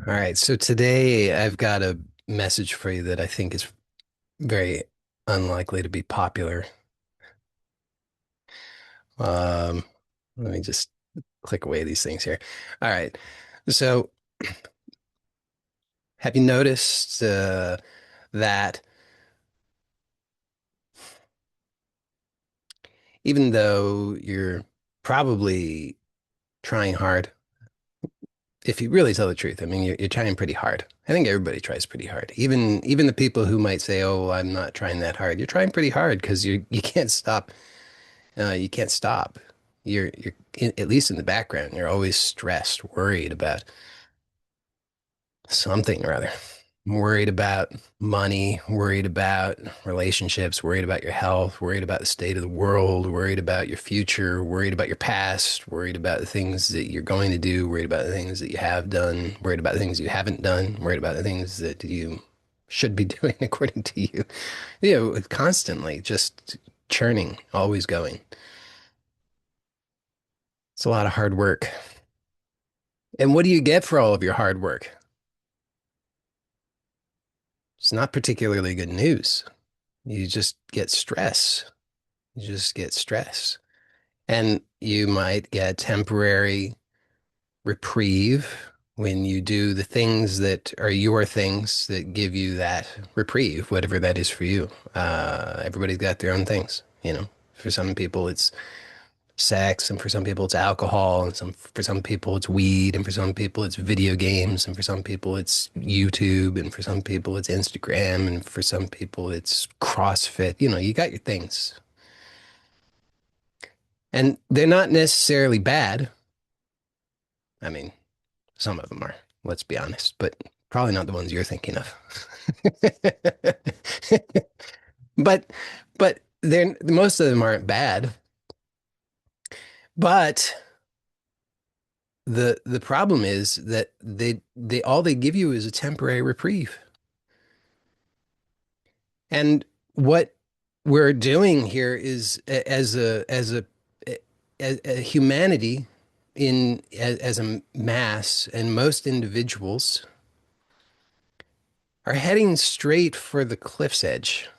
All right, so today I've got a message for you that I think is very unlikely to be popular. Um, Let me just click away these things here. All right, so have you noticed that even though you're probably trying hard, if you really tell the truth, I mean, you're trying pretty hard. I think everybody tries pretty hard. Even the people who might say, "Oh, I'm not trying that hard." You're trying pretty hard because you can't stop. You can't stop. At least in the background, you're always stressed, worried about something or other. Worried about money, worried about relationships, worried about your health, worried about the state of the world, worried about your future, worried about your past, worried about the things that you're going to do, worried about the things that you have done, worried about the things you haven't done, worried about the things that you should be doing according to you. You know, constantly just churning, always going. It's a lot of hard work. And what do you get for all of your hard work? It's not particularly good news. You just get stress. You just get stress. And you might get temporary reprieve when you do the things that are your things that give you that reprieve, whatever that is for you. Everybody's got their own things, you know. For some people, it's sex, and for some people it's alcohol, and for some people it's weed, and for some people it's video games, and for some people it's YouTube, and for some people it's Instagram, and for some people it's CrossFit. You know, you got your things. And they're not necessarily bad. I mean, some of them are, let's be honest, but probably not the ones you're thinking of. But they're most of them aren't bad. But the problem is that they all they give you is a temporary reprieve. And what we're doing here is as a humanity as a mass, and most individuals are heading straight for the cliff's edge.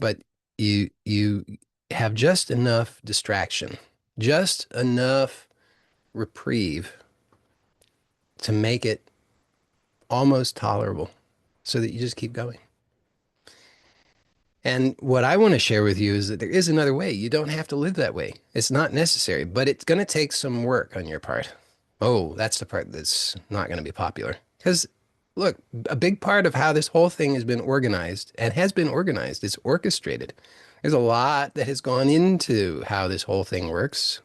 But you have just enough distraction, just enough reprieve to make it almost tolerable so that you just keep going. And what I want to share with you is that there is another way. You don't have to live that way. It's not necessary, but it's going to take some work on your part. Oh, that's the part that's not going to be popular. Because look, a big part of how this whole thing has been organized and has been organized, it's orchestrated. There's a lot that has gone into how this whole thing works.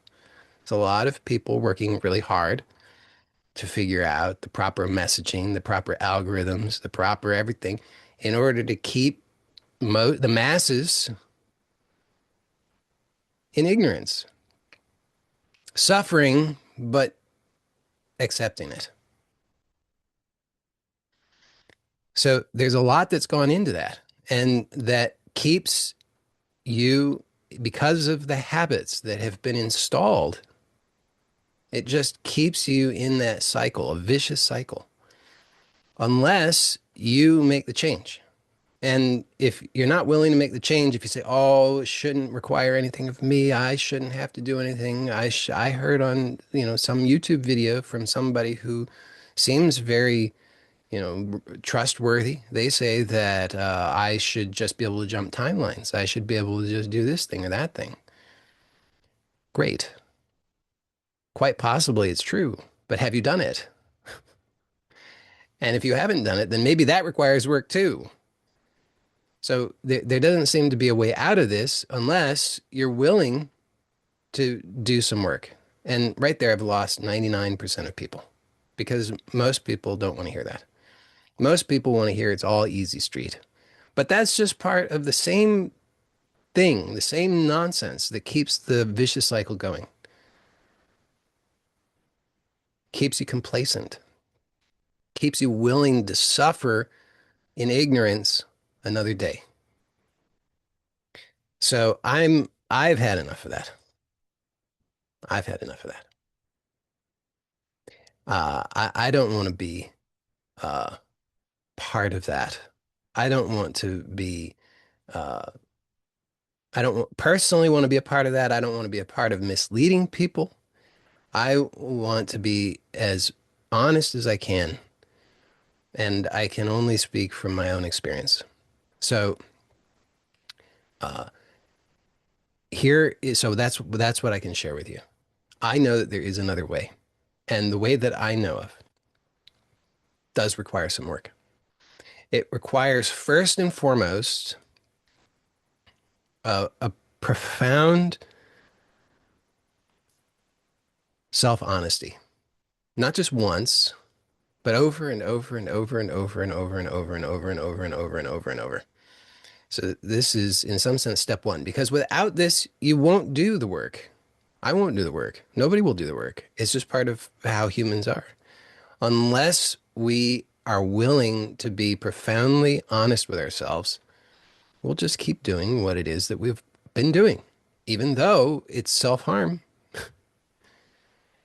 There's a lot of people working really hard to figure out the proper messaging, the proper algorithms, the proper everything in order to keep the masses in ignorance, suffering, but accepting it. So there's a lot that's gone into that, and that keeps you, because of the habits that have been installed, it just keeps you in that cycle, a vicious cycle, unless you make the change. And if you're not willing to make the change, if you say, "Oh, it shouldn't require anything of me. I shouldn't have to do anything." I heard on, some YouTube video from somebody who seems very, trustworthy. They say that I should just be able to jump timelines. I should be able to just do this thing or that thing. Great. Quite possibly it's true, but have you done it? And if you haven't done it, then maybe that requires work too. So there doesn't seem to be a way out of this unless you're willing to do some work. And right there, I've lost 99% of people because most people don't want to hear that. Most people want to hear it's all easy street. But that's just part of the same thing, the same nonsense that keeps the vicious cycle going, keeps you complacent, keeps you willing to suffer in ignorance another day. So I've had enough of that. I've had enough of that. I don't want to be uh, part of that. I don't want to be, uh, I don't personally want to be a part of that. I don't want to be a part of misleading people. I want to be as honest as I can, and I can only speak from my own experience. So, uh, so that's what I can share with you. I know that there is another way, and the way that I know of does require some work. It requires first and foremost a profound self-honesty, not just once, but over and over and over and over and over and over and over and over and over and over and over. So this is, in some sense, step one, because without this, you won't do the work. I won't do the work. Nobody will do the work. It's just part of how humans are. Unless we are willing to be profoundly honest with ourselves, we'll just keep doing what it is that we've been doing, even though it's self-harm.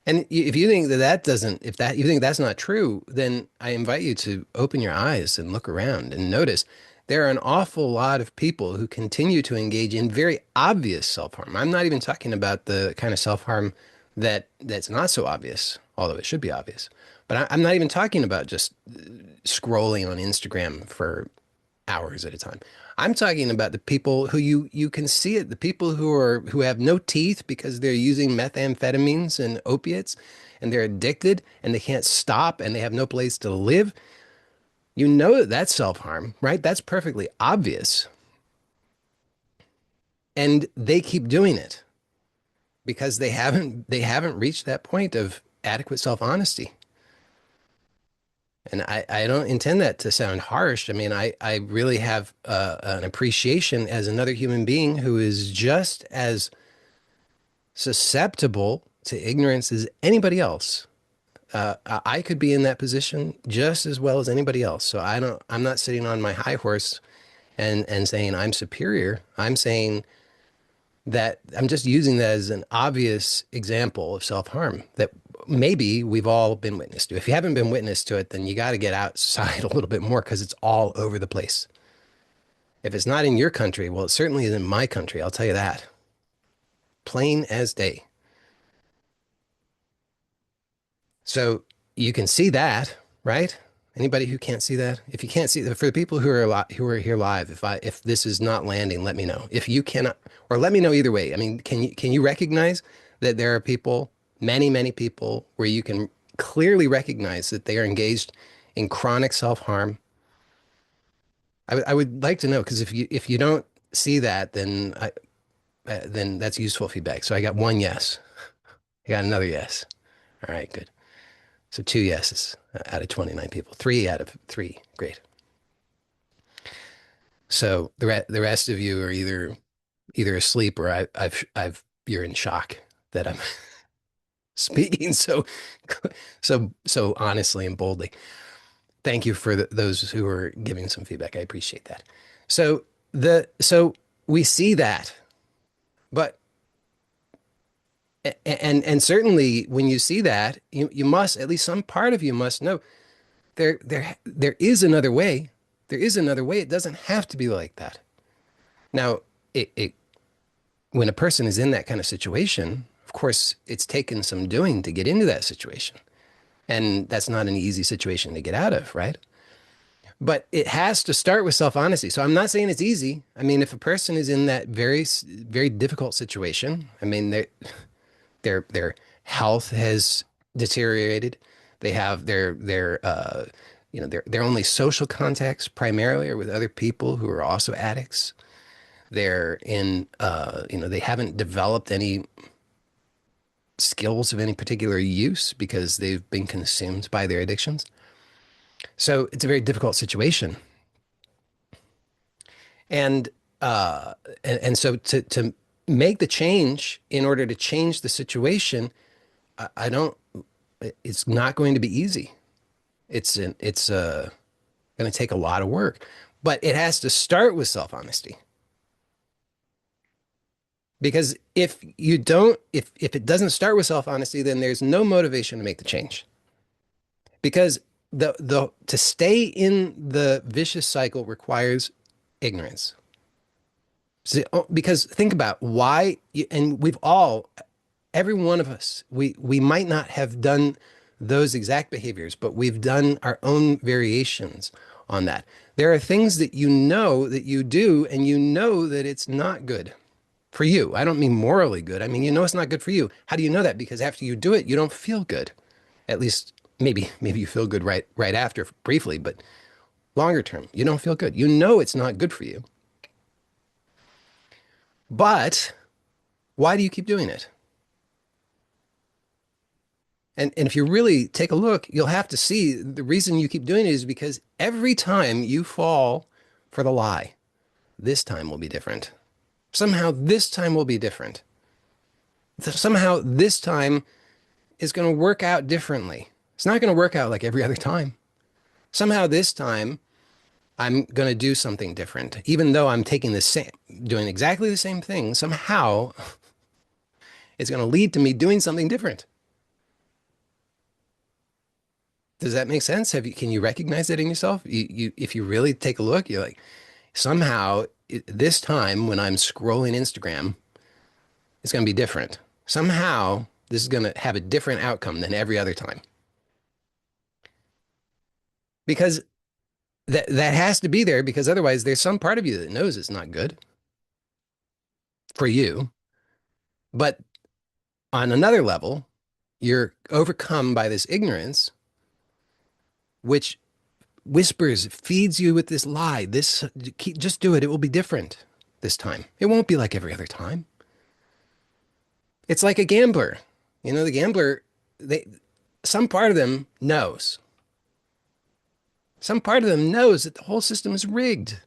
And if you think that that doesn't, if that you think that's not true, then I invite you to open your eyes and look around and notice there are an awful lot of people who continue to engage in very obvious self-harm. I'm not even talking about the kind of self-harm that's not so obvious, although it should be obvious. But I'm not even talking about just scrolling on Instagram for hours at a time. I'm talking about the people who you can see it, the people who have no teeth because they're using methamphetamines and opiates and they're addicted and they can't stop and they have no place to live. You know that that's self-harm, right? That's perfectly obvious. And they keep doing it because they haven't reached that point of adequate self-honesty. And I don't intend that to sound harsh. I mean, I really have an appreciation as another human being who is just as susceptible to ignorance as anybody else. I could be in that position just as well as anybody else. So I'm not sitting on my high horse and saying I'm superior. I'm saying that I'm just using that as an obvious example of self-harm that maybe we've all been witness to. If you haven't been witness to it, then you got to get outside a little bit more because it's all over the place. If it's not in your country, well, it certainly is in my country. I'll tell you that. Plain as day. So you can see that, right? Anybody who can't see that? If you can't see that, for the people who are here live, if this is not landing, let me know. If you cannot, or let me know either way. I mean, can you recognize that there are people, many people, where you can clearly recognize that they are engaged in chronic self-harm? I would like to know because if you don't see that, then that's useful feedback. So I got one yes. I got another yes. All right, good. So two yeses out of 29 people, three out of three. Great. So the rest of you are either asleep or you're in shock that I'm speaking so honestly and boldly. Thank you for those who are giving some feedback. I appreciate that. So we see that, but and certainly when you see that, you must, at least some part of you must know there is another way. There is another way. It doesn't have to be like that. Now, it when a person is in that kind of situation, of course, it's taken some doing to get into that situation. And that's not an easy situation to get out of, right? But it has to start with self-honesty. So I'm not saying it's easy. I mean, if a person is in that very difficult situation, I mean, their health has deteriorated. They have their only social contacts primarily are with other people who are also addicts. They're in they haven't developed any skills of any particular use because they've been consumed by their addictions. So it's a very difficult situation. And so to make the change in order to change the situation, I don't it's not going to be easy. It's going to take a lot of work, but it has to start with self-honesty. Because if it doesn't start with self-honesty, then there's no motivation to make the change. Because the to stay in the vicious cycle requires ignorance. Because think about why, and we've all, every one of us, we might not have done those exact behaviors, but we've done our own variations on that. There are things that that you do, and you know that it's not good for you. I don't mean morally good. I mean, you know it's not good for you. How do you know that? Because after you do it, you don't feel good. At least maybe you feel good right after briefly, but longer term, you don't feel good. You know it's not good for you. But why do you keep doing it? And if you really take a look, you'll have to see the reason you keep doing it is because every time you fall for the lie, this time will be different. Somehow this time will be different. Somehow this time is going to work out differently. It's not going to work out like every other time. Somehow this time I'm going to do something different. Even though I'm doing exactly the same thing, somehow it's going to lead to me doing something different. Does that make sense? Can you recognize that in yourself? If you really take a look, you're like, somehow this time when I'm scrolling Instagram, it's going to be different. Somehow this is going to have a different outcome than every other time. Because that has to be there because otherwise there's some part of you that knows it's not good for you. But on another level, you're overcome by this ignorance, which whispers, feeds you with this lie. Just do it. It will be different this time. It won't be like every other time. It's like a gambler. You know, the gambler, they, some part of them knows. Some part of them knows that the whole system is rigged.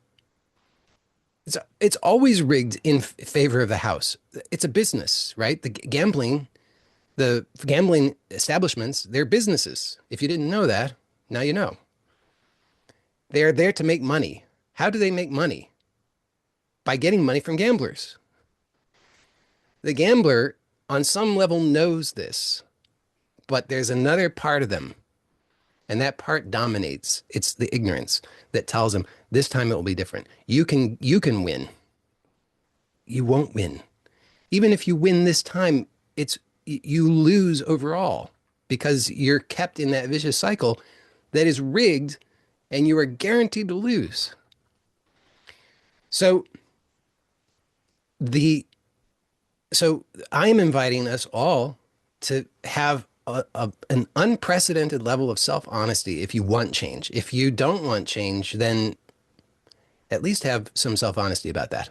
It's always rigged in favor of the house. It's a business, right? The gambling establishments, they're businesses. If you didn't know that, now you know. They are there to make money. How do they make money? By getting money from gamblers. The gambler, on some level, knows this, but there's another part of them, and that part dominates. It's the ignorance that tells them this time it will be different. You can win. You won't win. Even if you win this time, you lose overall because you're kept in that vicious cycle that is rigged and you are guaranteed to lose. So the so I am inviting us all to have an unprecedented level of self-honesty if you want change. If you don't want change, then at least have some self-honesty about that.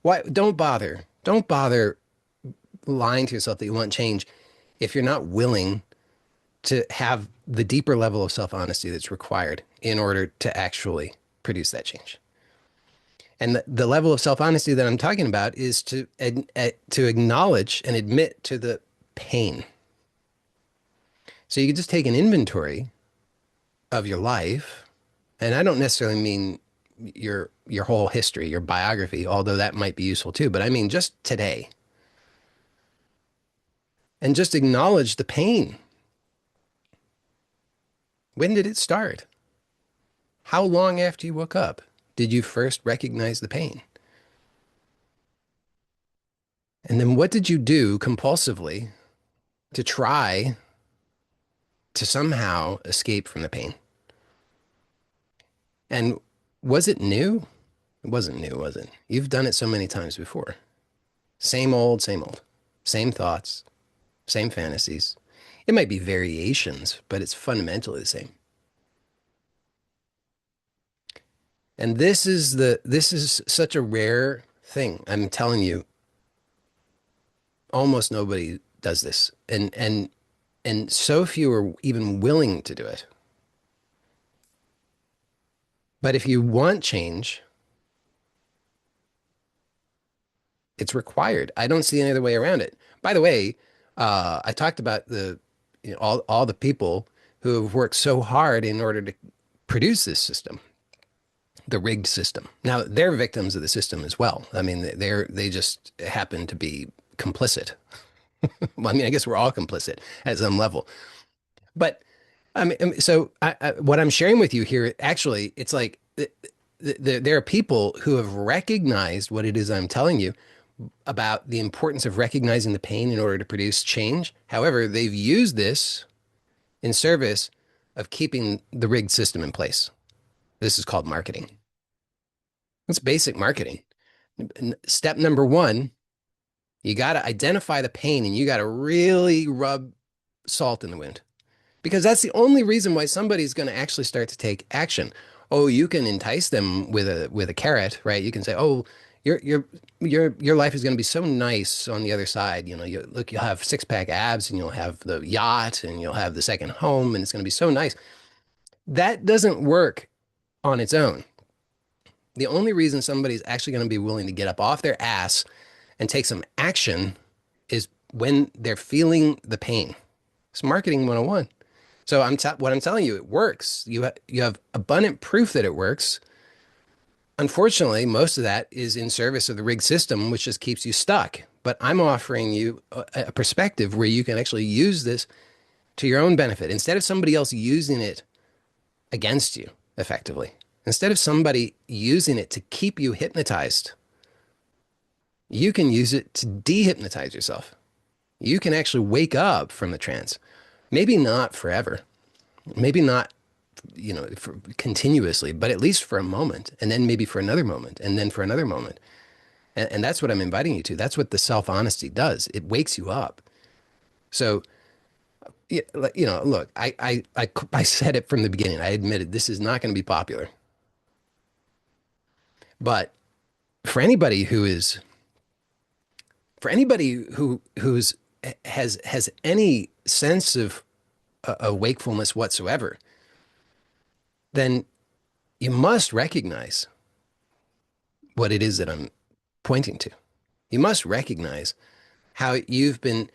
Why don't bother? Don't bother lying to yourself that you want change if you're not willing to have the deeper level of self-honesty that's required in order to actually produce that change. And the level of self-honesty that I'm talking about is to acknowledge and admit to the pain. So you can just take an inventory of your life, and I don't necessarily mean your whole history, your biography, although that might be useful too, but I mean just today. And just acknowledge the pain. When did it start? How long after you woke up did you first recognize the pain? And then what did you do compulsively to try to somehow escape from the pain? And was it new? It wasn't new, was it? You've done it so many times before. Same old, same old. Same thoughts, same fantasies. It might be variations, but it's fundamentally the same. And this is such a rare thing. I'm telling you, almost nobody does this. And so few are even willing to do it. But if you want change, it's required. I don't see any other way around it. By the way, I talked about all the people who have worked so hard in order to produce this system. the rigged system. Now they're victims of the system as well. I mean, they just happen to be complicit. Well, I mean, I guess we're all complicit at some level. But so what I'm sharing with you here, actually, it's like there are people who have recognized what it is I'm telling you about the importance of recognizing the pain in order to produce change. However, they've used this in service of keeping the rigged system in place. This is called marketing. It's basic marketing. Step number one, you got to identify the pain and you got to really rub salt in the wound because that's the only reason why somebody's going to actually start to take action. Oh, you can entice them with a carrot, right? You can say, "Oh, your life is going to be so nice on the other side. You know, you'll have six pack abs and you'll have the yacht and you'll have the second home and it's going to be so nice." That doesn't work on its own. The only reason somebody's actually going to be willing to get up off their ass and take some action is when they're feeling the pain. It's marketing 101. So what I'm telling you, it works. You have abundant proof that it works. Unfortunately, most of that is in service of the rigged system, which just keeps you stuck. But I'm offering you a perspective where you can actually use this to your own benefit instead of somebody else using it against you effectively. Instead of somebody using it to keep you hypnotized, you can use it to dehypnotize yourself. You can actually wake up from the trance. Maybe not forever. Maybe not, continuously, but at least for a moment, and then maybe for another moment, and then for another moment. And that's what I'm inviting you to. That's what the self-honesty does. It wakes you up. So, look, I said it from the beginning. I admitted this is not going to be popular. But for anybody who is, for anybody who's has any sense of a wakefulness whatsoever, then you must recognize what it is that I'm pointing to. You must recognize how you've been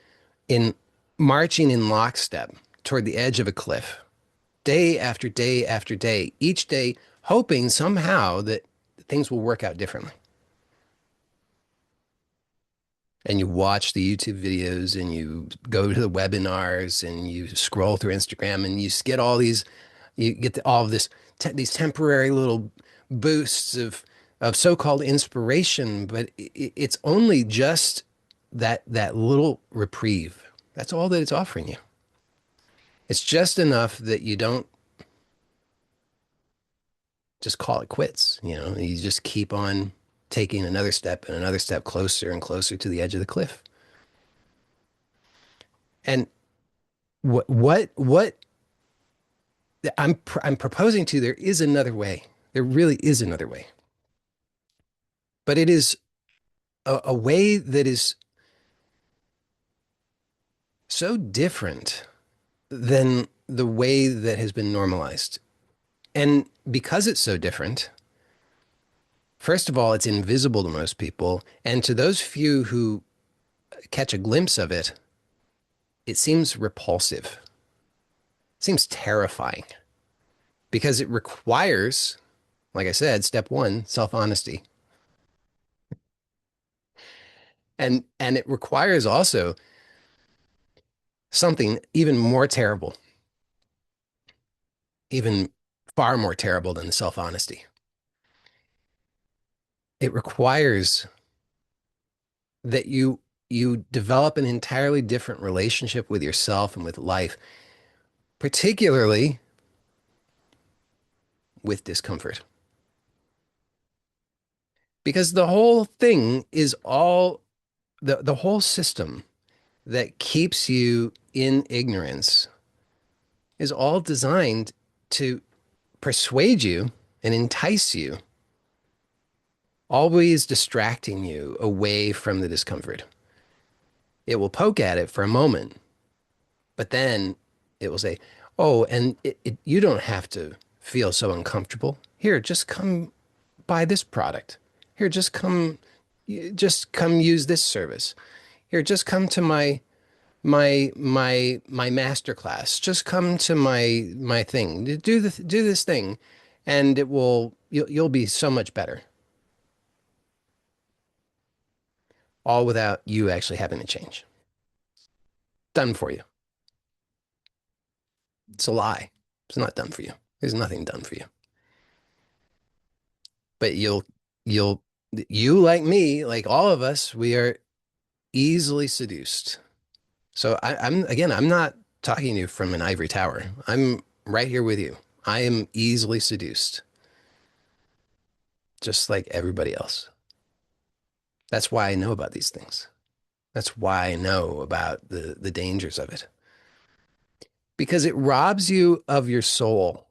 in marching in lockstep toward the edge of a cliff, day after day after day, each day hoping somehow that things will work out differently. And you watch the YouTube videos and you go to the webinars and you scroll through Instagram and you get all these, you get all of this, these temporary little boosts of so-called inspiration, but it's only just that little reprieve. That's all that it's offering you. It's just enough that you don't just call it quits. You just keep on taking another step and another step closer and closer to the edge of the cliff. And what I'm proposing to you, there is another way. There really is another way. But it is a way that is so different than the way that has been normalized. And because it's so different, first of all, it's invisible to most people. And to those few who catch a glimpse of it, it seems repulsive. It seems terrifying because it requires, like I said, step one, self-honesty. And it requires also something even more terrible, even far more terrible than self-honesty. It requires that you develop an entirely different relationship with yourself and with life, particularly with discomfort. Because the whole thing is all the whole system that keeps you in ignorance is all designed to persuade you and entice you, always distracting you away from the discomfort. It will poke at it for a moment, but then it will say, "Oh, and you don't have to feel so uncomfortable. Here, just come buy this product. Here, just come use this service. Here, just come to my master class. Just come to my thing. Do this thing." and you'll be so much better, all without you actually having to change. Done for you. It's a lie. It's not done for you. There's nothing done for you. But you'll you like me, like all of us, we are easily seduced. So I'm again, I'm not talking to you from an ivory tower. I'm right here with you. I am easily seduced, just like everybody else. That's why I know about these things. That's why I know about the dangers of it. Because it robs you of your soul.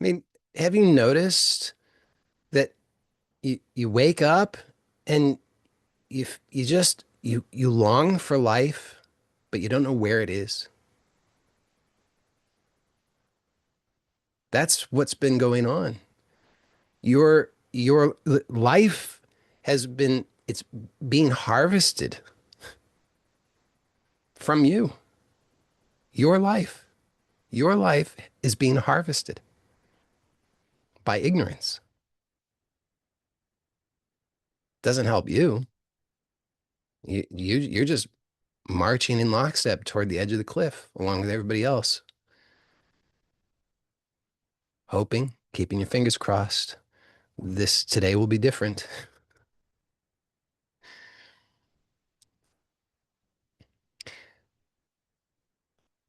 I mean, have you noticed that you wake up and you long for life, but you don't know where it is? That's what's been going on. Your life has been it's being harvested from you. Your life. Your life is being harvested by ignorance. Doesn't help you. You're just marching in lockstep toward the edge of the cliff along with everybody else, hoping, keeping your fingers crossed. This today will be different.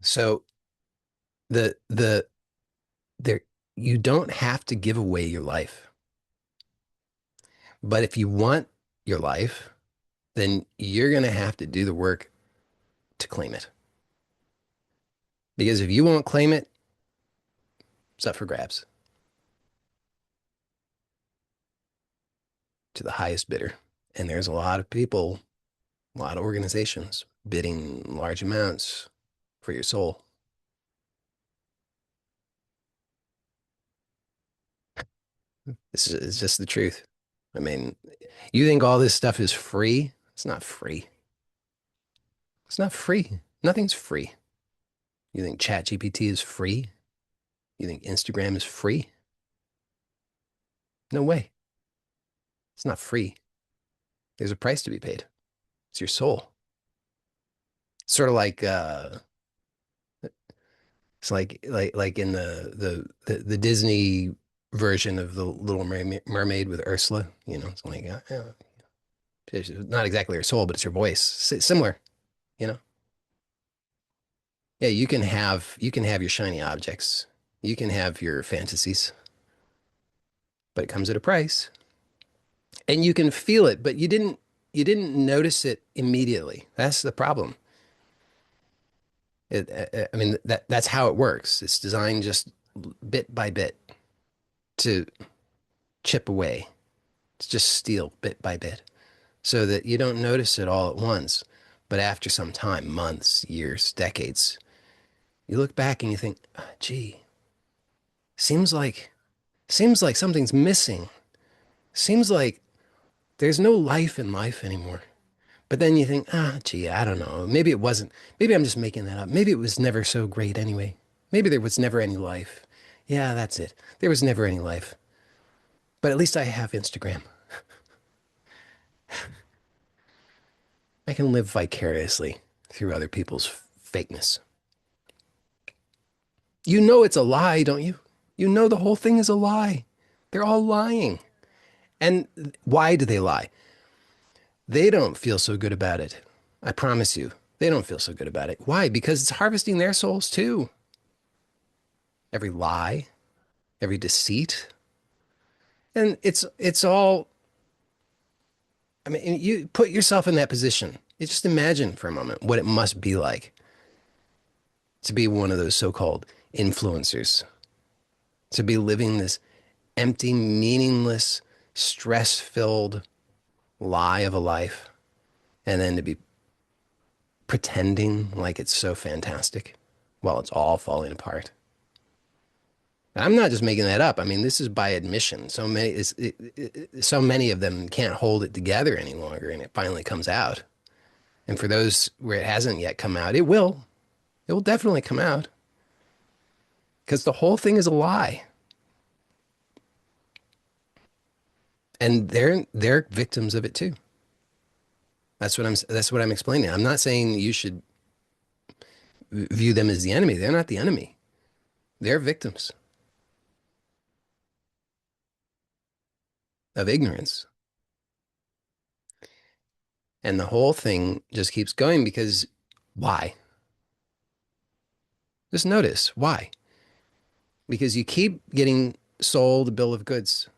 So the there you don't have to give away your life. But if you want your life, then you're going to have to do the work to claim it. Because if you won't claim it, it's up for grabs to the highest bidder. And there's a lot of people, a lot of organizations bidding large amounts for your soul. This is just the truth. I mean, you think all this stuff is free? It's not free. It's not free. Nothing's free. You think ChatGPT is free? You think Instagram is free? No way. It's not free. There's a price to be paid. It's your soul. Sort of like it's like in the Disney version of the Little Mermaid with Ursula. It's like it's not exactly her soul, but it's her voice. Similar, you know. Yeah, you can have your shiny objects. You can have your fantasies, but it comes at a price. And you can feel it, but you didn't notice it immediately. That's the problem. I mean that's how it works. It's designed just bit by bit to chip away, to just steal bit by bit, so that you don't notice it all at once. But after some time, months, years, decades, you look back and you think, "Ah, gee, seems like seems like something's missing. Seems like there's no life in life anymore." But then you think, gee, I don't know. Maybe it wasn't. Maybe I'm just making that up. Maybe it was never so great anyway. Maybe there was never any life. Yeah, that's it. There was never any life. But at least I have Instagram. I can live vicariously through other people's fakeness. You know it's a lie, don't you? You know the whole thing is a lie. They're all lying. And why do they lie? They don't feel so good about it. I promise you, they don't feel so good about it. Why? Because it's harvesting their souls too. Every lie, every deceit. And it's all, I mean, you put yourself in that position. You just imagine for a moment what it must be like to be one of those so-called influencers, to be living this empty, meaningless, stress-filled lie of a life, and then to be pretending like it's so fantastic while it's all falling apart. I'm not just making that up. I mean, this is by admission. So many of them can't hold it together any longer, and it finally comes out. And for those where it hasn't yet come out, it will. It will definitely come out. because the whole thing is a lie. And they're victims of it too. That's what I'm explaining. I'm not saying you should view them as the enemy. They're not the enemy. They're victims of ignorance. And the whole thing just keeps going because why? Just notice why? Because you keep getting sold a bill of goods.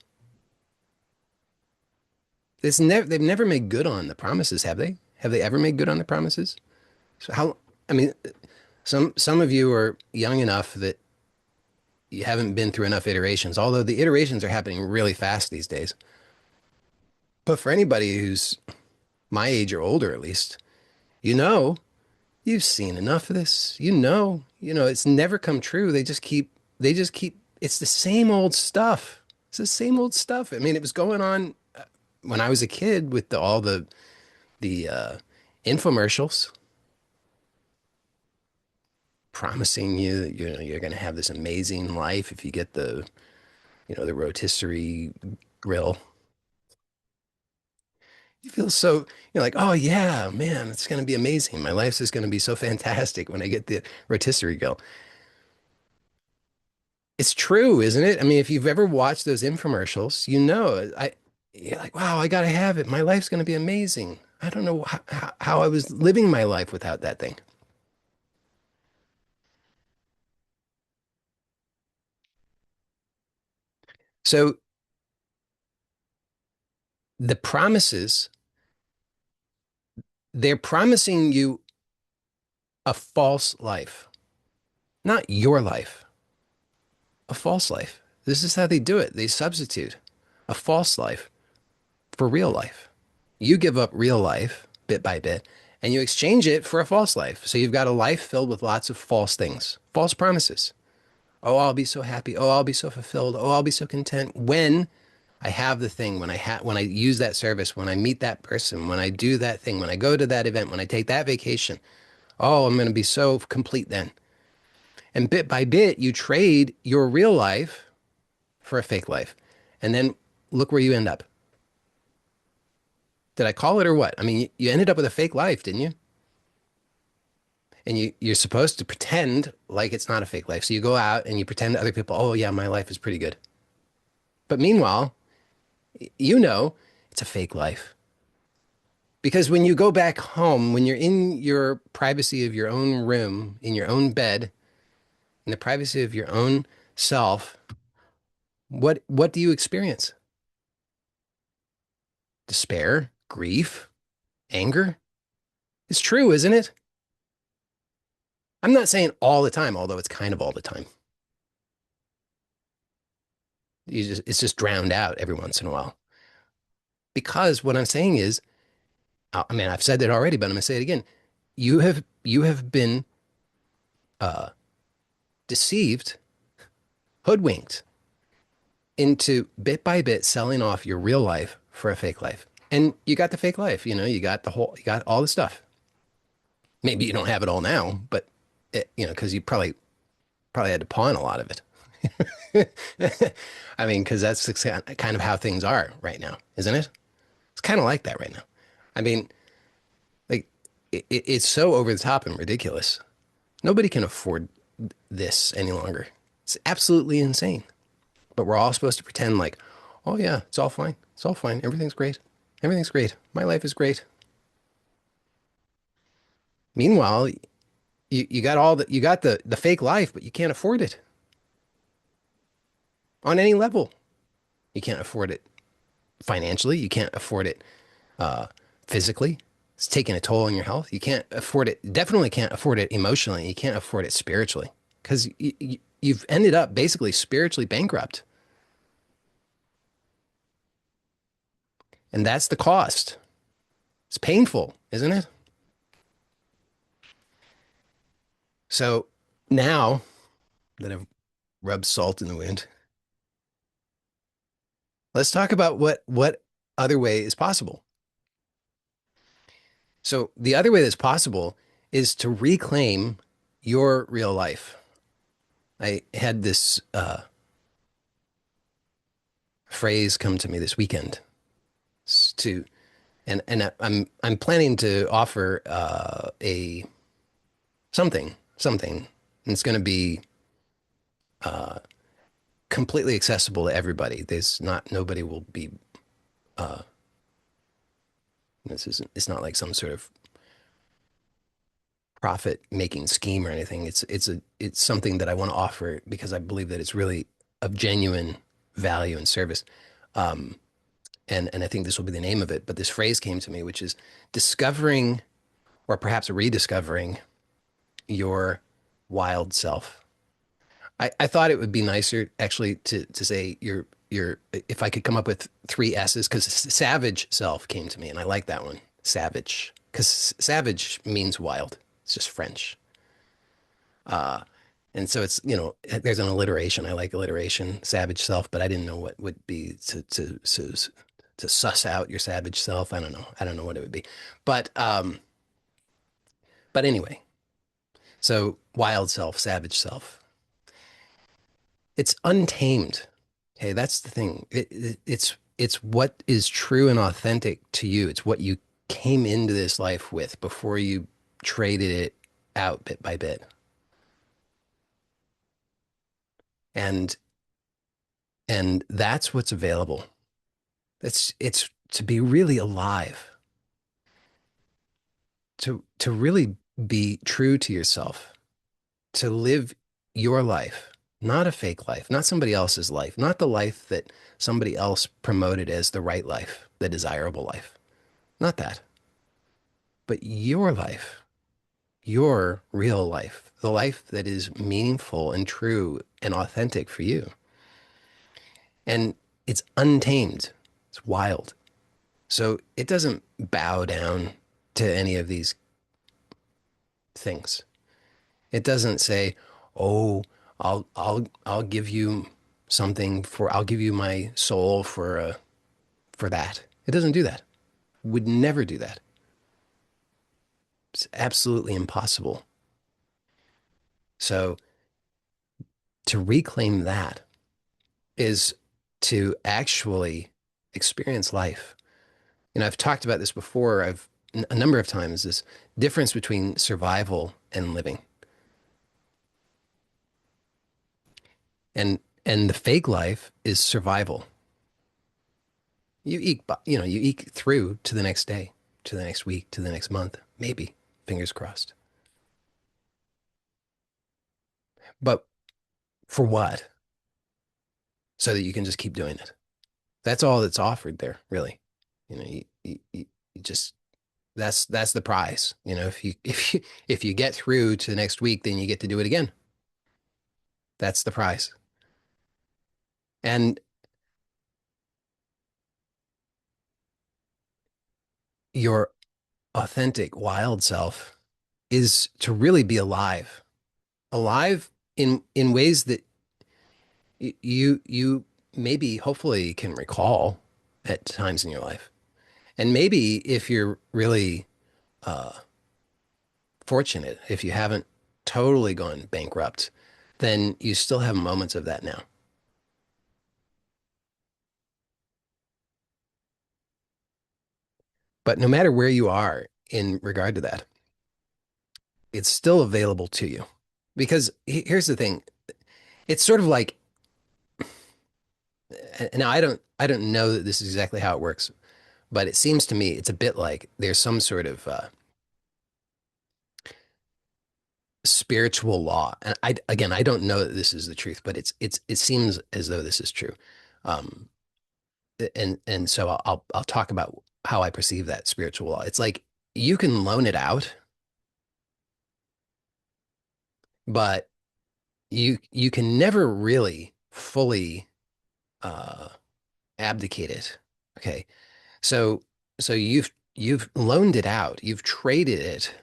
They've never made good on the promises, have they? Have they ever made good on the promises? So how, I mean, some of you are young enough that you haven't been through enough iterations, although the iterations are happening really fast these days. But for anybody who's my age or older, at least, you know, you've seen enough of this. It's never come true. They just keep, it's the same old stuff. It's the same old stuff. I mean, it was going on when I was a kid with all the infomercials promising you that you're going to have this amazing life if you get the rotisserie grill. You feel so, you're like, oh yeah, man, it's going to be amazing. My life's just going to be so fantastic when I get the rotisserie grill. It's true, isn't it? I mean, if you've ever watched those infomercials, you're like, wow, I gotta have it. My life's gonna be amazing. I don't know how I was living my life without that thing. So the promises, they're promising you a false life, not your life, a false life. This is how they do it. They substitute a false life for real life. You give up real life bit by bit and you exchange it for a false life. So you've got a life filled with lots of false things, false promises. Oh, I'll be so happy. Oh, I'll be so fulfilled. Oh, I'll be so content when I have the thing, when I use that service, when I meet that person, when I do that thing, when I go to that event, when I take that vacation. Oh, I'm going to be so complete then. And bit by bit, you trade your real life for a fake life. And then look where you end up. Did I call it or what? I mean, you ended up with a fake life, didn't you? And you're supposed to pretend like it's not a fake life. So you go out and you pretend to other people, oh yeah, my life is pretty good. But meanwhile, you know it's a fake life. Because when you go back home, when you're in your privacy of your own room, in your own bed, in the privacy of your own self, what do you experience? Despair, grief, anger? It's true, isn't it? I'm not saying all the time, although it's kind of all the time. It's just drowned out every once in a while. Because what I'm saying is, I mean, I've said that already, but I'm going to say it again. You have been uh, deceived, hoodwinked into bit by bit selling off your real life for a fake life. And you got the fake life, you got all the stuff. Maybe you don't have it all now, but because you probably had to pawn a lot of it. I mean, because that's kind of how things are right now, isn't it? It's kind of like that right now. I mean, like it's so over the top and ridiculous. Nobody can afford this any longer. It's absolutely insane. But we're all supposed to pretend like, oh yeah, it's all fine. It's all fine. Everything's great. Everything's great. My life is great. Meanwhile, you got the fake life, but you can't afford it on any level. You can't afford it financially. You can't afford it uh, physically. It's taking a toll on your health. You can't afford it. Definitely can't afford it emotionally. You can't afford it spiritually because you've ended up basically spiritually bankrupt. And that's the cost. It's painful, isn't it? So now that I've rubbed salt in the wound, let's talk about what other way is possible. So the other way that's possible is to reclaim your real life. I had this phrase come to me this weekend to I'm planning to offer a something. And it's going to be completely accessible to everybody. There's not nobody will be this isn't it's not like some sort of profit making scheme or anything. It's something that I want to offer because I believe that it's really of genuine value and service. Um, and I think this will be the name of it. But this phrase came to me, which is discovering or perhaps rediscovering your wild self. I thought it would be nicer actually to say your if I could come up with three S's because savage self came to me and I like that one. Savage. Because savage means wild. It's just French. Uh, and so it's, there's an alliteration. I like alliteration, savage self, but I didn't know what would be to suss out your savage self. I don't know. I don't know what it would be. But anyway, so wild self, savage self. It's untamed. Okay, that's the thing. It's what is true and authentic to you. It's what you came into this life with before you traded it out bit by bit. And and that's what's available. It's to be really alive, to really be true to yourself, to live your life, not a fake life, not somebody else's life, not the life that somebody else promoted as the right life, the desirable life. Not that, but your life, your real life, the life that is meaningful and true and authentic for you. And it's untamed, it's wild. So it doesn't bow down to any of these things. It doesn't say, "Oh, I'll give you something for I'll give you my soul for that." It doesn't do that. Would never do that. It's absolutely impossible. So to reclaim that is to actually experience life. I've talked about this before. I've a number of times this difference between survival and living. And the fake life is survival. You eke through to the next day, to the next week, to the next month, maybe, fingers crossed. But for what? So that you can just keep doing it. That's all that's offered there, really. You just that's the prize. If you get through to the next week, then you get to do it again. That's the prize. And your authentic wild self is to really be alive, alive in ways that you maybe hopefully can recall at times in your life. And maybe if you're really uh, fortunate, if you haven't totally gone bankrupt, then you still have moments of that now. But no matter where you are in regard to that, it's still available to you. Because here's the thing, it's sort of like, and now I don't know that this is exactly how it works, but it seems to me it's a bit like there's some sort of spiritual law. And I don't know that this is the truth, but it seems as though this is true. Um, and so I'll talk about how I perceive that spiritual law. It's like you can loan it out, but you can never really fully uh, abdicate it. Okay, so you've loaned it out, you've traded it,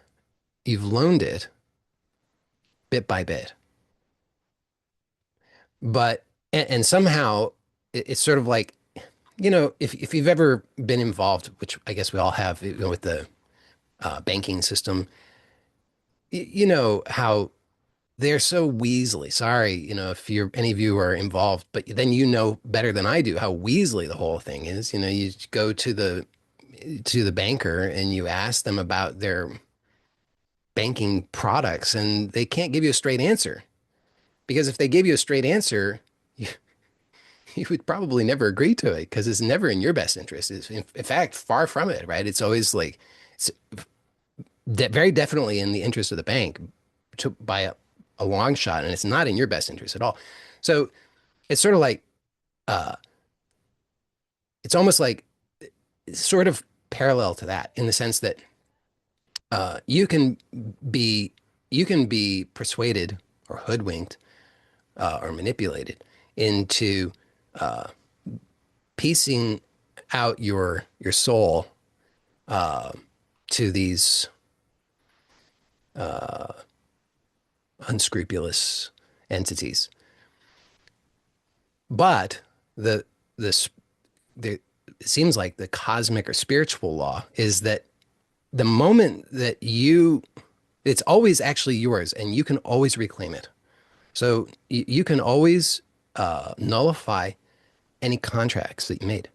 you've loaned it bit by bit, but and somehow it's sort of like if you've ever been involved, which I guess we all have, with the banking system, you know how they're so weaselly. Sorry, if you're any of you are involved, but then you know better than I do how weaselly the whole thing is. You go to the banker and you ask them about their banking products, and they can't give you a straight answer. Because if they gave you a straight answer, you, you would probably never agree to it because it's never in your best interest. It's in fact far from it, right? It's always like it's very definitely in the interest of the bank by a long shot, and it's not in your best interest at all. So it's sort of like uh, it's almost like it's sort of parallel to that in the sense that uh, you can be you can be persuaded or hoodwinked or manipulated into uh, piecing out your soul uh, to these uh, unscrupulous entities. But the the the it seems like the cosmic or spiritual law is that the moment that it's always actually yours and you can always reclaim it. So you can always nullify any contracts that you made.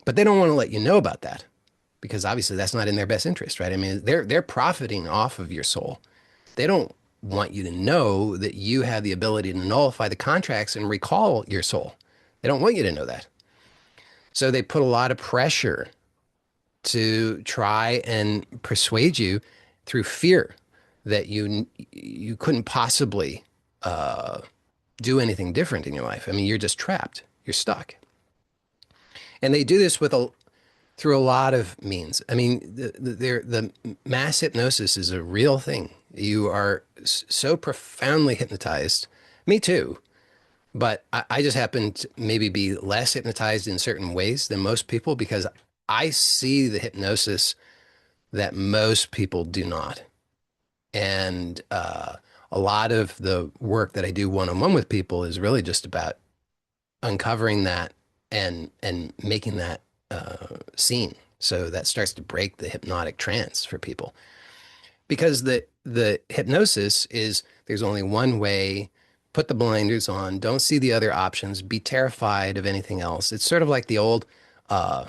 But they don't want to let you know about that because obviously that's not in their best interest, right? I mean, they're profiting off of your soul. They don't want you to know that you have the ability to nullify the contracts and recall your soul. They don't want you to know that. So they put a lot of pressure to try and persuade you through fear that you couldn't possibly uh, do anything different in your life. I mean, you're just trapped. You're stuck. And they do this through a lot of means. I mean, the mass hypnosis is a real thing. You are so profoundly hypnotized. Me too. But I just happen to maybe be less hypnotized in certain ways than most people because I see the hypnosis that most people do not. And a lot of the work that I do one-on-one with people is really just about uncovering that and making that seen. So that starts to break the hypnotic trance for people. Because the hypnosis is there's only one way, put the blinders on, don't see the other options, be terrified of anything else. It's sort of like the old uh,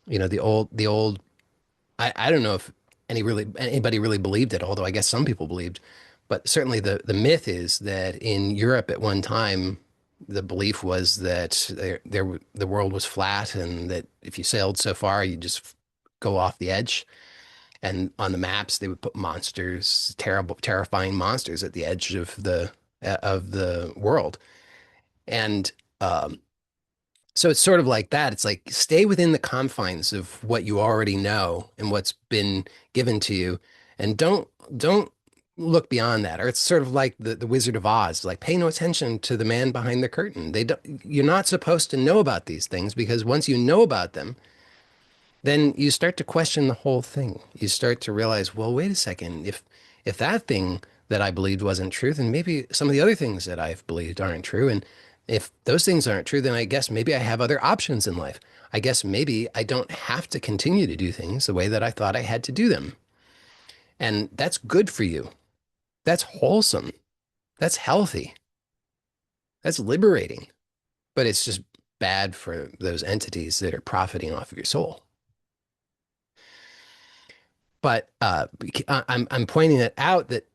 the old I don't know if anybody really believed it, although I guess some people believed. But certainly the myth is that in Europe at one time, the belief was that the world was flat and that if you sailed so far, you just go off the edge. And on the maps, they would put monsters, terrible, terrifying monsters at the edge of the world. And so it's sort of like that. It's like stay within the confines of what you already know and what's been given to you, and don't look beyond that. Or it's sort of like the Wizard of Oz, like pay no attention to the man behind the curtain. They don't, you're not supposed to know about these things because once you know about them, then you start to question the whole thing. You start to realize, well, wait a second, if that thing that I believed wasn't true, then maybe some of the other things that I've believed aren't true. And if those things aren't true, then I guess maybe I have other options in life. I guess maybe I don't have to continue to do things the way that I thought I had to do them. And that's good for you. That's wholesome. That's healthy. That's liberating. But it's just bad for those entities that are profiting off of your soul. But I'm pointing it out that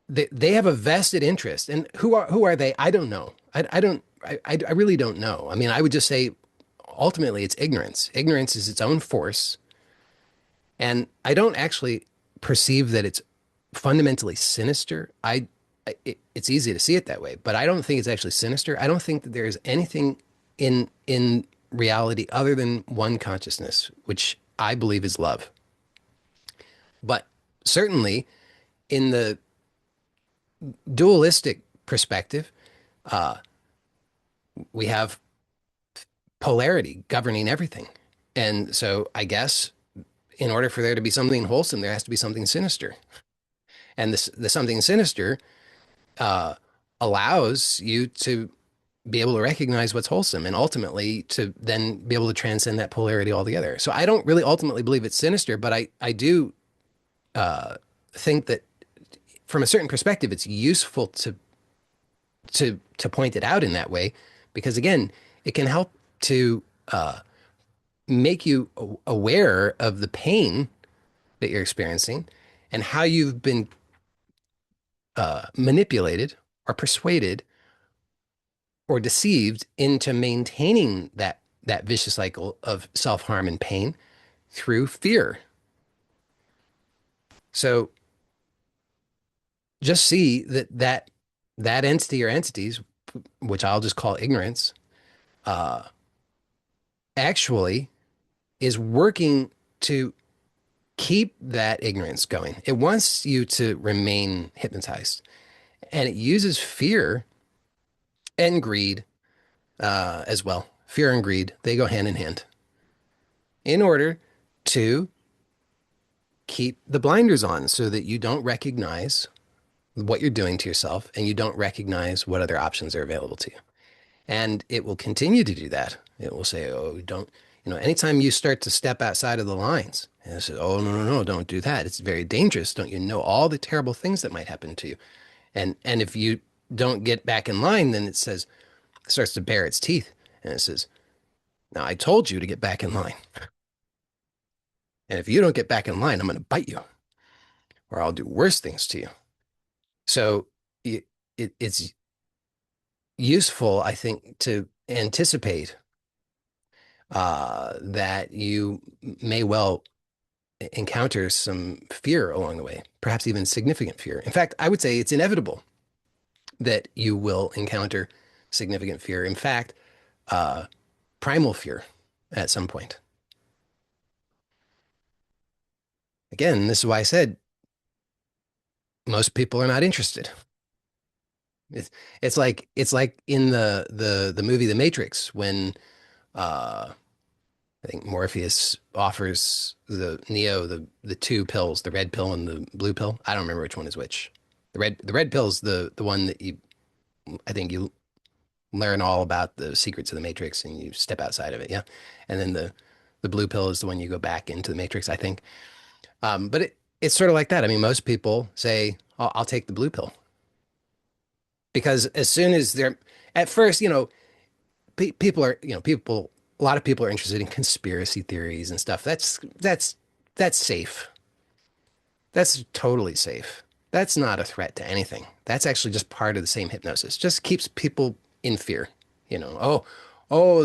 they have a vested interest. And who are they? I don't know. I don't I really don't know. I mean, I would just say ultimately it's ignorance. Ignorance is its own force. And I don't actually perceive that it's fundamentally sinister. It's easy to see it that way, but I don't think it's actually sinister. I don't think that there is anything in reality other than one consciousness, which I believe is love. But certainly in the dualistic perspective, uh, we have polarity governing everything. And so I guess in order for there to be something wholesome, there has to be something sinister. And the something sinister uh, allows you to be able to recognize what's wholesome and ultimately to then be able to transcend that polarity altogether. So I don't really ultimately believe it's sinister, but I do think that from a certain perspective, it's useful to point it out in that way because again, it can help to make you aware of the pain that you're experiencing and how you've been manipulated or persuaded or deceived into maintaining that vicious cycle of self-harm and pain through fear. So just see that entity or entities, which I'll just call ignorance, uh, actually is working to keep that ignorance going. It wants you to remain hypnotized, and it uses fear and greed as well. Fear and greed, they go hand in hand in order to keep the blinders on so that you don't recognize what you're doing to yourself and you don't recognize what other options are available to you. And it will continue to do that. It will say, oh, don't, anytime you start to step outside of the lines, and it says, oh, no, no, no, don't do that. It's very dangerous. Don't you know all the terrible things that might happen to you? And if you don't get back in line, then it starts to bare its teeth. And it says, now I told you to get back in line. And if you don't get back in line, I'm going to bite you or I'll do worse things to you. So it's useful, I think, to anticipate that you may well encounter some fear along the way, perhaps even significant fear. In fact, I would say it's inevitable that you will encounter significant fear. In fact, uh, primal fear at some point. Again, this is why I said most people are not interested. It's, it's like in the movie The Matrix when uh, I think Morpheus offers the Neo the two pills, the red pill and the blue pill. I don't remember which one is which. The red pill is the one that I think you learn all about the secrets of the Matrix and you step outside of it, yeah. And then the blue pill is the one you go back into the Matrix, I think. But it's sort of like that. I mean, most people say, I'll take the blue pill because as soon as they're at first, people are, a lot of people are interested in conspiracy theories and stuff. That's safe. That's totally safe. That's not a threat to anything. That's actually just part of the same hypnosis. Just keeps people in fear. Oh,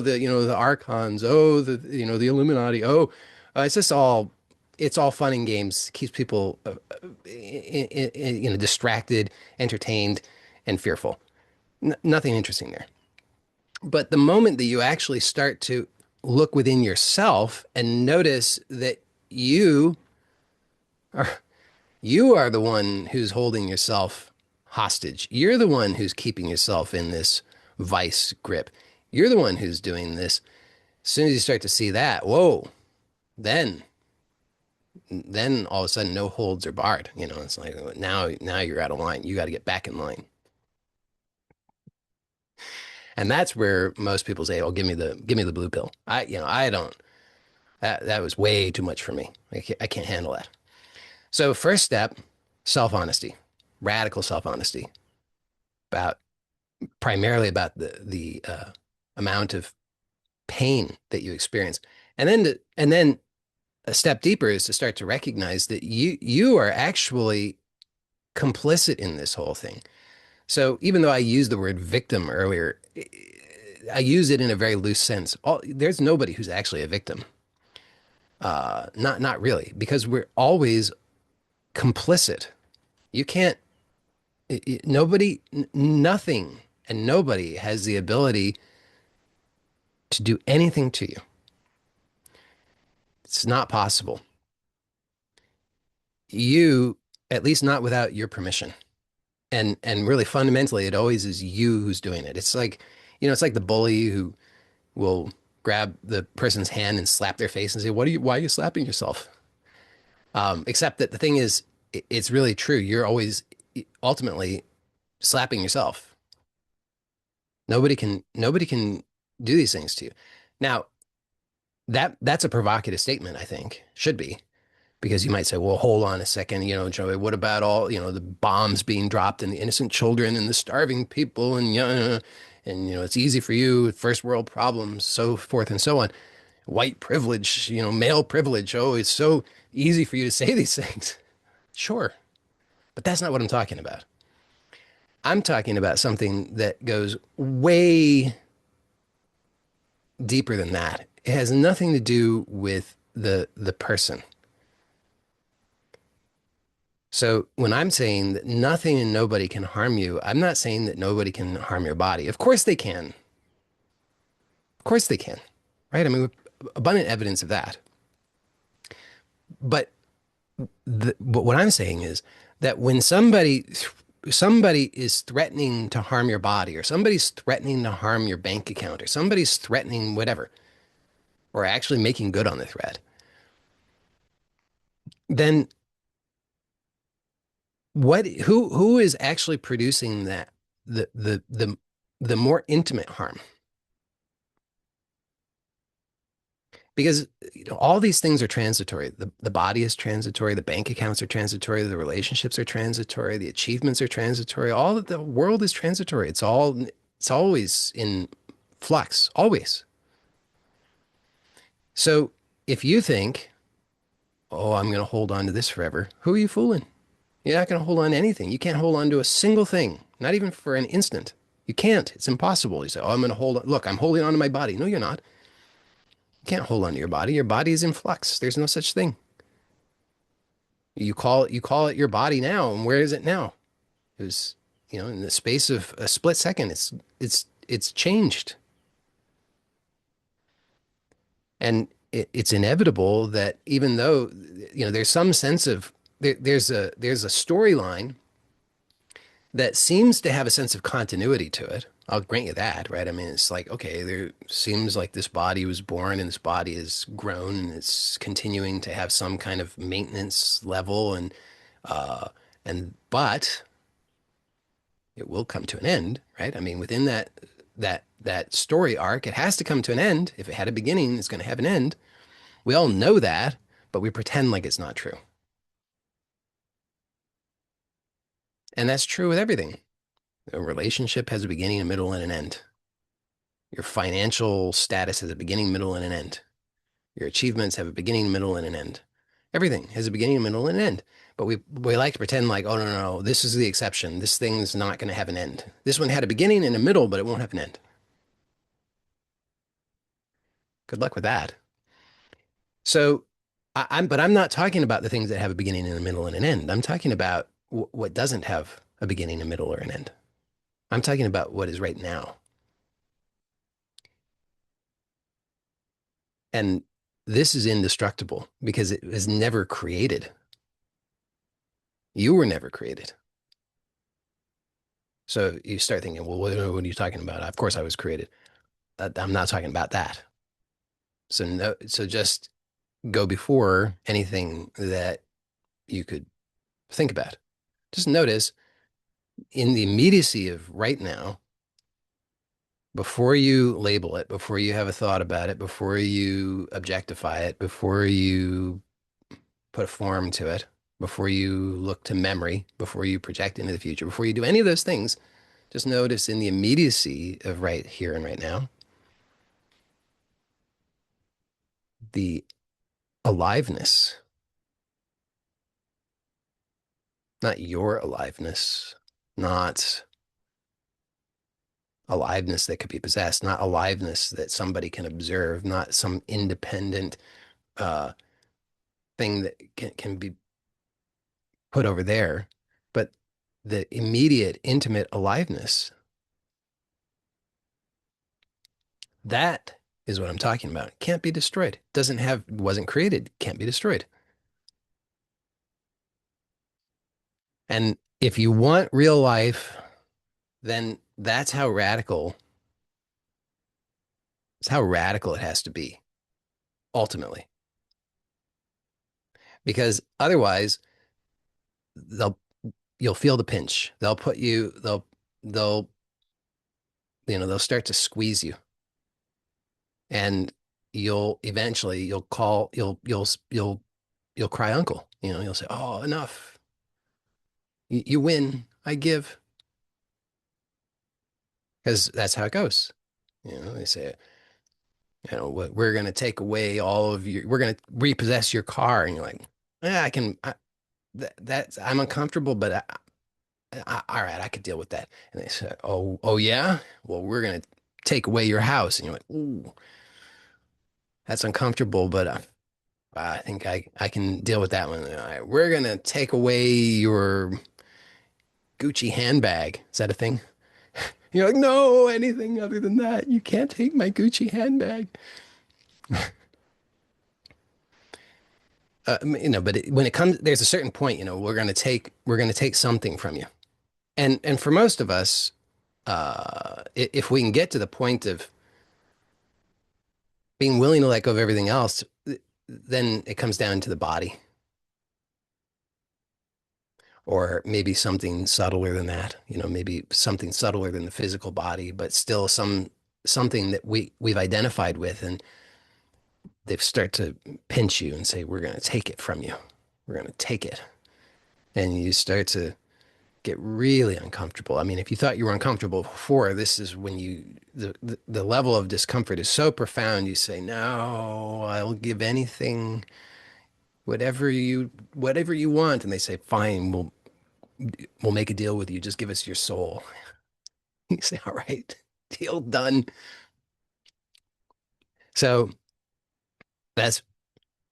the archons. Oh, the Illuminati. Oh, it's all fun and games. Keeps people, distracted, entertained, and fearful. Nothing interesting there. But the moment that you actually start to look within yourself and notice that you are you are the one who's holding yourself hostage. You're the one who's keeping yourself in this vice grip. You're the one who's doing this. As soon as you start to see that, whoa, then then all of a sudden no holds are barred. It's like now you're out of line. You got to get back in line. And that's where most people say, "Oh, give me the blue pill." I don't. That was way too much for me. I can't handle that. So first step, self-honesty, radical self-honesty about primarily about the amount of pain that you experience, and then a step deeper is to start to recognize that you are actually complicit in this whole thing. So even though I used the word victim earlier, I use it in a very loose sense. There's nobody who's actually a victim. Not really, because we're always complicit. You can't, nobody, nothing, and nobody has the ability to do anything to you. It's not possible. You, at least not without your permission. And really fundamentally, it always is you who's doing it. It's like the bully who will grab the person's hand and slap their face and say, why are you slapping yourself? Except that the thing is, it's really true. You're always ultimately slapping yourself. Nobody can do these things to you. Now, that's a provocative statement, I think, should be. Because you might say, well, hold on a second, Joey, what about all, the bombs being dropped and the innocent children and the starving people and it's easy for you, first world problems, so forth and so on. White privilege, male privilege. Oh, it's so easy for you to say these things. Sure, but that's not what I'm talking about. I'm talking about something that goes way deeper than that. It has nothing to do with the person. So when I'm saying that nothing and nobody can harm you, I'm not saying that nobody can harm your body. Of course they can. Of course they can. Right? I mean, abundant evidence of that. But but what I'm saying is that when somebody is threatening to harm your body, or somebody's threatening to harm your bank account, or somebody's threatening whatever, or actually making good on the threat, then who is actually producing that the more intimate harm? Because all these things are transitory. The body is transitory, the bank accounts are transitory, the relationships are transitory, the achievements are transitory, all of the world is transitory. It's always in flux, always. So if you think, oh, I'm going to hold on to this forever, who are you fooling? You're not going to hold on to anything. You can't hold on to a single thing, not even for an instant. You can't. It's impossible. You say, oh, I'm going to hold on. Look, I'm holding on to my body. No, you're not. You can't hold on to your body. Your body is in flux. There's no such thing. You call it your body now, and where is it now? It was, in the space of a split second, it's changed. And it's inevitable that even though, there's some sense of there's a storyline that seems to have a sense of continuity to it. I'll grant you that, right? I mean, it's like, okay, there seems like this body was born and this body is grown and it's continuing to have some kind of maintenance level uh but it will come to an end, right? I mean, within that story arc, it has to come to an end. If it had a beginning, it's going to have an end. We all know that, but we pretend like it's not true. And that's true with everything. A relationship has a beginning, a middle, and an end. Your financial status has a beginning, middle, and an end. Your achievements have a beginning, middle, and an end. Everything has a beginning, middle, and an end. But we like to pretend like, oh, no, no, no, this is the exception. This thing's not going to have an end. This one had a beginning and a middle, but it won't have an end. Good luck with that. So but I'm not talking about the things that have a beginning and a middle and an end. I'm talking about what doesn't have a beginning, a middle, or an end. I'm talking about what is right now. And this is indestructible because it was never created. You were never created. So you start thinking, well, what are you talking about? Of course I was created. I'm not talking about that. So no, so just go before anything that you could think about. Just notice in the immediacy of right now, before you label it, before you have a thought about it, before you objectify it, before you put a form to it, before you look to memory, before you project into the future, before you do any of those things, just notice in the immediacy of right here and right now, the aliveness, not your aliveness, not aliveness that could be possessed, not aliveness that somebody can observe, not some independent uh, thing that can be put over there, but the immediate, intimate aliveness. That is what I'm talking about. It can't be destroyed. Wasn't created, can't be destroyed. And if you want real life, then it's how radical it has to be, ultimately. Because otherwise, they'll you'll feel the pinch. They'll they'll start to squeeze you. And you'll eventually you'll call you'll you'll cry uncle. You'll say, "Oh, enough. You win. I give." Because that's how it goes. They say, we're going to take away all of your, we're going to repossess your car. And you're like, yeah, I'm uncomfortable, but all right, I could deal with that. And they say, oh yeah? Well, we're going to take away your house. And you're like, ooh, that's uncomfortable, but I think I can deal with that one. All right, we're going to take away your Gucci handbag. Is that a thing? You're like, no, anything other than that. You can't take my Gucci handbag. But when it comes, there's a certain point, we're going to take something from you. And for most of us, if we can get to the point of being willing to let go of everything else, then it comes down to the body, or maybe something subtler than that. Maybe something subtler than the physical body, but still something that we've identified with, and they start to pinch you and say, "We're going to take it from you. We're going to take it," and you start to get really uncomfortable. I mean, if you thought you were uncomfortable before, this is when the level of discomfort is so profound, you say, "No, I'll give anything, whatever you want." And they say, "Fine, we'll make a deal with you. Just give us your soul." You say, "All right, deal done." So that's,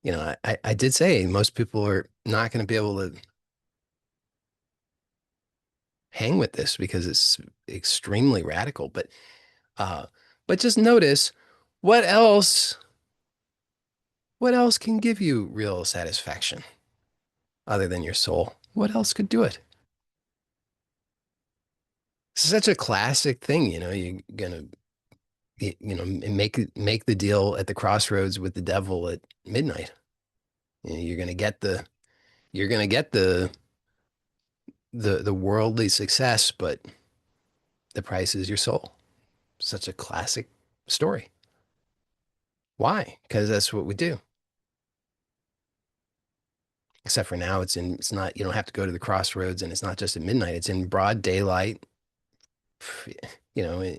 I did say most people are not going to be able to hang with this because it's extremely radical. Uh, but just notice what else what else can give you real satisfaction other than your soul? What else could do it? It's such a classic thing, you're gonna make the deal at the crossroads with the devil at midnight. You're gonna get the worldly success, but the price is your soul. Such a classic story. Why? Because that's what we do. Except for now, it's not, you don't have to go to the crossroads, and it's not just at midnight, it's in broad daylight, you know,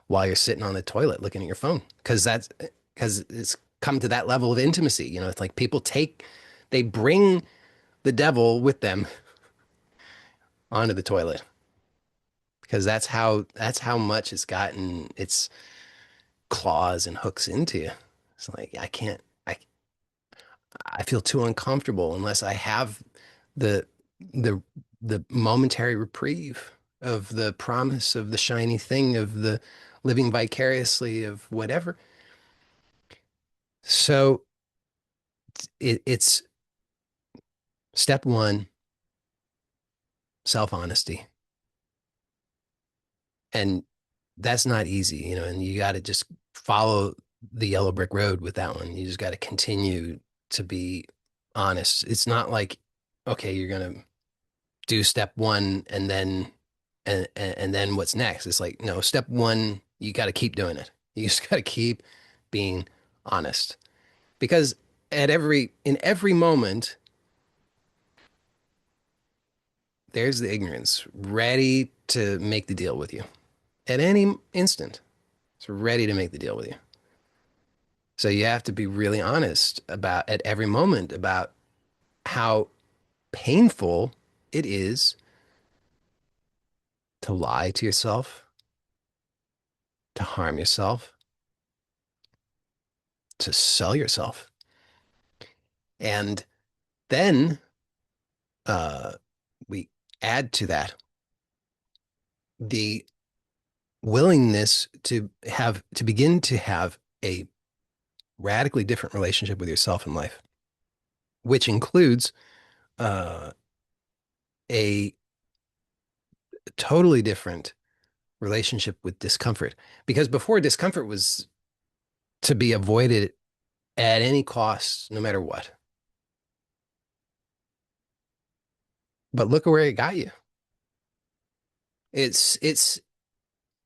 while you're sitting on the toilet looking at your phone. Because it's come to that level of intimacy. It's like they bring the devil with them onto the toilet, because that's how much it's gotten its claws and hooks into you. It's like, I feel too uncomfortable unless I have the the the momentary reprieve of the promise of the shiny thing, of the living vicariously, of whatever. So it's step one, self-honesty. And that's not easy, and you got to just follow the yellow brick road with that one. You just got to continue to be honest. It's not like, okay, you're going to do step one and then what's next? It's like, no, step one, you got to keep doing it. You just got to keep being honest, because in every moment, there's the ignorance ready to make the deal with you at any instant. It's ready to make the deal with you. So you have to be really honest about at every moment about how painful it is to lie to yourself, to harm yourself, to sell yourself. And then we add to that the willingness to begin to have a radically different relationship with yourself in life, which includes uh, a totally different relationship with discomfort. Because before, discomfort was to be avoided at any cost, no matter what. But look at where it got you. It's it's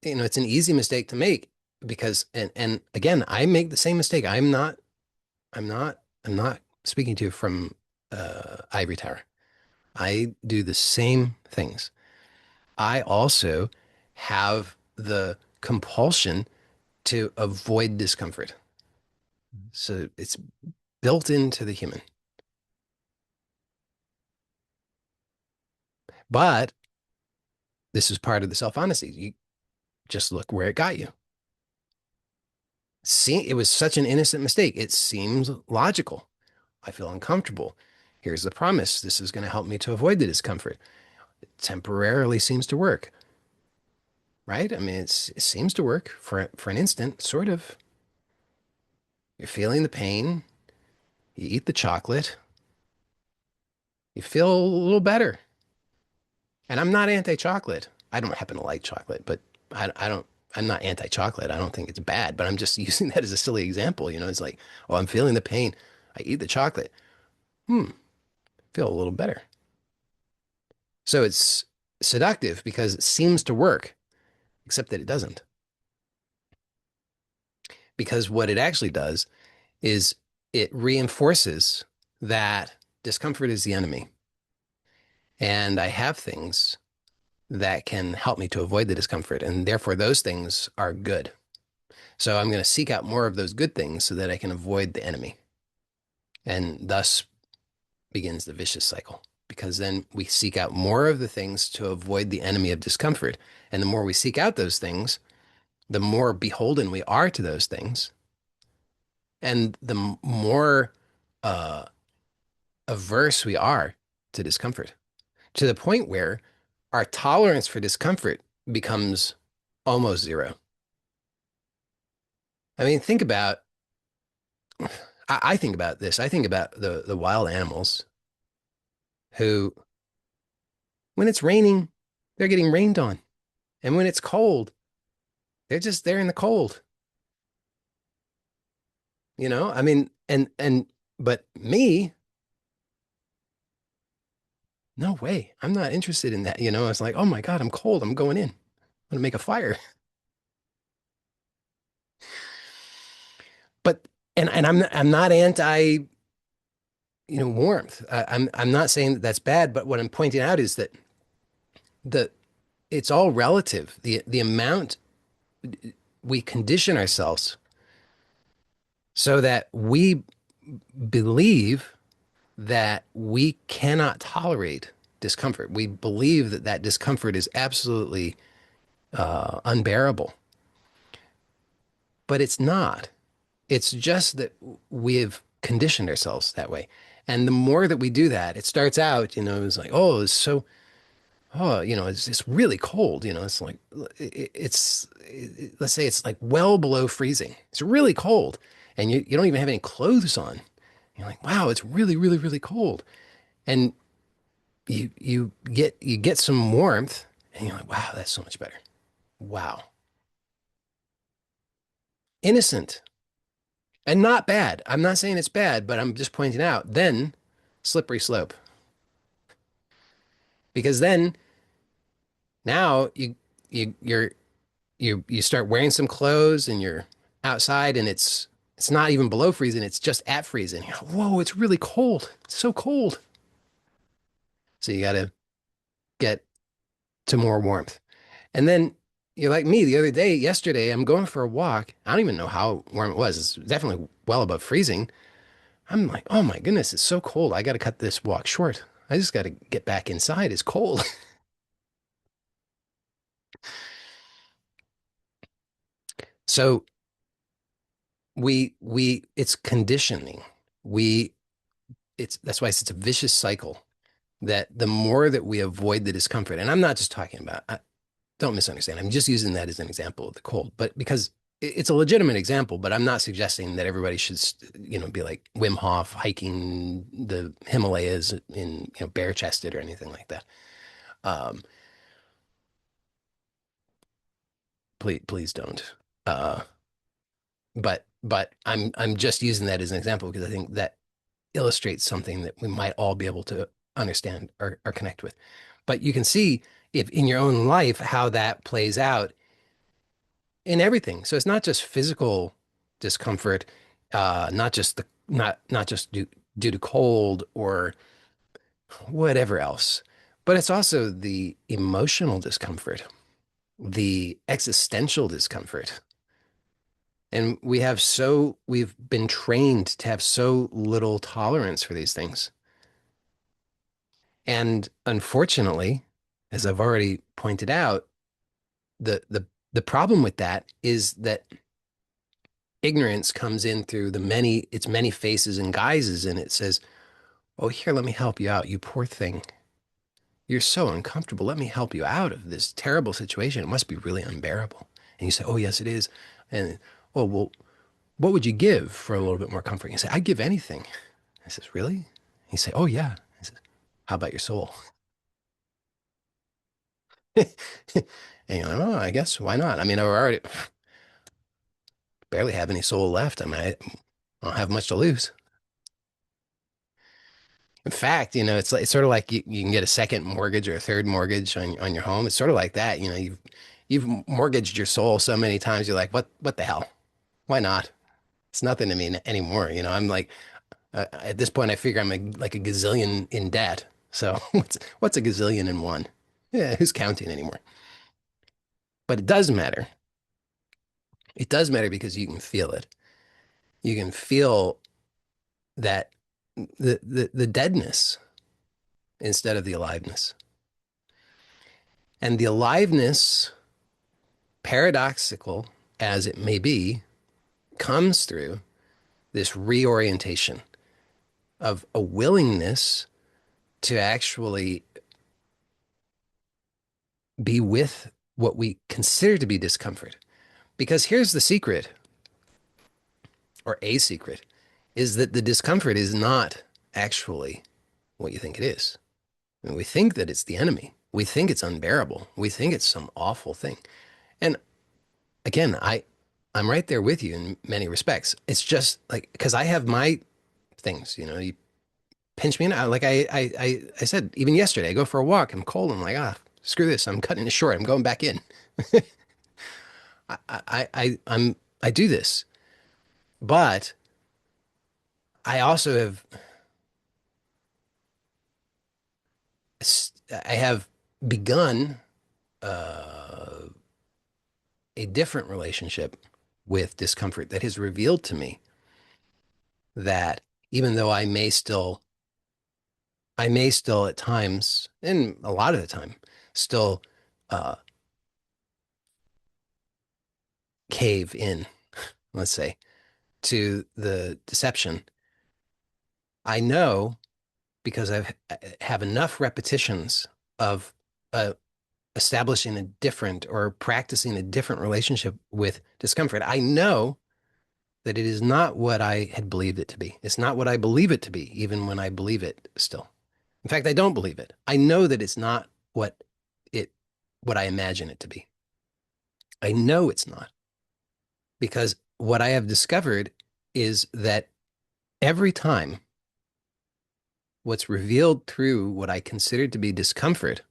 an easy mistake to make, because and again, I make the same mistake. I'm not speaking to you from ivory tower. I do the same things. I also have the compulsion to avoid discomfort. So it's built into the human. But this is part of the self-honesty. You just look where it got you. See, it was such an innocent mistake. It seems logical. I feel uncomfortable. Here's the promise. This is going to help me to avoid the discomfort. It temporarily seems to work, right? I mean, it seems to work for an instant, sort of. You're feeling the pain. You eat the chocolate. You feel a little better. And I'm not anti-chocolate. I don't happen to like chocolate, but I don't, I'm not anti-chocolate. I don't think it's bad, but I'm just using that as a silly example. It's like, oh, I'm feeling the pain. I eat the chocolate. Hmm, feel a little better. So it's seductive because it seems to work, except that it doesn't. Because what it actually does is it reinforces that discomfort is the enemy. And I have things that can help me to avoid the discomfort. And therefore, those things are good. So I'm going to seek out more of those good things so that I can avoid the enemy. And thus begins the vicious cycle. Because then we seek out more of the things to avoid the enemy of discomfort. And the more we seek out those things, the more beholden we are to those things. And the more uh, averse we are to discomfort, to the point where our tolerance for discomfort becomes almost zero. I mean, I think about this. I think about the wild animals who, when it's raining, they're getting rained on. And when it's cold, they're just there in the cold. I mean, but me, no way. I'm not interested in that. It's like, oh my God, I'm cold. I'm going in. I'm gonna make a fire. But I'm not anti, warmth. I'm not saying that that's bad, but what I'm pointing out is that the it's all relative. The amount we condition ourselves so that we believe that we cannot tolerate discomfort. We believe that that discomfort is absolutely unbearable, but it's not. It's just that we've conditioned ourselves that way. And the more that we do that, it starts out, it's like, oh, it's so, oh, it's really cold. It's like, let's say it's like well below freezing. It's really cold. And you don't even have any clothes on. You're like, wow, it's really, really, really cold. And you get some warmth and you're like, wow, that's so much better. Wow. Innocent and not bad. I'm not saying it's bad, but I'm just pointing out then slippery slope. Because then now you start wearing some clothes and you're outside and it's not even below freezing, it's just at freezing. You're like, whoa, it's really cold. It's so cold. So you gotta get to more warmth. And then you're like me the other day, yesterday, I'm going for a walk. I don't even know how warm it was. It's definitely well above freezing. I'm like, oh my goodness, it's so cold. I got to cut this walk short. I just got to get back inside. It's cold. So it's conditioning. We, that's why it's a vicious cycle that the more that we avoid the discomfort, and I'm not just talking about, don't misunderstand. I'm just using that as an example of the cold, but because it's a legitimate example, but I'm not suggesting that everybody should, be like Wim Hof hiking the Himalayas in, bare chested or anything like that. Um, please don't. Uh, but I'm just using that as an example because I think that illustrates something that we might all be able to understand or connect with. But you can see if in your own life how that plays out in everything. So it's not just physical discomfort, not just due to cold or whatever else. But it's also the emotional discomfort, the existential discomfort. And we've been trained to have so little tolerance for these things. And unfortunately, as I've already pointed out, the problem with that is that ignorance comes in through its many faces and guises, and it says, "Oh, here, let me help you out, you poor thing. You're so uncomfortable. Let me help you out of this terrible situation. It must be really unbearable." And you say, "Oh, yes, it is." And, "Oh, well, what would you give for a little bit more comfort?" You say, "I'd give anything." I says, "Really?" You say, "Oh, yeah." I says, "How about your soul?" And you're like, "Oh, I guess why not? I mean, I already barely have any soul left. I mean, I don't have much to lose." In fact, it's sort of like you can get a second mortgage or a third mortgage on your home. It's sort of like that. You've mortgaged your soul so many times. You're like, what the hell? Why not? It's nothing to me anymore. I'm like, at this point, I figure I'm like a gazillion in debt. So what's a gazillion in one? Yeah, who's counting anymore? But it does matter. It does matter because you can feel it. You can feel that the deadness instead of the aliveness. And the aliveness, paradoxical as it may be, comes through this reorientation of a willingness to actually be with what we consider to be discomfort. Because here's the secret, or a secret, is that the discomfort is not actually what you think it is. I mean, we think that it's the enemy. We think it's unbearable. We think it's some awful thing. And again, I'm right there with you in many respects. It's just like because I have my things, you pinch me in. Like I said, even yesterday, I go for a walk. I'm cold. I'm like, screw this. I'm cutting it short. I'm going back in. I do this, but I also have begun uh, a different relationship with discomfort that has revealed to me that even though I may still at times, and a lot of the time, still uh, cave in, let's say, to the deception. I know because I have enough repetitions of uh, establishing a different or practicing a different relationship with discomfort. I know that it is not what I had believed it to be. It's not what I believe it to be, even when I believe it still. In fact, I don't believe it. I know that it's not it what I imagine it to be. I know it's not because what I have discovered is that every time what's revealed through what I consider to be discomfort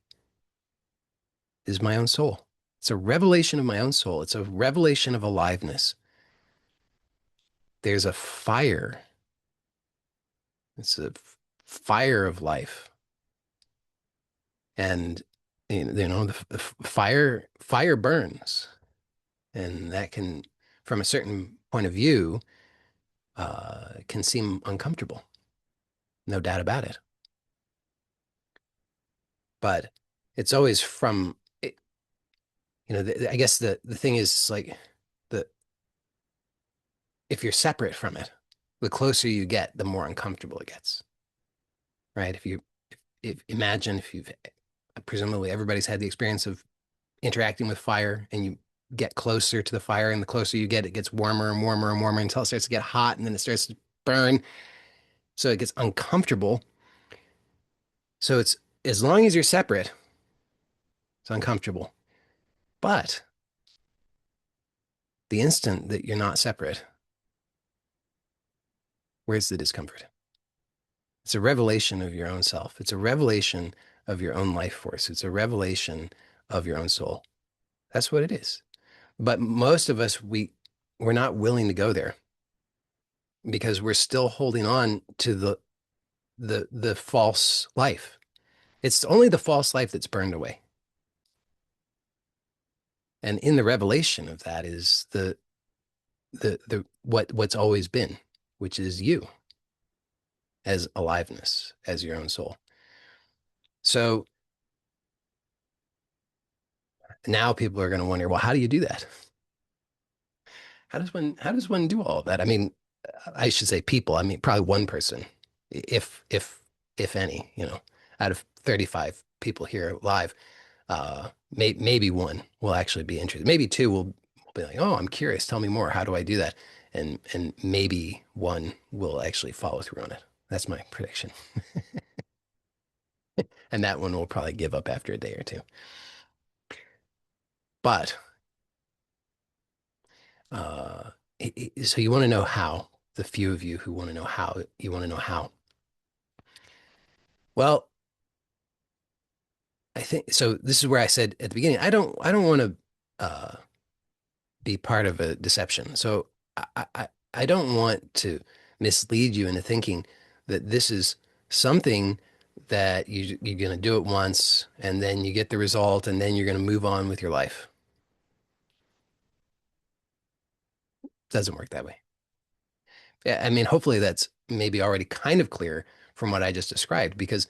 is my own soul. It's a revelation of my own soul. It's a revelation of aliveness. There's a fire. It's a fire of life. And the fire burns. And that can, from a certain point of view, can seem uncomfortable. No doubt about it. But it's always from it, I guess the thing is like the if you're separate from it, the closer you get, the more uncomfortable it gets, right? If imagine if you've presumably everybody's had the experience of interacting with fire and you get closer to the fire and the closer you get, it gets warmer and warmer and warmer until it starts to get hot and then it starts to burn. So it gets uncomfortable. So it's as long as you're separate, it's uncomfortable. But the instant that you're not separate, where's the discomfort? It's a revelation of your own self. It's a revelation of your own life force. It's a revelation of your own soul. That's what it is. But most of us, we're not willing to go there because we're still holding on to the false life. It's only the false life that's burned away. And in the revelation of that is the what's always been, which is you as aliveness, as your own soul. So now people are going to wonder, well, how do you do that? How does one do all of that? I mean, I should say people. I mean, probably one person, if any, out of 35 people here live, maybe one will actually be interested. Maybe two will be like, oh, I'm curious. Tell me more. How do I do that? And maybe one will actually follow through on it. That's my prediction. And that one will probably give up after a day or two. But uh, so you want to know how, the few of you who want to know how, you want to know how. Well, I think so. This is where I said at the beginning, I don't want to be part of a deception. So I don't want to mislead you into thinking that this is something that you're going to do it once and then you get the result and then you're going to move on with your life. It doesn't work that way. Yeah, I mean, hopefully that's maybe already kind of clear from what I just described, because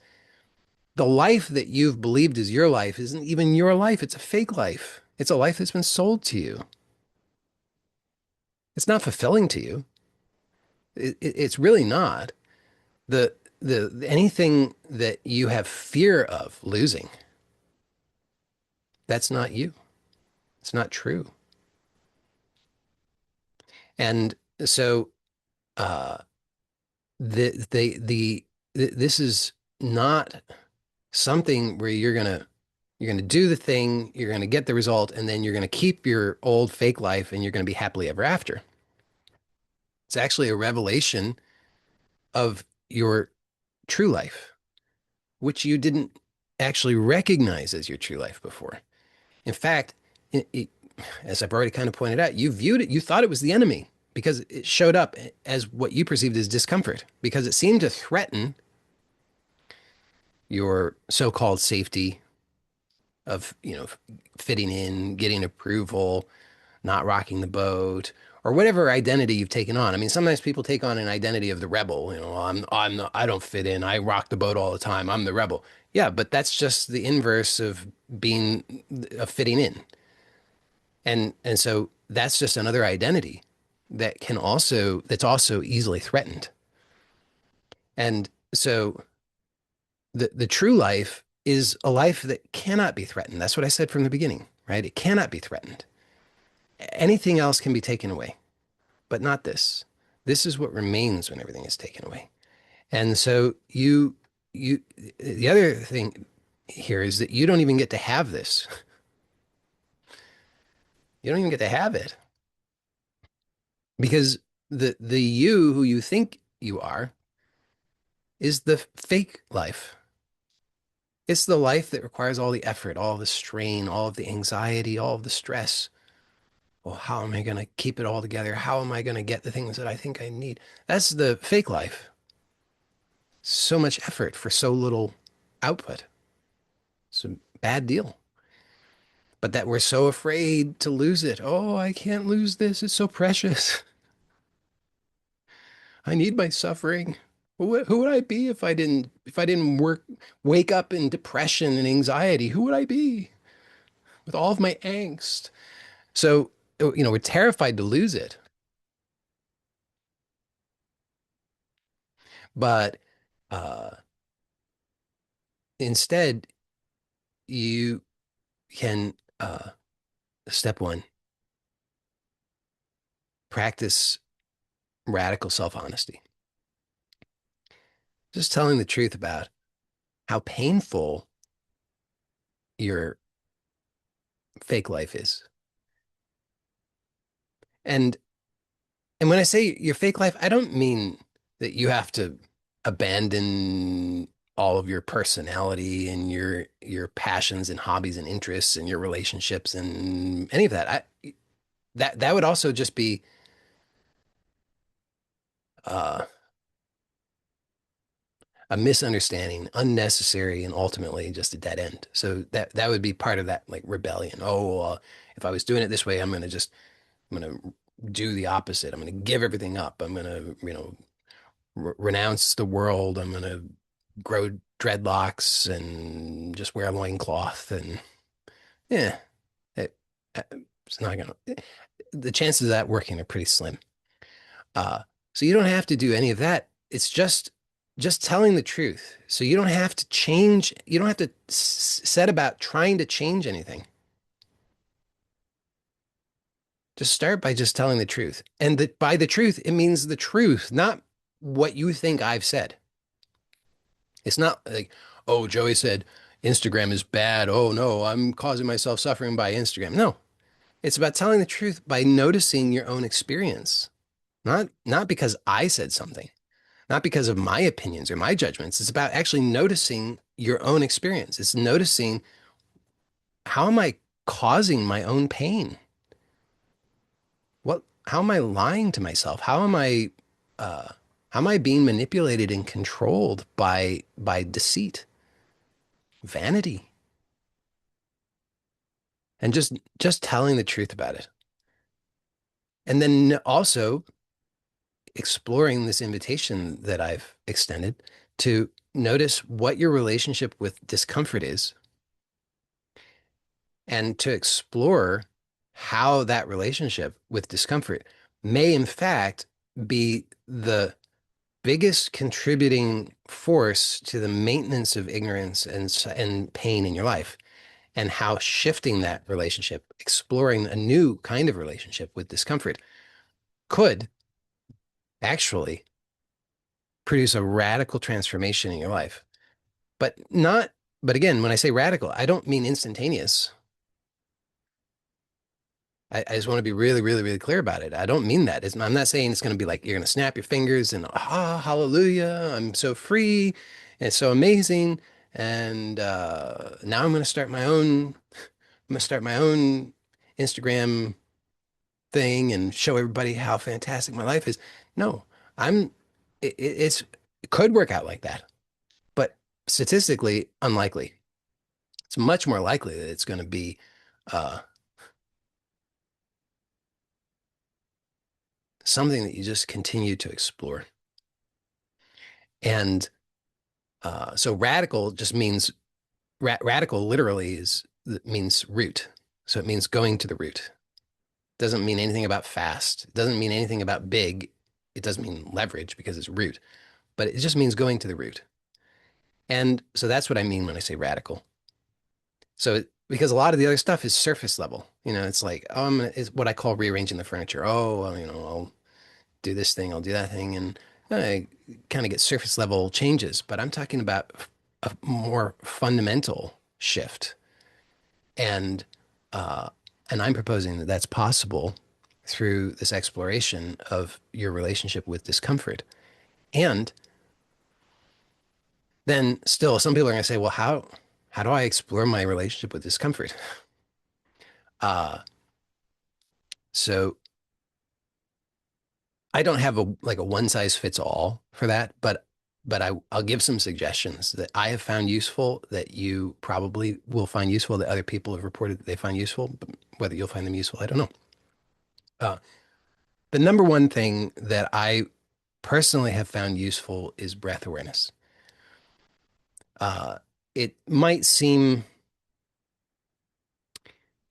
the life that you've believed is your life isn't even your life. It's a fake life. It's a life that's been sold to you. It's not fulfilling to you. It's really not. The anything that you have fear of losing, that's not you. It's not true. And so uh this is not something where you're gonna do the thing, you're gonna get the result, and then you're gonna keep your old fake life and you're gonna be happily ever after. It's actually a revelation of your true life, which you didn't actually recognize as your true life before. In fact, as I've already kind of pointed out, you viewed it, you thought it was the enemy because it showed up as what you perceived as discomfort, because it seemed to threaten your so-called safety of, fitting in, getting approval, not rocking the boat, or whatever identity you've taken on. I mean, sometimes people take on an identity of the rebel. I don't fit in. I rock the boat all the time. I'm the rebel. Yeah, but that's just the inverse of being of fitting in. And so that's just another identity that's also easily threatened. And so the true life is a life that cannot be threatened. That's what I said from the beginning, right? It cannot be threatened. Anything else can be taken away, but not this. This is what remains when everything is taken away. And so you the other thing here is that you don't even get to have this. You don't even get to have it, because the you who you think you are is the fake life. It's the life that requires all the effort, all the strain, all of the anxiety, all of the stress. Well, how am I going to keep it all together? How am I going to get the things that I think I need? That's the fake life. So much effort for so little output. It's a bad deal. But that we're so afraid to lose it. Oh, I can't lose this. It's so precious. I need my suffering. Who would I be if I didn't wake up in depression and anxiety? Who would I be with all of my angst? So, we're terrified to lose it, but uh, instead, you can, step one, practice radical self-honesty. Just telling the truth about how painful your fake life is. And and when I say your fake life, I don't mean that you have to abandon all of your personality and your passions and hobbies and interests and your relationships and any of that. That would also just be uh a misunderstanding, unnecessary, and ultimately just a dead end. So that would be part of that like rebellion. Oh, if I was doing it this way, I'm gonna do the opposite. I'm gonna give everything up. I'm gonna, renounce the world. I'm gonna grow dreadlocks and just wear a loincloth. And yeah, it, it's not gonna. The chances of that working are pretty slim. Uh, so you don't have to do any of that. It's just telling the truth. So you don't have to change. You don't have to set about trying to change anything. Just start by just telling the truth. And by the truth, it means the truth, not what you think I've said. It's not like, oh, Joey said Instagram is bad. Oh no, I'm causing myself suffering by Instagram. No, it's about telling the truth by noticing your own experience. Not because I said something, not because of my opinions or my judgments. It's about actually noticing your own experience. It's noticing, how am I causing my own pain? How am I lying to myself? Uh, how am I being manipulated and controlled by deceit, vanity, and just telling the truth about it. And then also exploring this invitation that I've extended to notice what your relationship with discomfort is, and to explore how that relationship with discomfort may in fact be the biggest contributing force to the maintenance of ignorance and pain in your life, and how shifting that relationship, exploring a new kind of relationship with discomfort, could actually produce a radical transformation in your life. But not, but again, when I say radical, I don't mean instantaneous. I just want to be really, really, really clear about it. I don't mean that. I'm not saying it's going to be like you're going to snap your fingers and hallelujah, I'm so free and it's so amazing. And now I'm going to start my own. I'm going to start my own Instagram thing and show everybody how fantastic my life is. No, I'm. It could work out like that, but statistically unlikely. It's much more likely that it's going to be uh, something that you just continue to explore. And so radical just means radical literally means root. So it means going to the root. It doesn't mean anything about fast. It doesn't mean anything about big. It doesn't mean leverage because it's root, but it just means going to the root. And so that's what I mean when I say radical. So because a lot of the other stuff is surface level. It's like, oh, it's what I call rearranging the furniture. Oh, well, I'll do this thing, I'll do that thing, and I kind of get surface level changes. But I'm talking about a more fundamental shift, and uh, and I'm proposing that that's possible through this exploration of your relationship with discomfort. And then still, some people are going to say, well, how do I explore my relationship with discomfort? Uh, so I don't have a one size fits all for that, but I'll give some suggestions that I have found useful, that you probably will find useful, that other people have reported that they find useful, but whether you'll find them useful, I don't know. Uh, the number one thing that I personally have found useful is breath awareness. Uh, it might seem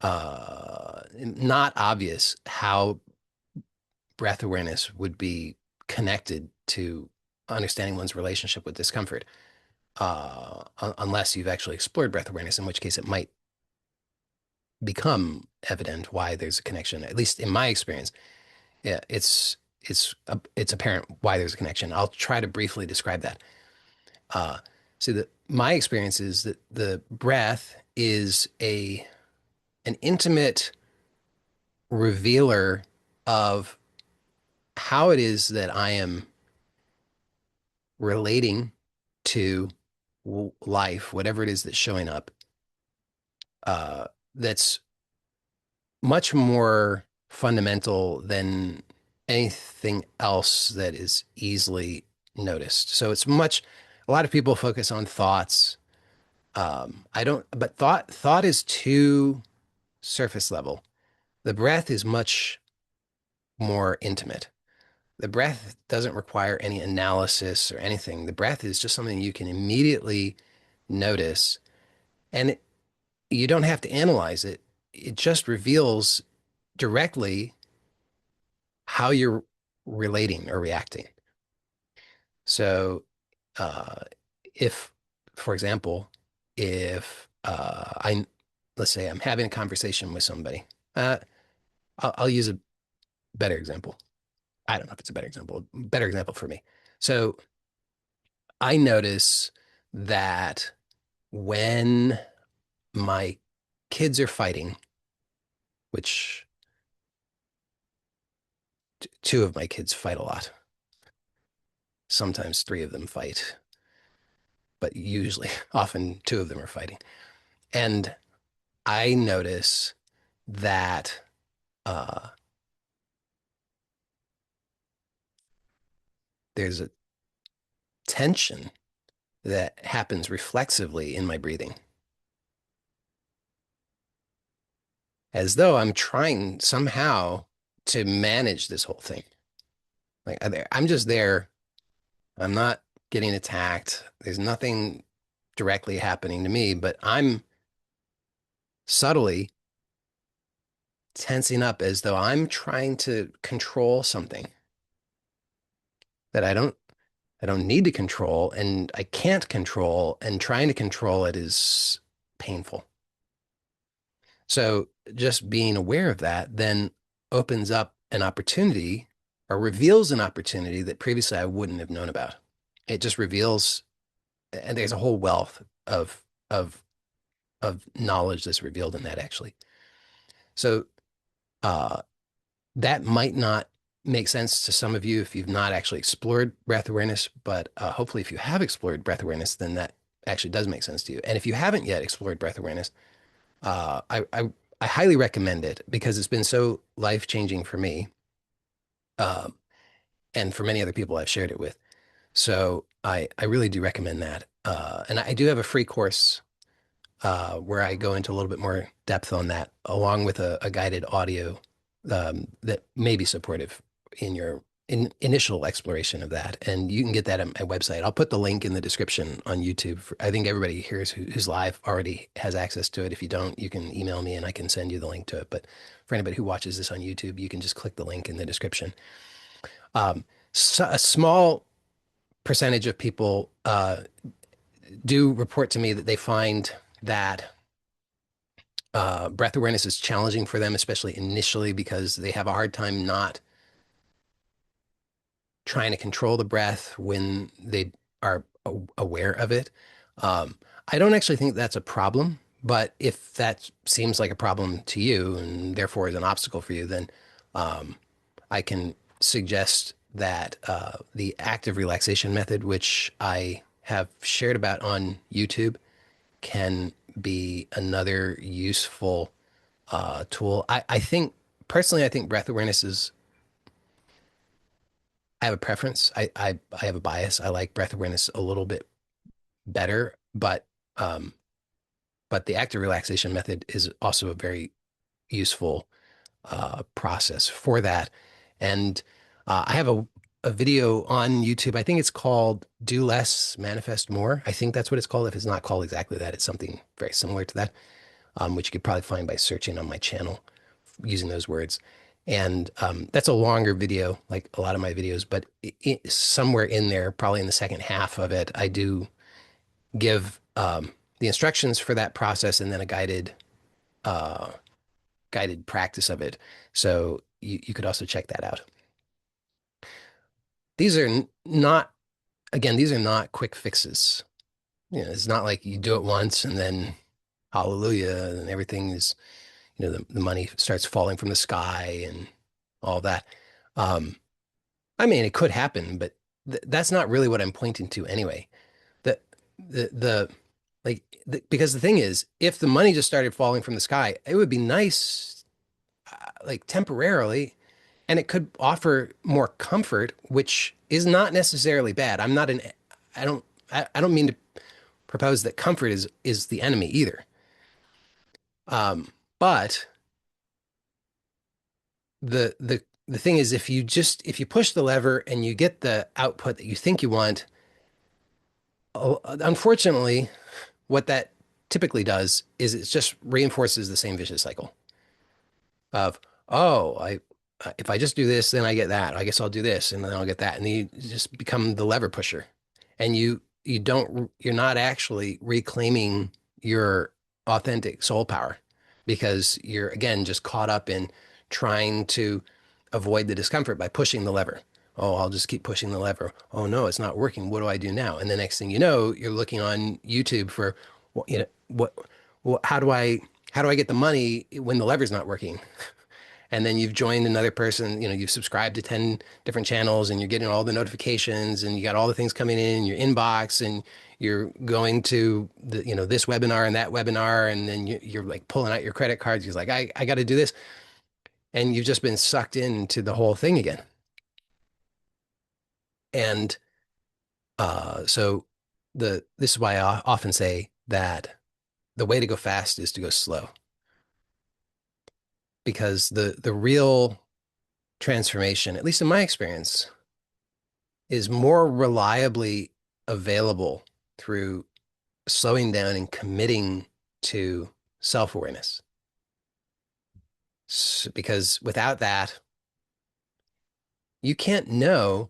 not obvious how breath awareness would be connected to understanding one's relationship with discomfort, unless you've actually explored breath awareness, in which case it might become evident why there's a connection. At least in my experience, yeah, it's apparent why there's a connection. I'll try to briefly describe that. Uh, so that my experience is that the breath is an intimate revealer of how it is that I am relating to life, whatever it is that's showing up, that's much more fundamental than anything else that is easily noticed. So it's much, A lot of people focus on thoughts. I don't, but thought is too surface level. The breath is much more intimate. The breath doesn't require any analysis or anything. The breath is just something you can immediately notice, and you don't have to analyze it. It just reveals directly how you're relating or reacting. So, uh, if, for example, if let's say I'm having a conversation with somebody, uh, I'll use a better example. I don't know if it's a better example for me. So I notice that when my kids are fighting, which two of my kids fight a lot, sometimes three of them fight, but usually, often two of them are fighting. And I notice that uh, there's a tension that happens reflexively in my breathing, as though I'm trying somehow to manage this whole thing. Like I'm just there. I'm not getting attacked. There's nothing directly happening to me, but I'm subtly tensing up as though I'm trying to control something that I don't need to control and I can't control, and trying to control it is painful. So just being aware of that then opens up an opportunity or reveals an opportunity that previously I wouldn't have known about. It just reveals, and there's a whole wealth of of knowledge that's revealed in that actually. So uh, that might not make sense to some of you if you've not actually explored breath awareness, but hopefully if you have explored breath awareness, then that actually does make sense to you. And if you haven't yet explored breath awareness, uh, I, I, I highly recommend it because it's been so life-changing for me, uh, and for many other people I've shared it with. So I really do recommend that. And I do have a free course where I go into a little bit more depth on that, along with a guided audio that may be supportive in your initial exploration of that. And you can get that at my website. I'll put the link in the description on YouTube. I think everybody here who's live already has access to it. If you don't, you can email me and I can send you the link to it. But for anybody who watches this on YouTube, you can just click the link in the description. Um, so a small percentage of people do report to me that they find that breath awareness is challenging for them, especially initially, because they have a hard time not trying to control the breath when they are aware of it. I don't actually think that's a problem, but if that seems like a problem to you and therefore is an obstacle for you, then um, I can suggest that the active relaxation method, which I have shared about on YouTube, can be another useful tool. I think personally, I think breath awareness is, I have a preference. I have a bias. I like breath awareness a little bit better, um, but the active relaxation method is also a very useful process for that. And I have a video on YouTube. I think it's called Do Less, Manifest More. I think that's what it's called. If it's not called exactly that, it's something very similar to that, which you could probably find by searching on my channel using those words. And that's a longer video, like a lot of my videos, but somewhere in there, probably in the second half of it, I do give the instructions for that process and then a uh, guided practice of it. So you could also check that out. These are not, again, these are not quick fixes. It's not like you do it once and then hallelujah and everything is, the money starts falling from the sky and all that. Um, I mean, it could happen, but that's not really what I'm pointing to anyway. The the like because the thing is, if the money just started falling from the sky, it would be nice, like temporarily, and it could offer more comfort, which is not necessarily bad. I don't. I don't mean to propose that comfort is the enemy either. But the thing is, if you push the lever and you get the output that you think you want, unfortunately, what that typically does is it just reinforces the same vicious cycle of, oh, I if I just do this, then I get that. I guess I'll do this, and then I'll get that, and you just become the lever pusher, and you're not actually reclaiming your authentic soul power because you're again just caught up in trying to avoid the discomfort by pushing the lever. Oh, I'll just keep pushing the lever. Oh no, it's not working. What do I do now? And the next thing you know, you're looking on YouTube for, you know, how do I get the money when the lever's not working? And then you've joined another person, you've subscribed to 10 different channels and you're getting all the notifications and you got all the things coming in your inbox and you're going to this webinar and that webinar. And then you're like pulling out your credit cards. You're like, I got to do this. And you've just been sucked into the whole thing again. And so this is why I often say that the way to go fast is to go slow because the real transformation, at least in my experience, is more reliably available through slowing down and committing to self-awareness. Because without that, you can't know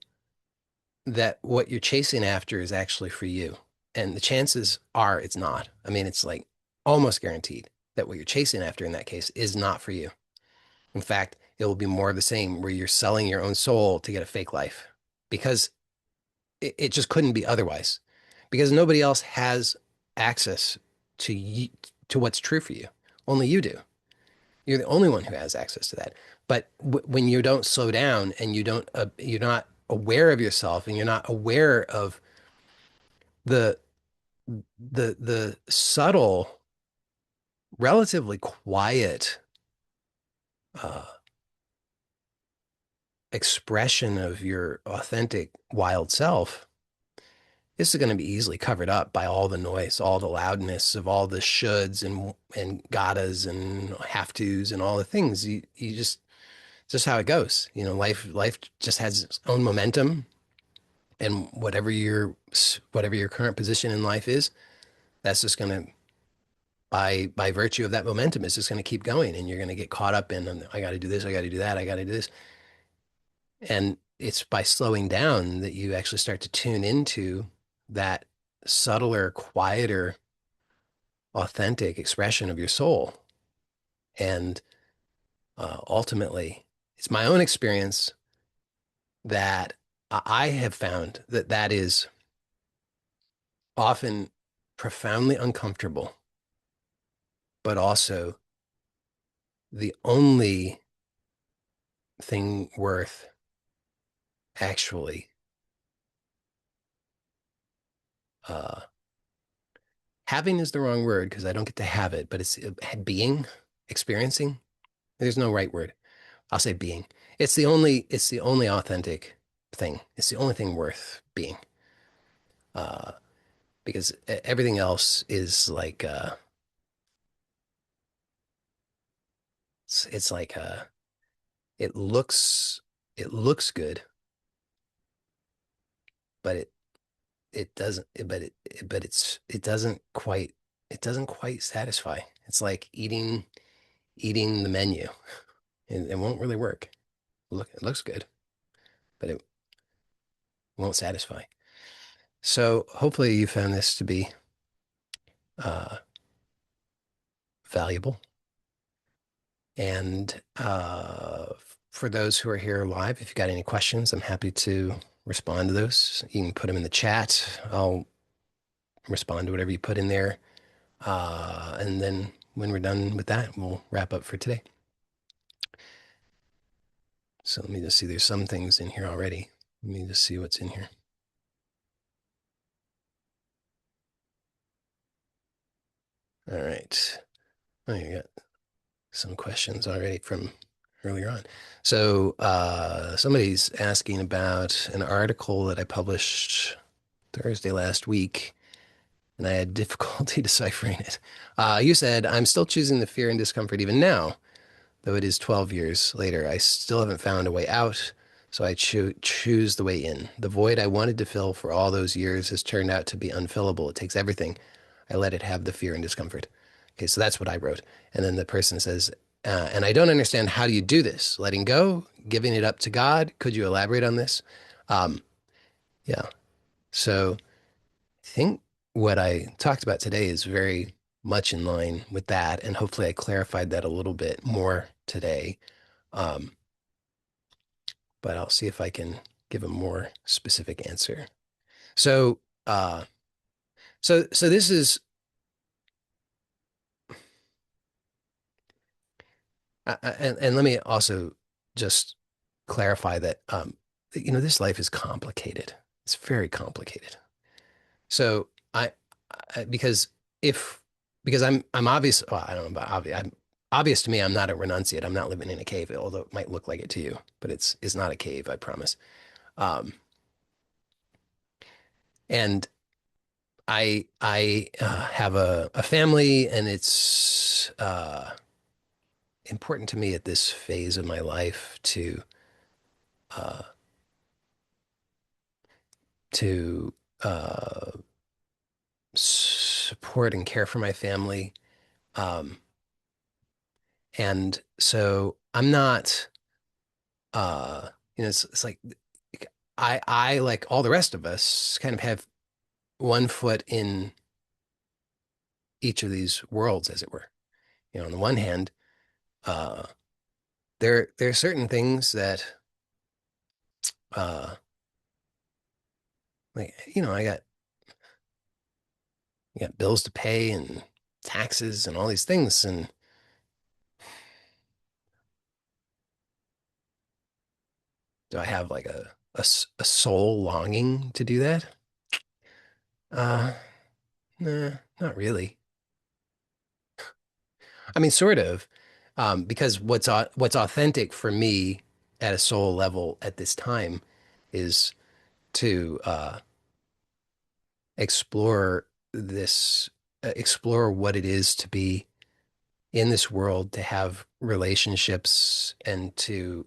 that what you're chasing after is actually for you. And the chances are it's not. I mean, it's like almost guaranteed that what you're chasing after in that case is not for you. In fact, it will be more of the same where you're selling your own soul to get a fake life because it just couldn't be otherwise because nobody else has access to to what's true for you. Only you do. You're the only one who has access to that. But when you don't slow down and you're not aware of yourself and you're not aware of the the subtle, relatively quiet uh, expression of your authentic wild self, this is going to be easily covered up by all the noise, all the loudness of all the shoulds and gottas and have tos and all the things. You just how it goes. Life just has its own momentum, and whatever your current position in life is, that's just going to by virtue of that momentum, it's just going to keep going, and you're going to get caught up in I got to do this, I got to do that, I got to do this, and it's by slowing down that you actually start to tune into that subtler, quieter, authentic expression of your soul. And ultimately, it's my own experience that I have found that that is often profoundly uncomfortable, but also the only thing worth actually uh, having is the wrong word because I don't get to have it, but it's being, experiencing. There's no right word. I'll say being. It's the only authentic thing. It's the only thing worth being. Uh, because everything else is like it's like it looks it looks good, but it doesn't but it doesn't quite satisfy. It's like eating the menu. It won't really work. It looks good, but it won't satisfy. So hopefully you found this to be uh, valuable. And for those who are here live, if you've got any questions, I'm happy to respond to those. You can put them in the chat. I'll respond to whatever you put in there. And then when we're done with that, we'll wrap up for today. So let me just see. There's some things in here already. Let me just see what's in here. All right. Oh, you got some questions already from earlier on. So somebody's asking about an article that I published Thursday last week, and I had difficulty deciphering it. You said, I'm still choosing the fear and discomfort even now, though it is 12 years later. I still haven't found a way out, so I choose the way in. The void I wanted to fill for all those years has turned out to be unfillable. It takes everything. I let it have the fear and discomfort. Okay, so that's what I wrote. And then the person says, and I don't understand, how do you do this? Letting go, giving it up to God. Could you elaborate on this? Um, yeah. So I think what I talked about today is very much in line with that. And hopefully I clarified that a little bit more today. Um, but I'll see if I can give a more specific answer. So, so this is, and let me also just clarify that, this life is complicated. It's very complicated. So because if, because I'm obvious, well, I don't know about obvious. I'm obvious to me. I'm not a renunciate. I'm not living in a cave, although it might look like it to you, but it's not a cave. I promise. Um, and I have a family, and it's important to me at this phase of my life uh, to uh, support and care for my family. Um, and so I'm not, it's like I like all the rest of us kind of have one foot in each of these worlds, as it were. On the one hand, uh, there are certain things that uh, like I got bills to pay and taxes and all these things, and do I have like a soul longing to do that? Uh, nah, not really. I mean, sort of, because what's authentic for me at a soul level at this time is to explore explore what it is to be in this world, to have relationships, and to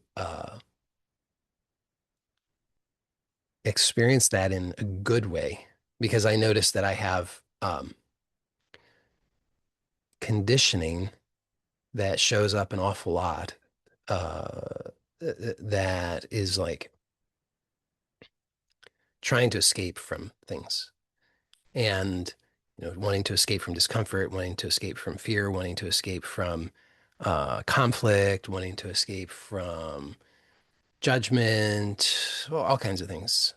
experience that in a good way. Because I notice that I have conditioning that shows up an awful lot, that is like trying to escape from things, and wanting to escape from discomfort, wanting to escape from fear, wanting to escape from conflict, wanting to escape from judgment, well, all kinds of things.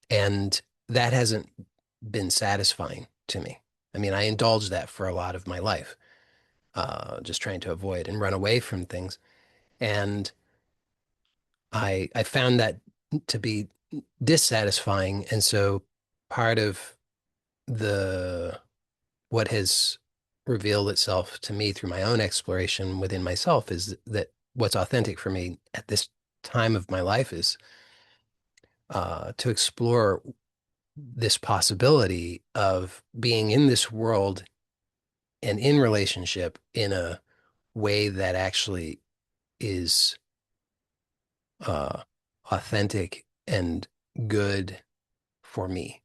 And that hasn't been satisfying to me. I mean, I indulged that for a lot of my life, just trying to avoid and run away from things. And I found that to be dissatisfying. And so part of the what has revealed itself to me through my own exploration within myself is that what's authentic for me at this time of my life is to explore this possibility of being in this world and in relationship in a way that actually is uh, authentic and good for me.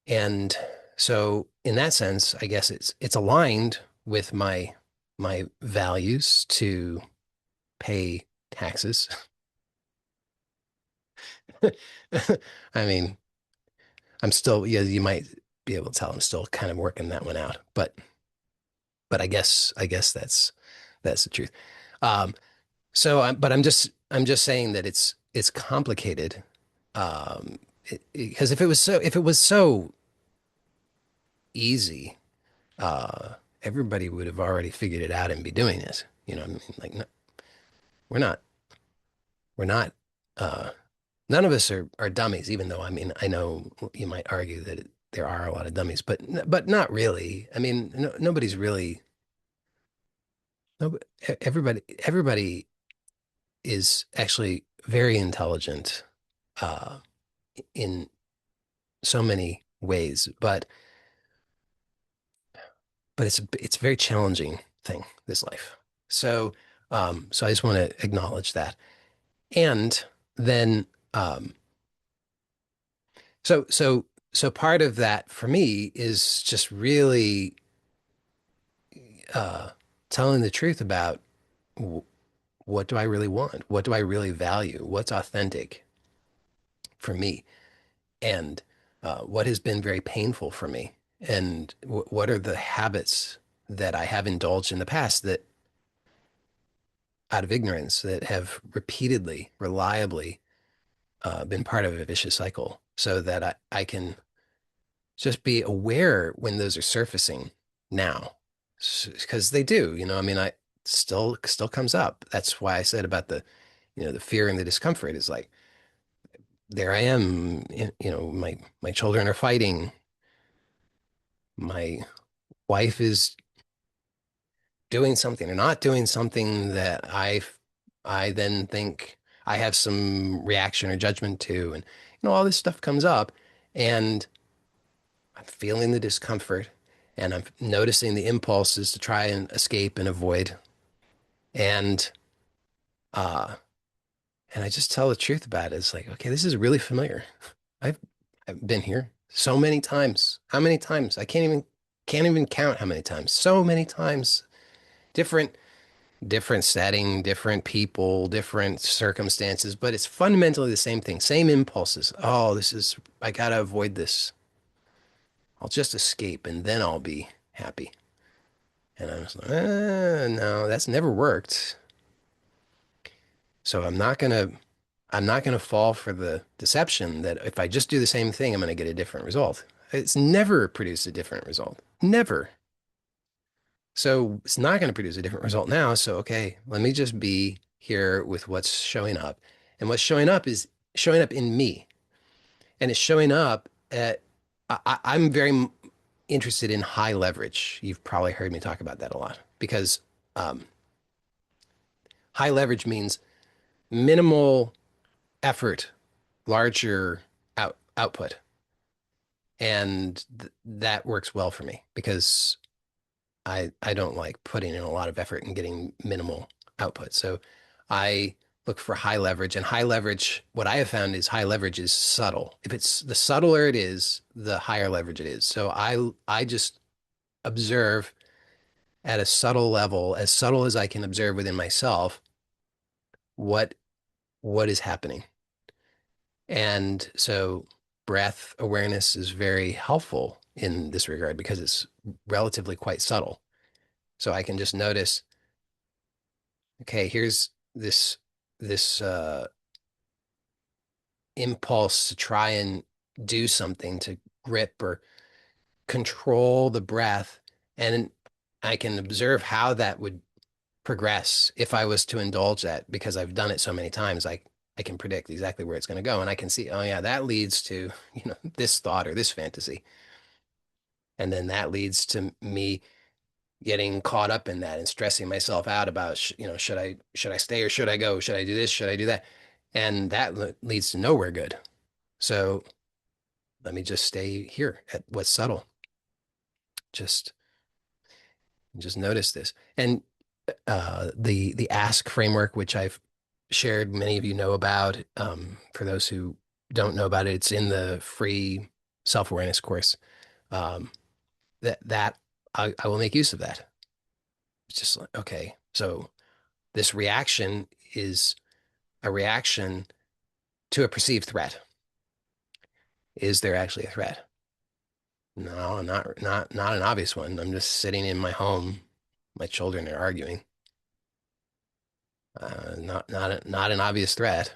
And so in that sense, I guess it's aligned with my values to pay taxes. I mean, I'm still, yeah, you might be able to tell I'm still kind of working that one out, but I guess that's the truth. Um, but I'm just saying that it's complicated. Because if it was so easy, uh, everybody would have already figured it out and be doing it. What I mean? Like, no, we're not, we're not, uh, none of us are dummies, even though, I mean, I know you might argue that there are a lot of dummies, but not really. I mean, no, nobody's really, no, everybody is actually very intelligent, uh, in so many ways, but it's a very challenging thing, this life. So so I just want to acknowledge that. And then so so so part of that for me is just really uh telling the truth about what do I really want? What do I really value? What's authentic for me? And what has been very painful for me? And what are the habits that I have indulged in the past that out of ignorance that have repeatedly, reliably been part of a vicious cycle so that I can just be aware when those are surfacing now because they do, I mean, I still comes up. That's why I said about the fear and the discomfort is like, there I am, my children are fighting. My wife is doing something or not doing something that I then think I have some reaction or judgment to, and all this stuff comes up, and I'm feeling the discomfort, and I'm noticing the impulses to try and escape and avoid, and uh, and I just tell the truth about it. It's like, okay, this is really familiar. I've I've been here so many times. How many times? I can't even count how many times. So many times. Different different setting, different people, different circumstances, but it's fundamentally the same thing, same impulses. Oh, I gotta avoid this. I'll just escape and then I'll be happy. And I was like, no, that's never worked. So I'm not gonna fall for the deception that if I just do the same thing, I'm gonna get a different result. It's never produced a different result. Never. So it's not going to produce a different result now. So, okay, let me just be here with what's showing up. And what's showing up is showing up in me. And it's showing up at, I'm very interested in high leverage. You've probably heard me talk about that a lot because um, high leverage means minimal effort, larger output. And that works well for me because I don't like putting in a lot of effort and getting minimal output. So I look for high leverage, and high leverage, what I have found is high leverage is subtle. If it's the subtler it is, the higher leverage it is. So I just observe at a subtle level, as subtle as I can observe within myself, what what is happening. And so breath awareness is very helpful in this regard because it's relatively quite subtle. So I can just notice, okay, here's this impulse to try and do something to grip or control the breath, and I can observe how that would progress if I was to indulge that because I've done it so many times. I can predict exactly where it's going to go, and I can see, oh yeah, that leads to this thought or this fantasy, and then that leads to me getting caught up in that and stressing myself out about should I stay or should I go? Should I do this? Should I do that? And that leads to nowhere good. So let me just stay here at what's subtle. Just just notice this. And the ask framework, which I've shared, many of you know about. For those who don't know about it, it's in the free self-awareness course. Um, that I will make use of that. It's just like, okay, so this reaction is a reaction to a perceived threat. Is there actually a threat? No, not an obvious one. I'm just sitting in my home. My children are arguing. Not an obvious threat.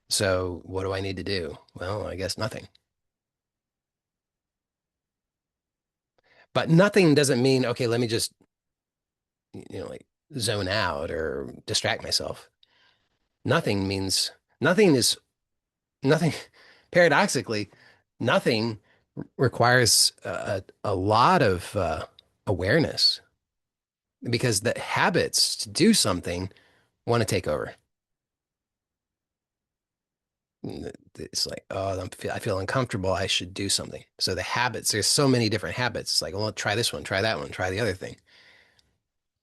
So what do I need to do? Well, I guess nothing. But nothing doesn't mean, okay, let me just, like zone out or distract myself. Nothing means nothing is nothing. Paradoxically, nothing requires a lot of awareness because the habits to do something want to take over. It's like, oh, I feel uncomfortable. I should do something. So the habits, there's so many different habits. It's like, well, try this one, try that one, try the other thing.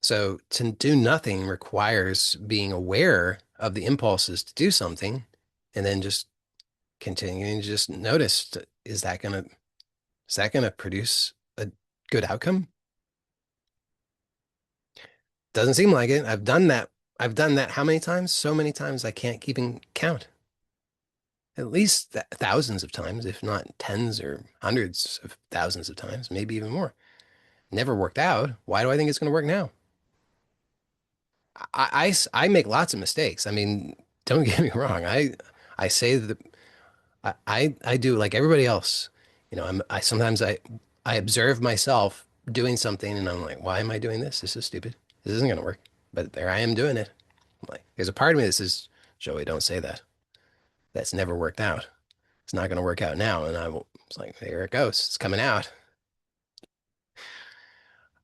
So to do nothing requires being aware of the impulses to do something and then just continuing to just notice, is that gonna produce a good outcome? Doesn't seem like it. I've done that. I've done that how many times? So many times I can't even count. At least thousands of times, if not tens or hundreds of thousands of times, maybe even more. Never worked out. Why do I think it's going to work now? I make lots of mistakes. I mean, don't get me wrong. I say that I do like everybody else. You know, I sometimes I observe myself doing something and I'm like, why am I doing this? This is stupid. This isn't going to work. But there I am doing it. I'm like, there's a part of me that says, Joey, don't say that. That's never worked out. It's not going to work out now. And it's like, there it goes. It's coming out.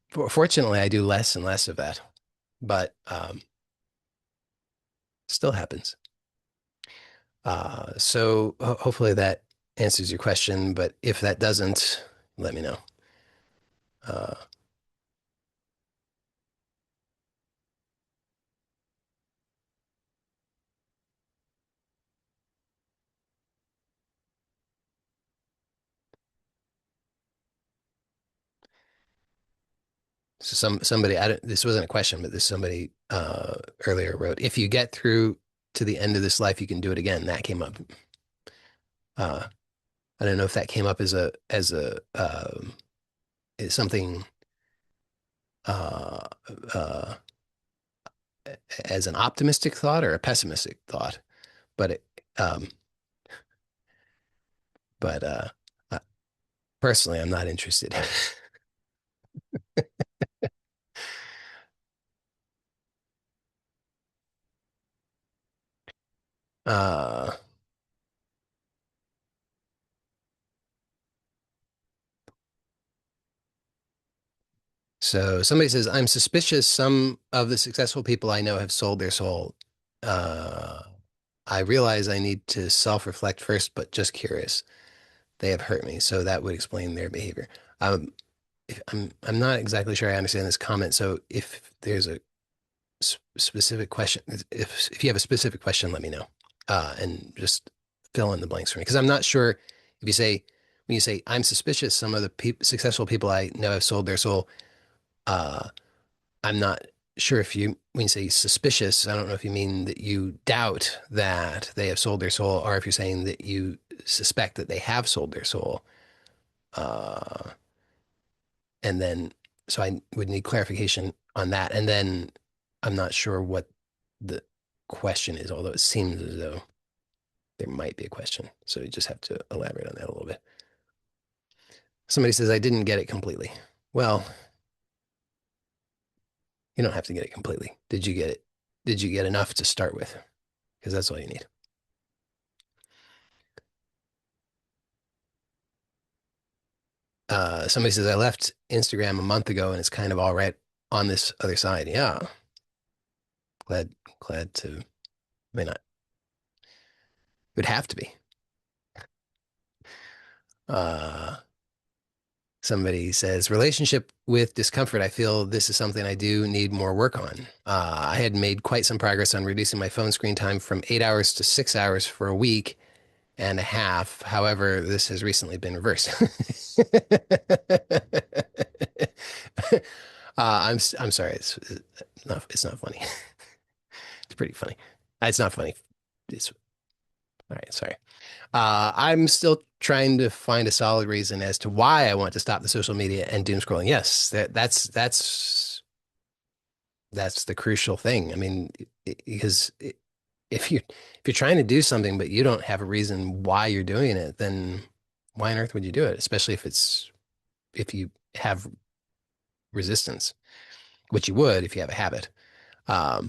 Fortunately, I do less and less of that, but still happens. So hopefully that answers your question. But if that doesn't, let me know. Uh, so somebody, I don't, this wasn't a question, but this somebody earlier wrote, if you get through to the end of this life, you can do it again. That came up. Uh, I don't know if that came up as something uh, uh, as an optimistic thought or a pessimistic thought. But um, but uh, personally, I'm not interested. uh, so somebody says, I'm suspicious some of the successful people I know have sold their soul. Uh, I realize I need to self-reflect first, but just curious. They have hurt me, so that would explain their behavior. Um, I'm not exactly sure I understand this comment. So if there's a specific question, if you have a specific question, let me know, and just fill in the blanks for me because I'm not sure if you say when you say I'm suspicious some of the successful people I know have sold their soul. Uh, I'm not sure if you when you say suspicious, I don't know if you mean that you doubt that they have sold their soul, or if you're saying that you suspect that they have sold their soul. Uh, and then so I would need clarification on that. And then I'm not sure what the question is, although it seems as though there might be a question. So you just have to elaborate on that a little bit. Somebody says, I didn't get it completely. Well, you don't have to get it completely. Did you get it? Did you get enough to start with? Because that's all you need. Somebody says, I left Instagram a month ago and it's kind of all right on this other side. Yeah. Glad, glad to, I mean, it would have to be. Uh, Somebody says, relationship with discomfort. I feel this is something I do need more work on. I had made quite some progress on reducing my phone screen time from 8 hours to 6 hours for a week and a half. However, this has recently been reversed. I'm sorry. It's not funny. It's pretty funny. It's not funny. It's all right. Sorry. I'm still trying to find a solid reason as to why I want to stop the social media and doom scrolling. Yes, that's the crucial thing. I mean, because if you're trying to do something but you don't have a reason why you're doing it, then why on earth would you do it? Especially if you have resistance, which you would if you have a habit. Um,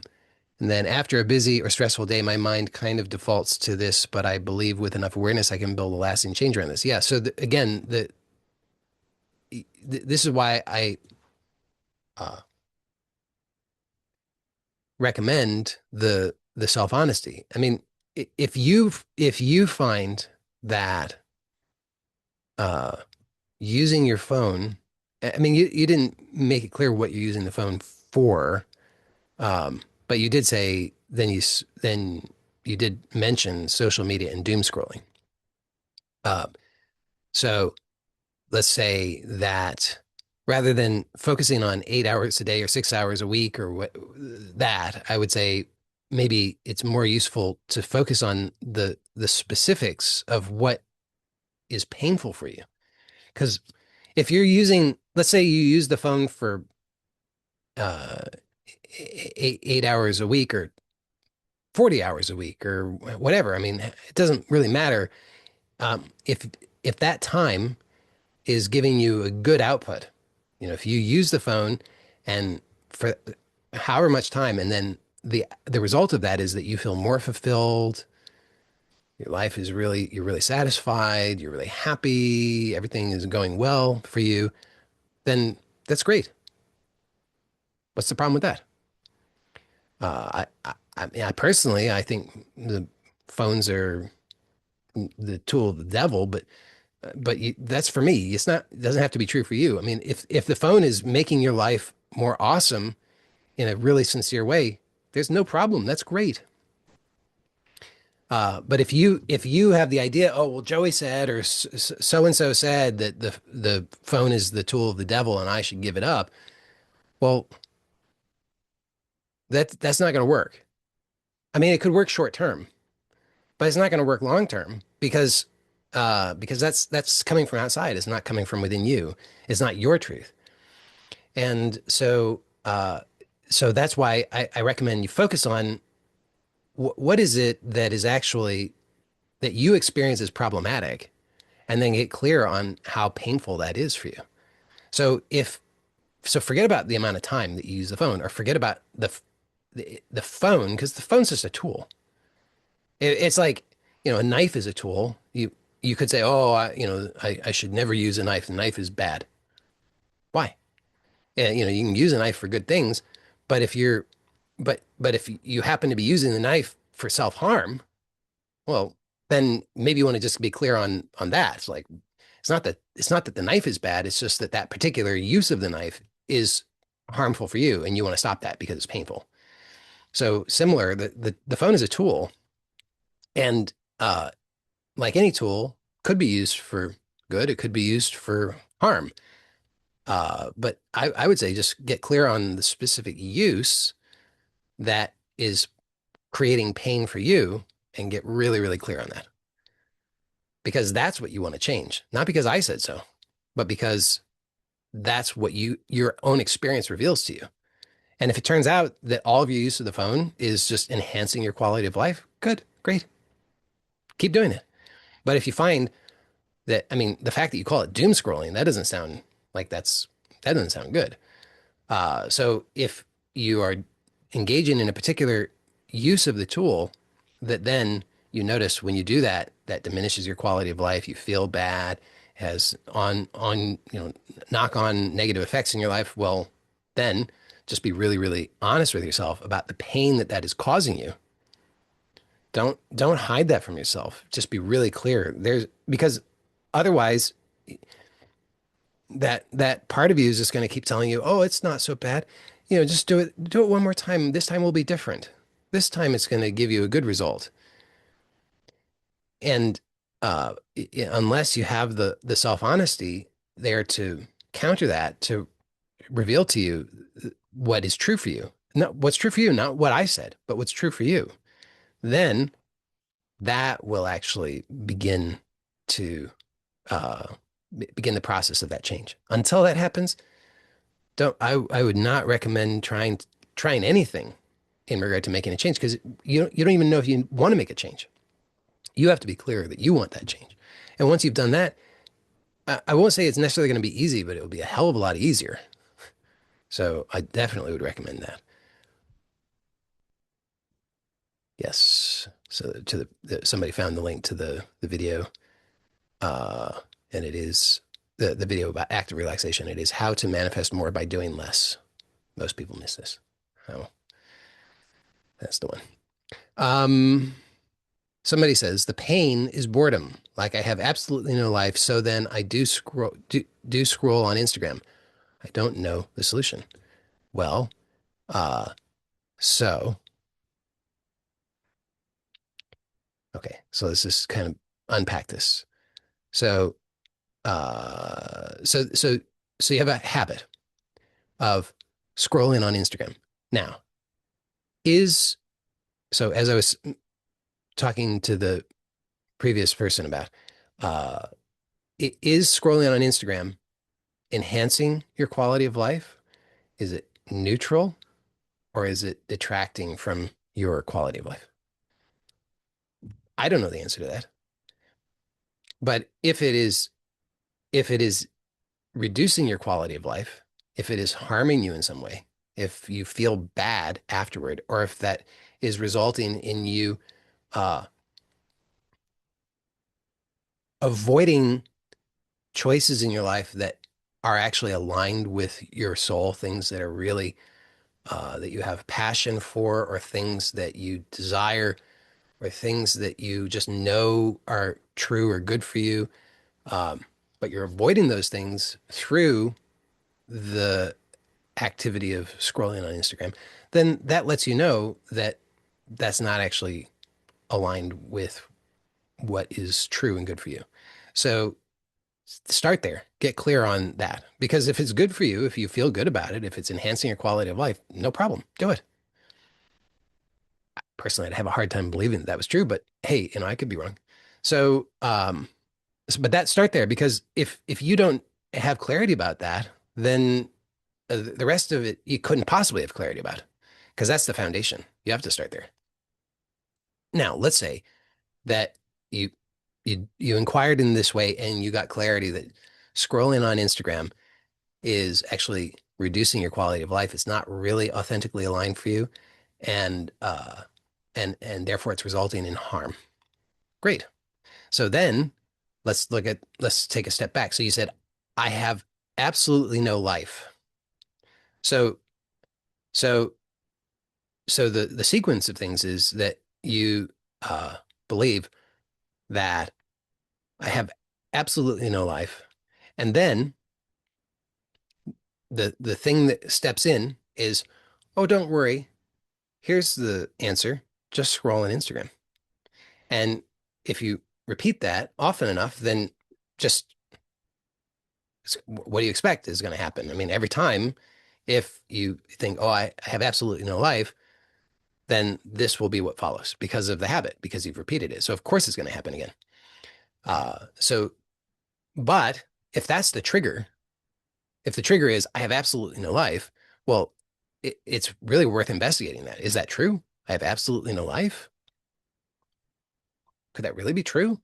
and then after a busy or stressful day, my mind kind of defaults to this, but I believe with enough awareness, I can build a lasting change around this. Yeah. So again, this is why I uh, recommend the self honesty. I mean, if you find that uh using your phone, I mean, you didn't make it clear what you're using the phone for, but you did say then you did mention social media and doom scrolling. Uh, so let's say that rather than focusing on 8 hours a day or 6 hours a week or what that, I would say maybe it's more useful to focus on the specifics of what is painful for you. Because if you're using, let's say you use the phone for uh, 8 hours a week or 40 hours a week or whatever. I mean, it doesn't really matter. If that time is giving you a good output, if you use the phone and for however much time, and then the result of that is that you feel more fulfilled, your life is you're really satisfied, you're really happy, everything is going well for you, then that's great. What's the problem with that? I personally, I think the phones are the tool of the devil, but that's for me. It doesn't have to be true for you. I mean, if the phone is making your life more awesome in a really sincere way, there's no problem. That's great. But if you have the idea, oh well, Joey said or so and so said that the phone is the tool of the devil and I should give it up, well, that's not going to work. I mean, it could work short term, but it's not going to work long term because that's coming from outside. It's not coming from within you. It's not your truth. And so that's why I recommend you focus on what is it that is actually that you experience as problematic, and then get clear on how painful that is for you. So forget about the amount of time that you use the phone, or forget about the phone because the phone's just a tool. It's like a knife is a tool. You could say, oh, I should never use a knife. The knife is bad. Why? Yeah, you can use a knife for good things, but if you happen to be using the knife for self-harm, well, then maybe you want to just be clear on that. It's like it's not that the knife is bad, it's just that that particular use of the knife is harmful for you and you want to stop that because it's painful. So similar, the phone is a tool, and like any tool could be used for good, it could be used for harm. But I would say just get clear on the specific use that is creating pain for you and get really, really clear on that. Because that's what you want to change. Not because I said so, but because that's what your own experience reveals to you. And if it turns out that all of your use of the phone is just enhancing your quality of life, good, great. Keep doing it. But if you find that, I mean, the fact that you call it doom scrolling, like that doesn't sound good. So if you are engaging in a particular use of the tool that then you notice when you do that, that diminishes your quality of life, you feel bad, has knock on negative effects in your life, well, then just be really, really honest with yourself about the pain that is causing you. Don't hide that from yourself. Just be really clear. Because otherwise that part of you is just going to keep telling you, "Oh, it's not so bad. Just do it one more time. This time will be different. This time it's going to give you a good result." And unless you have the self-honesty there to counter that, to reveal to you what is true for you, not what's true for you, not what I said, but what's true for you, then that will actually to uh, begin the process of that change. Until that happens, don't I would not recommend trying anything in regard to making a change because you don't even know if you want to make a change. You have to be clear that you want that change. And once you've done that, I won't say it's necessarily going to be easy, but it will be a hell of a lot easier. So I definitely would recommend that. Yes. So somebody found the link to the video, uh, and it is the video about active relaxation. It is how to manifest more by doing less. Most people miss this. Oh, that's the one. Um, Somebody says the pain is boredom. Like I have absolutely no life, so then I do scroll on Instagram. I don't know the solution. Well, uh, so okay, so let's just kind of unpack this. So, uh, so so so you have a habit of scrolling on Instagram. Now, is so as I was talking to the previous person about, uh, is scrolling on Instagram enhancing your quality of life? Is it neutral or is it detracting from your quality of life? I don't know the answer to that. But if it is reducing your quality of life, if it is harming you in some way, if you feel bad afterward, or if that is resulting in you uh, avoiding choices in your life that are actually aligned with your soul, things that are really that you have passion for, or things that you desire, or things that you just know are true or good for you, um, but you're avoiding those things through the activity of scrolling on Instagram, then that lets you know that that's not actually aligned with what is true and good for you. So start there, get clear on that. Because if it's good for you, if you feel good about it, if it's enhancing your quality of life, no problem, do it. Personally, I'd have a hard time believing that was true, but hey, I could be wrong. So, but that start there because if you don't have clarity about that, then the rest of it you couldn't possibly have clarity about because that's the foundation. You have to start there. Now, let's say that you you inquired in this way and you got clarity that scrolling on Instagram is actually reducing your quality of life. It's not really authentically aligned for you, and and therefore it's resulting in harm. Great. So then let's take a step back. So you said I have absolutely no life. So so so the sequence of things is that you uh, believe that I have absolutely no life, and then the thing that steps in is, oh, don't worry. Here's the answer. Just scroll on Instagram. And if you repeat that often enough, then just what do you expect is going to happen? I mean, every time, if you think, oh, I have absolutely no life, then this will be what follows because of the habit, because you've repeated it. So, of course, it's going to happen again. So, but if that's the trigger, if the trigger is I have absolutely no life, well, it's really worth investigating that. Is that true? I have absolutely no life. Could that really be true?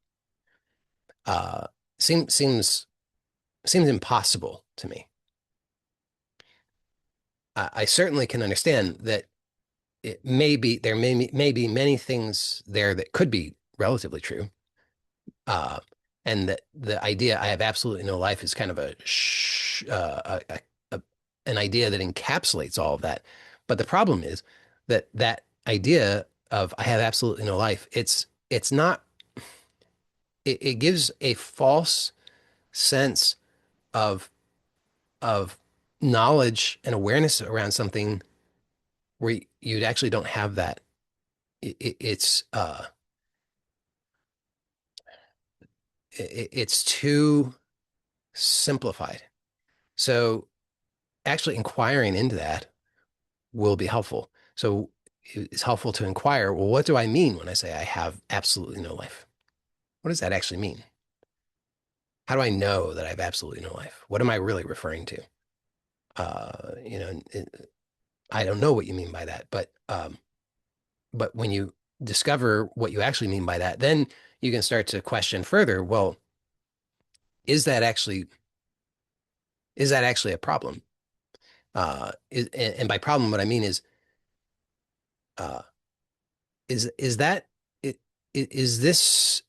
Uh, seems impossible to me. I certainly can understand that it may be there may be many things there that could be relatively true, uh, and that the idea I have absolutely no life is kind of a an idea that encapsulates all of that. But the problem is that that idea of I have absolutely no life, it's not it gives a false sense of of knowledge and awareness around something where you actually don't have that. It's too simplified. So actually inquiring into that will be helpful. So it's helpful to inquire, well, what do I mean when I say I have absolutely no life? What does that actually mean? How do I know that I have absolutely no life? What am I really referring to? You know, I don't know what you mean by that, but when you discover what you actually mean by that, then you can start to question further. Well, is that actually a problem? And by problem, what I mean uh, is that it, is this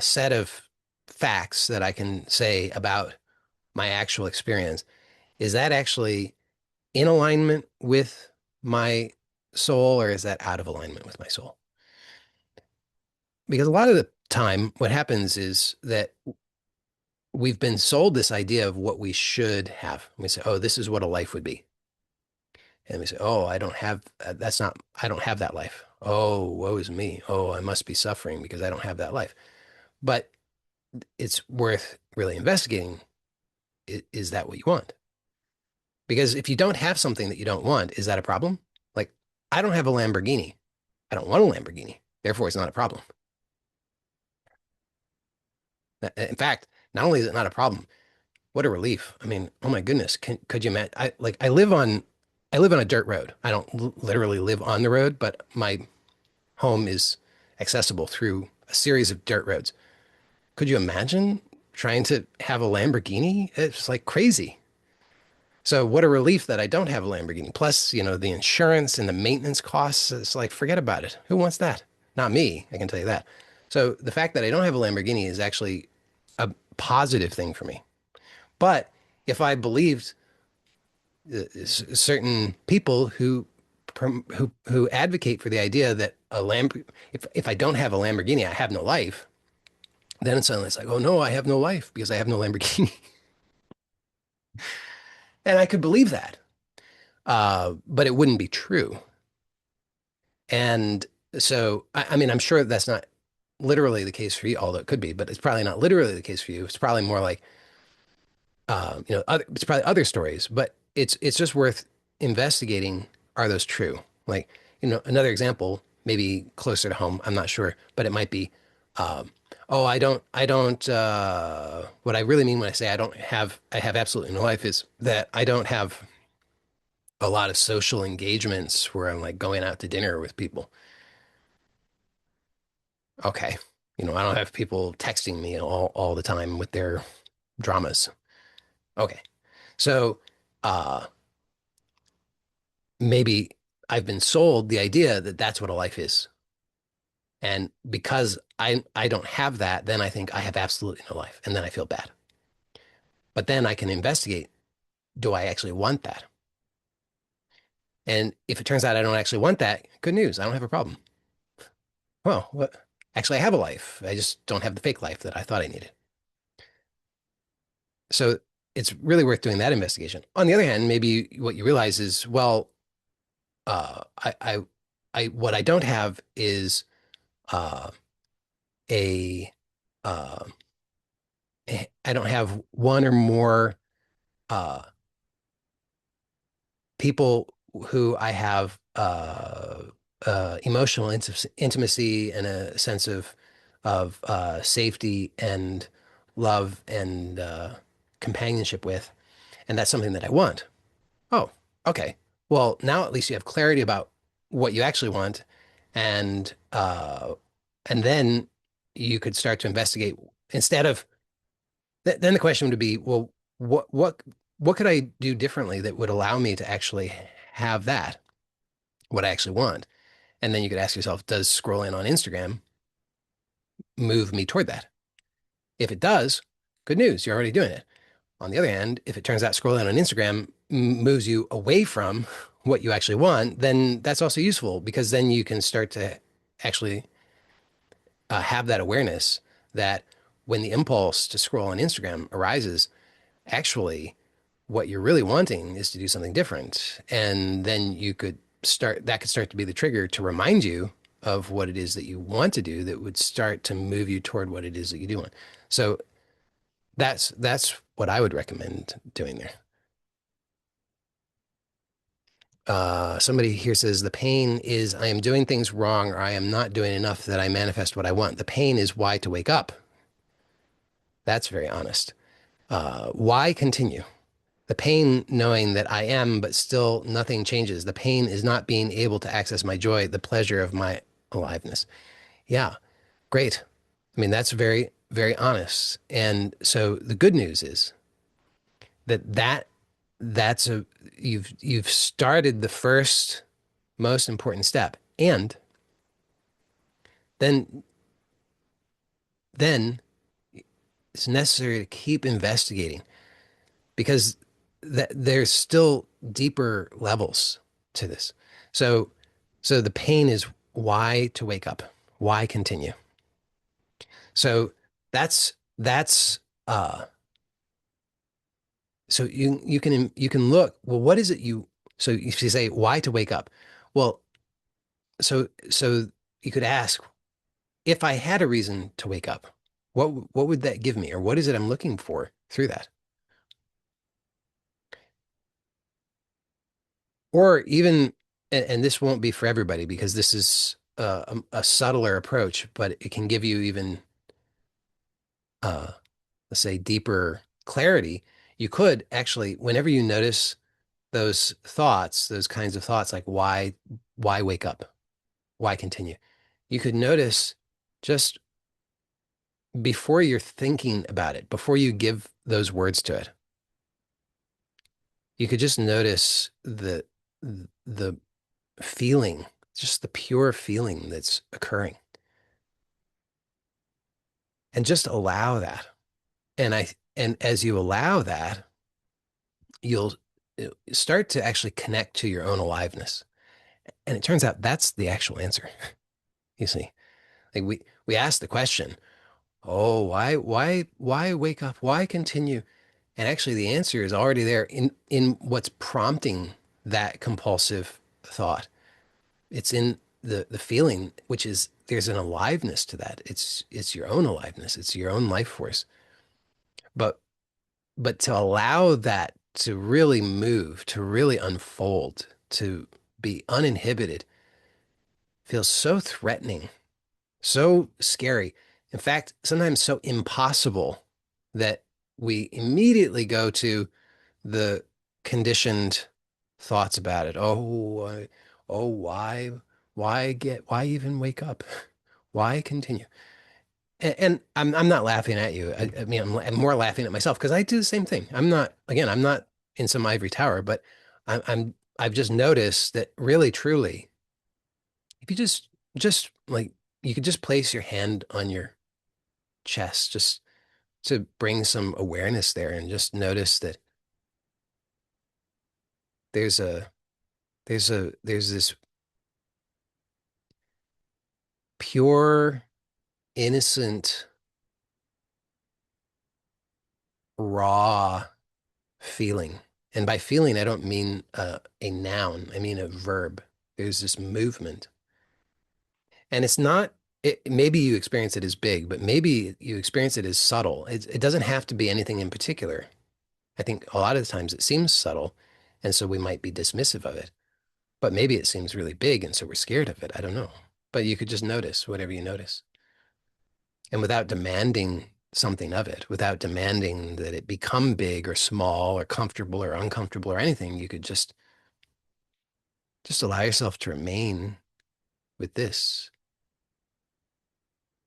set of facts that I can say about my actual experience, is that actually in alignment with my soul or is that out of alignment with my soul? because a lot of the time, what happens is that we've been sold this idea of what we should have. We say, oh, this is what a life would be. And we say, oh, I don't have, that's not, I don't have that life. Oh, woe is me. Oh, I must be suffering because I don't have that life. But it's worth really investigating. Is that what you want? Because if you don't have something that you don't want, is that a problem? Like, I don't have a Lamborghini. I don't want a Lamborghini. Therefore, it's not a problem. In fact, not only is it not a problem, what a relief. I mean, oh my goodness, could you imagine? I live on a dirt road. I don't literally live on the road, but my home is accessible through a series of dirt roads. Could you imagine trying to have a Lamborghini? It's like crazy. So what a relief that I don't have a Lamborghini. Plus, the insurance and the maintenance costs, it's like, forget about it. Who wants that? Not me, I can tell you that. So the fact that I don't have a Lamborghini is actually a positive thing for me. But if I believed certain people who advocate for the idea that if I don't have a Lamborghini, I have no life, then suddenly it's like, oh no, I have no life because I have no Lamborghini. And I could believe that, but it wouldn't be true. And so, I mean, I'm sure that's not literally the case for you, although it could be, but it's probably not literally the case for you. It's probably more like, it's probably other stories, but it's just worth investigating. Are those true? Like, another example, maybe closer to home. I'm not sure, but it might be, oh, what I really mean when I say I have absolutely no life is that I don't have a lot of social engagements where I'm like going out to dinner with people. Okay. I don't have people texting me all the time with their dramas. Okay. So, uh, maybe I've been sold the idea that that's what a life is. And because I don't have that, then I think I have absolutely no life. And then I feel bad. But then I can investigate, do I actually want that? And if it turns out I don't actually want that, good news. I don't have a problem. Well, what? Actually, I have a life. I just don't have the fake life that I thought I needed. So it's really worth doing that investigation. On the other hand, maybe what you realize is, well, uh, I, I, what I don't have is uh, a, uh, I don't have one or more uh, people who I have emotional intimacy and a sense of safety and love and companionship with, and that's something that I want. Oh, okay. Well, now at least you have clarity about what you actually want, and then you could start to investigate instead of then the question would be, well, what could I do differently that would allow me to actually have that, what I actually want? And then you could ask yourself, does scrolling on Instagram move me toward that? If it does, good news, you're already doing it. On the other hand, if it turns out scrolling on Instagram moves you away from what you actually want, then that's also useful because then you can start to actually have that awareness that when the impulse to scroll on Instagram arises, actually what you're really wanting is to do something different. And then that could start to be the trigger to remind you of what it is that you want to do that would start to move you toward what it is that you do want. So that's what I would recommend doing there. Somebody here says the pain is I am doing things wrong or I am not doing enough that I manifest what I want. The pain is why to wake up. That's very honest. Why continue? The pain knowing that I am, but still nothing changes. The pain is not being able to access my joy, the pleasure of my aliveness. Yeah, great. I mean, that's very, very honest. And so the good news is that that's a you've started the first most important step. And then then it's necessary to keep investigating because there's still deeper levels to this. So, so the pain is why to wake up, why continue. So that's so you can look, well, what is it you so if you say why to wake up? Well, so you could ask, if I had a reason to wake up, what would that give me? Or what is it I'm looking for through that? Or even, and this won't be for everybody because this is a subtler approach, but it can give you even, uh, let's say, deeper clarity. You could actually, whenever you notice those thoughts, those kinds of thoughts, like why wake up? Why continue? You could notice just before you're thinking about it, before you give those words to it, you could just notice the feeling, just the pure feeling that's occurring, and just allow that. And as you allow that, you'll start to actually connect to your own aliveness. And it turns out that's the actual answer. You see, like we ask the question, oh, why wake up? Why continue? And actually the answer is already there in what's prompting that compulsive thought. It's in the feeling, which is there's an aliveness to that. It's your own aliveness. It's your own life force. But but to allow that to really move, to really unfold, to be uninhibited feels so threatening, so scary. In fact, sometimes so impossible that we immediately go to the conditioned thoughts about it. Oh, why even wake up? Why continue? And I'm not laughing at you. I mean, I'm more laughing at myself because I do the same thing. I'm not in some ivory tower, but I've just noticed that really, truly, if you just like, you could just place your hand on your chest, just to bring some awareness there, and just notice that there's a there's this pure, innocent, raw feeling. And by feeling, I don't mean a noun, I mean a verb. There's this movement. And it's not, maybe you experience it as big, but maybe you experience it as subtle. It doesn't have to be anything in particular. I think a lot of the times it seems subtle, and so we might be dismissive of it. But maybe it seems really big, and so we're scared of it. I don't know. But you could just notice whatever you notice. And without demanding something of it, without demanding that it become big or small or comfortable or uncomfortable or anything, you could just allow yourself to remain with this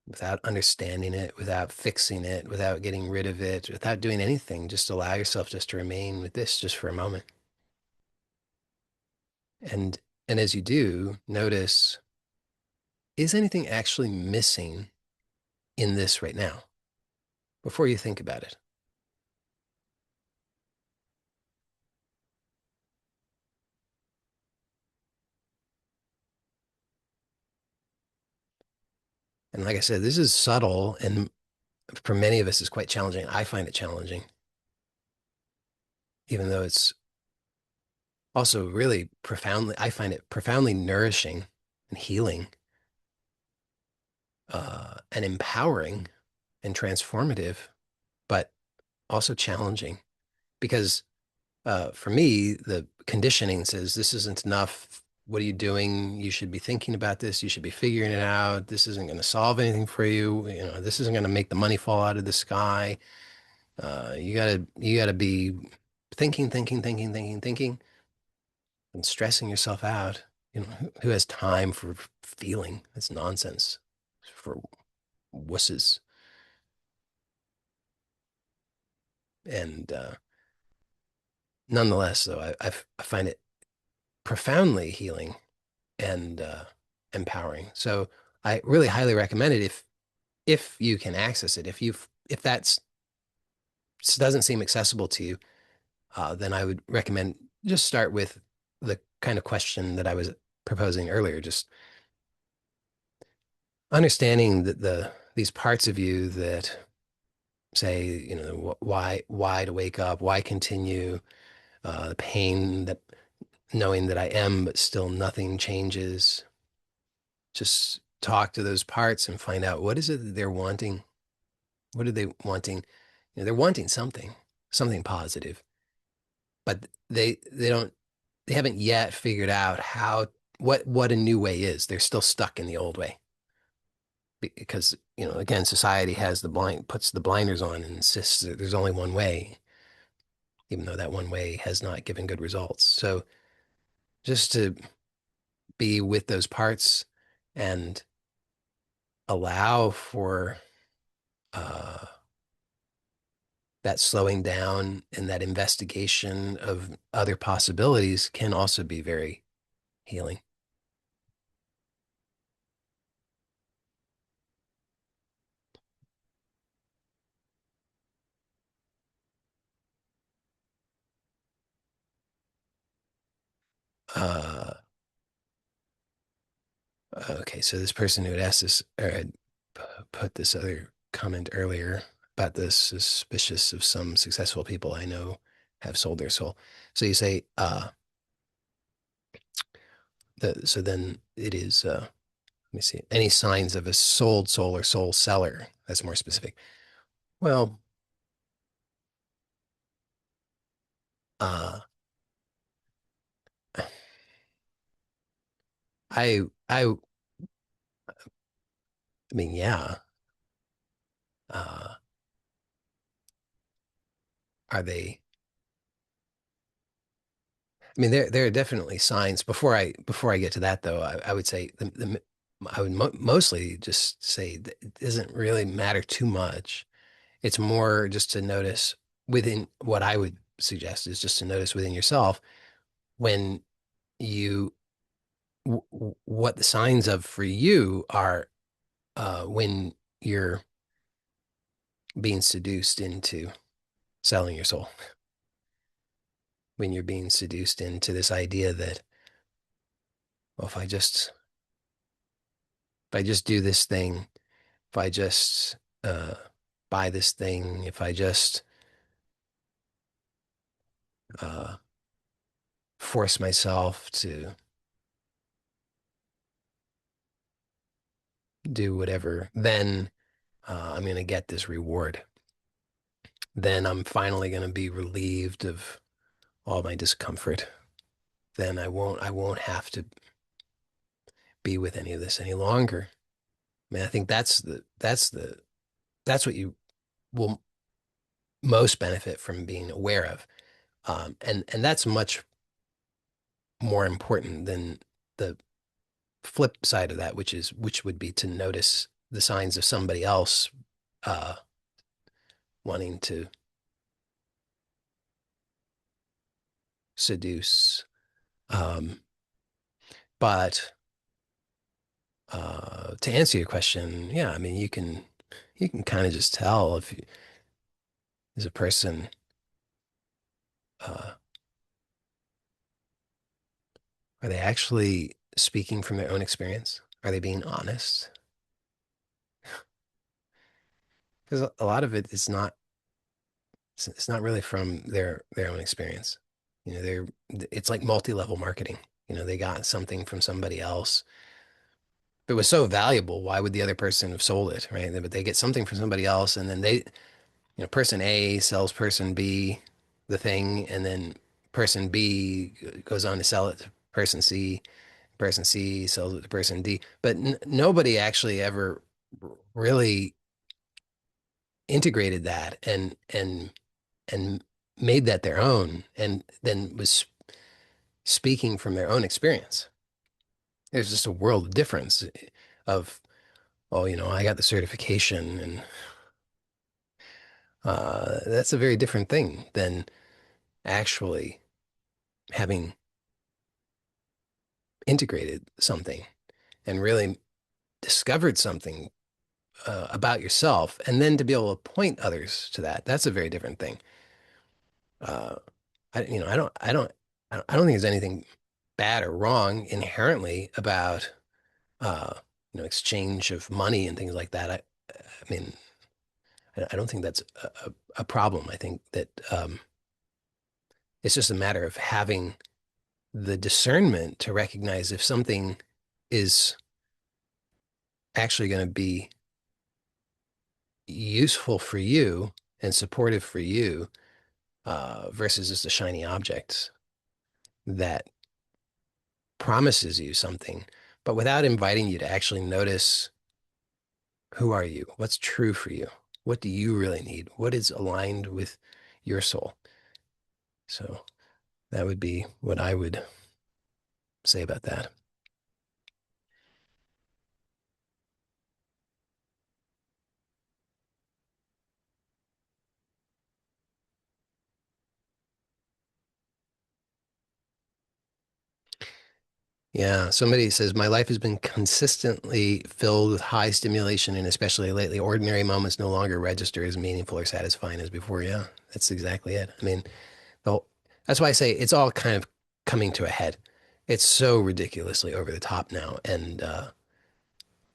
without understanding it, without fixing it, without getting rid of it, without doing anything. Just allow yourself just to remain with this just for a moment. And and as you do, notice, is anything actually missing in this right now before you think about it? And like I said, this is subtle, and for many of us is quite challenging. I find it challenging, even though it's also really profoundly, I find it profoundly nourishing and healing, and empowering and transformative, but also challenging because for me, the conditioning says this isn't enough. What are you doing? You should be thinking about this. You should be figuring it out. This isn't going to solve anything for you. You know, this isn't going to make the money fall out of the sky. You gotta be thinking, and stressing yourself out. You know, who has time for feeling? It's nonsense for wusses. And nonetheless, though, I find it profoundly healing and empowering. So I really highly recommend it if you can access it. If that's doesn't seem accessible to you, then I would recommend just start with the kind of question that I was proposing earlier. Just understanding that these parts of you that say, why to wake up, why continue, the pain that knowing that I am, but still nothing changes. Just talk to those parts and find out what is it that they're wanting. What are they wanting? They're wanting something, something positive, but they haven't yet figured out what a new way is. They're still stuck in the old way because, again, society puts the blinders on and insists that there's only one way, even though that one way has not given good results. So just to be with those parts and allow for uh, that slowing down and that investigation of other possibilities can also be very healing. Uh, okay, so this person who had asked this or had put this other comment earlier about the suspicious of some successful people I know have sold their soul. So you say, so then it is, let me see, any signs of a sold soul or soul seller? That's more specific. Well, uh, I mean, yeah. Uh, are they? I mean, there are definitely signs. Before I get to that, though, I would say I would mostly just say that it doesn't really matter too much. It's more just to notice within what I would suggest is just to notice within yourself when you what the signs of for you are when you're being seduced into selling your soul, when you're being seduced into this idea that, well, if I just do this thing, if I just uh, buy this thing, if I just uh, force myself to do whatever, then I'm going to get this reward. Then I'm finally going to be relieved of all my discomfort. Then I won't have to be with any of this any longer. I mean, I think that's what you will most benefit from being aware of. And that's much more important than the flip side of that, which would be to notice the signs of somebody else uh, wanting to seduce. Um, but to answer your question, yeah, I mean, you can kind of just tell if is a person uh, are they actually speaking from their own experience? Are they being honest? Because a lot of it is not it's not really from their own experience. It's like multi-level marketing. They got something from somebody else. If it was so valuable, why would the other person have sold it, right? But they get something from somebody else, and then person A sells person B the thing, and then person B goes on to sell it to person C. Person C sells it to person D. But nobody actually ever really integrated that and made that their own, and then was speaking from their own experience. There's just a world of difference of, oh, I got the certification, and that's a very different thing than actually having integrated something and really discovered something about yourself, and then to be able to point others to that. That's a very different thing. Uh, I don't think there's anything bad or wrong inherently about, uh, exchange of money and things like that. I mean, I don't think that's a problem. I think that it's just a matter of having the discernment to recognize if something is actually going to be useful for you and supportive for you versus just a shiny object that promises you something, but without inviting you to actually notice who are you? What's true for you? What do you really need? What is aligned with your soul? So that would be what I would say about that. Yeah, somebody says, my life has been consistently filled with high stimulation, and especially lately, ordinary moments no longer register as meaningful or satisfying as before. Yeah, that's exactly it. I mean, the whole, that's why I say it's all kind of coming to a head. It's so ridiculously over the top now, and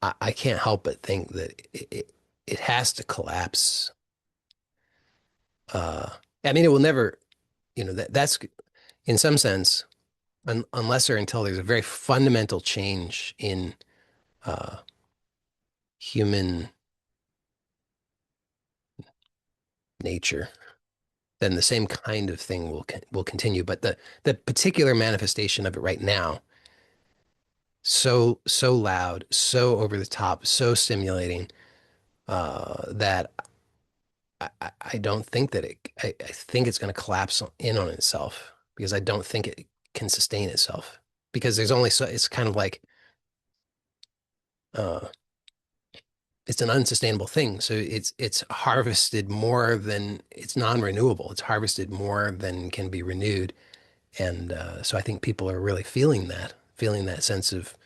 I can't help but think that it has to collapse. Uh, I mean, it will never, that's in some sense, unless or until there's a very fundamental change in uh, human nature, then the same kind of thing will continue. But the particular manifestation of it right now, so loud, so over the top, so stimulating, that I don't think that I think it's going to collapse in on itself because I don't think it can sustain itself because there's only so it's kind of like uh, it's an unsustainable thing. So it's harvested more than it's non-renewable. It's harvested more than can be renewed. And so I think people are really feeling that sense of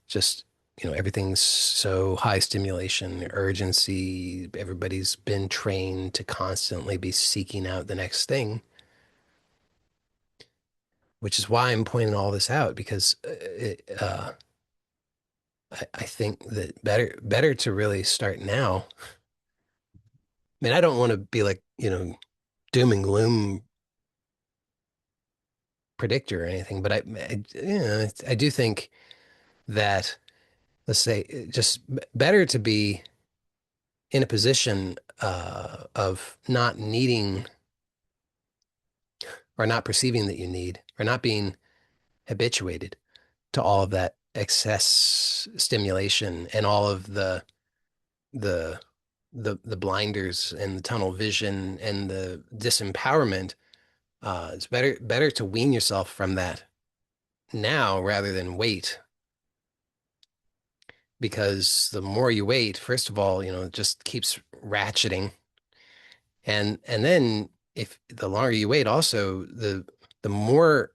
just, everything's so high stimulation, urgency. Everybody's been trained to constantly be seeking out the next thing, which is why I'm pointing all this out because I think that better to really start now. I mean, I don't want to be like, doom and gloom predictor or anything, but I do think that, let's say, just better to be in a position of not needing or not perceiving that you need or not being habituated to all of that excess stimulation and all of the the blinders and the tunnel vision and the disempowerment. It's better to wean yourself from that now rather than wait, because the more you wait, first of all, it just keeps ratcheting, and then if the longer you wait, also the more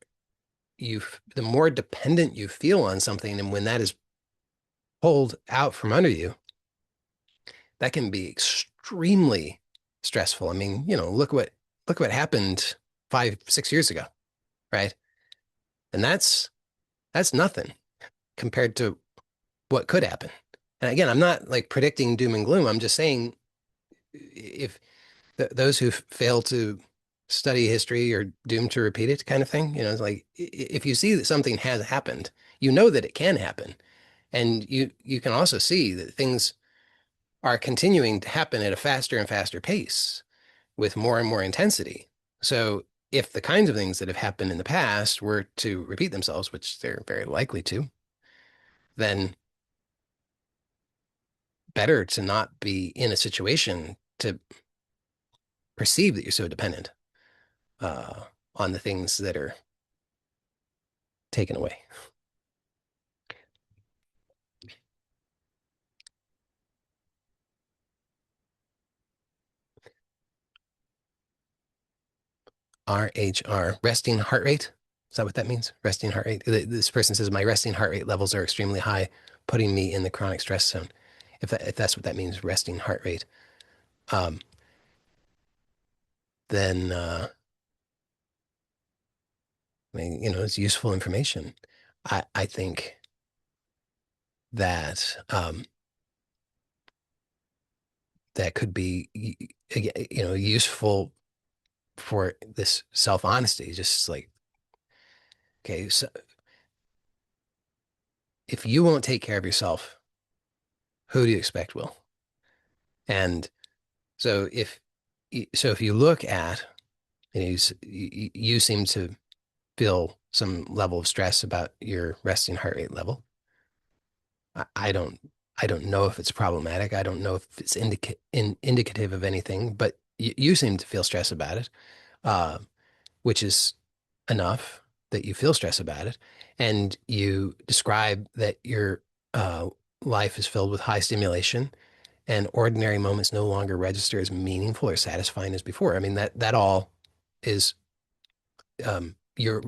the more dependent you feel on something, and when that is pulled out from under you, that can be extremely stressful. I mean, look what happened 5, 6 years ago, right? And that's nothing compared to what could happen. And again, I'm not like predicting doom and gloom. I'm just saying if those who fail to study history are doomed to repeat it kind of thing, it's like if you see that something has happened, you know that it can happen. And you can also see that things are continuing to happen at a faster and faster pace with more and more intensity. So if the kinds of things that have happened in the past were to repeat themselves, which they're very likely to, then better to not be in a situation to perceive that you're so dependent uh, on the things that are taken away. RHR, resting heart rate. Is that what that means? Resting heart rate. This person says my resting heart rate levels are extremely high, putting me in the chronic stress zone. If that's what that means, resting heart rate, um, then I mean, it's useful information. I think that that could be, useful for this self-honesty. Just like, okay, so if you won't take care of yourself, who do you expect will? And so if you look at, you seem to feel some level of stress about your resting heart rate level. I don't I don't know if it's problematic. I don't know if it's indicative of anything, but you seem to feel stress about it, uh, which is enough that you feel stress about it. And you describe that your life is filled with high stimulation and ordinary moments no longer register as meaningful or satisfying as before. I mean, that all is your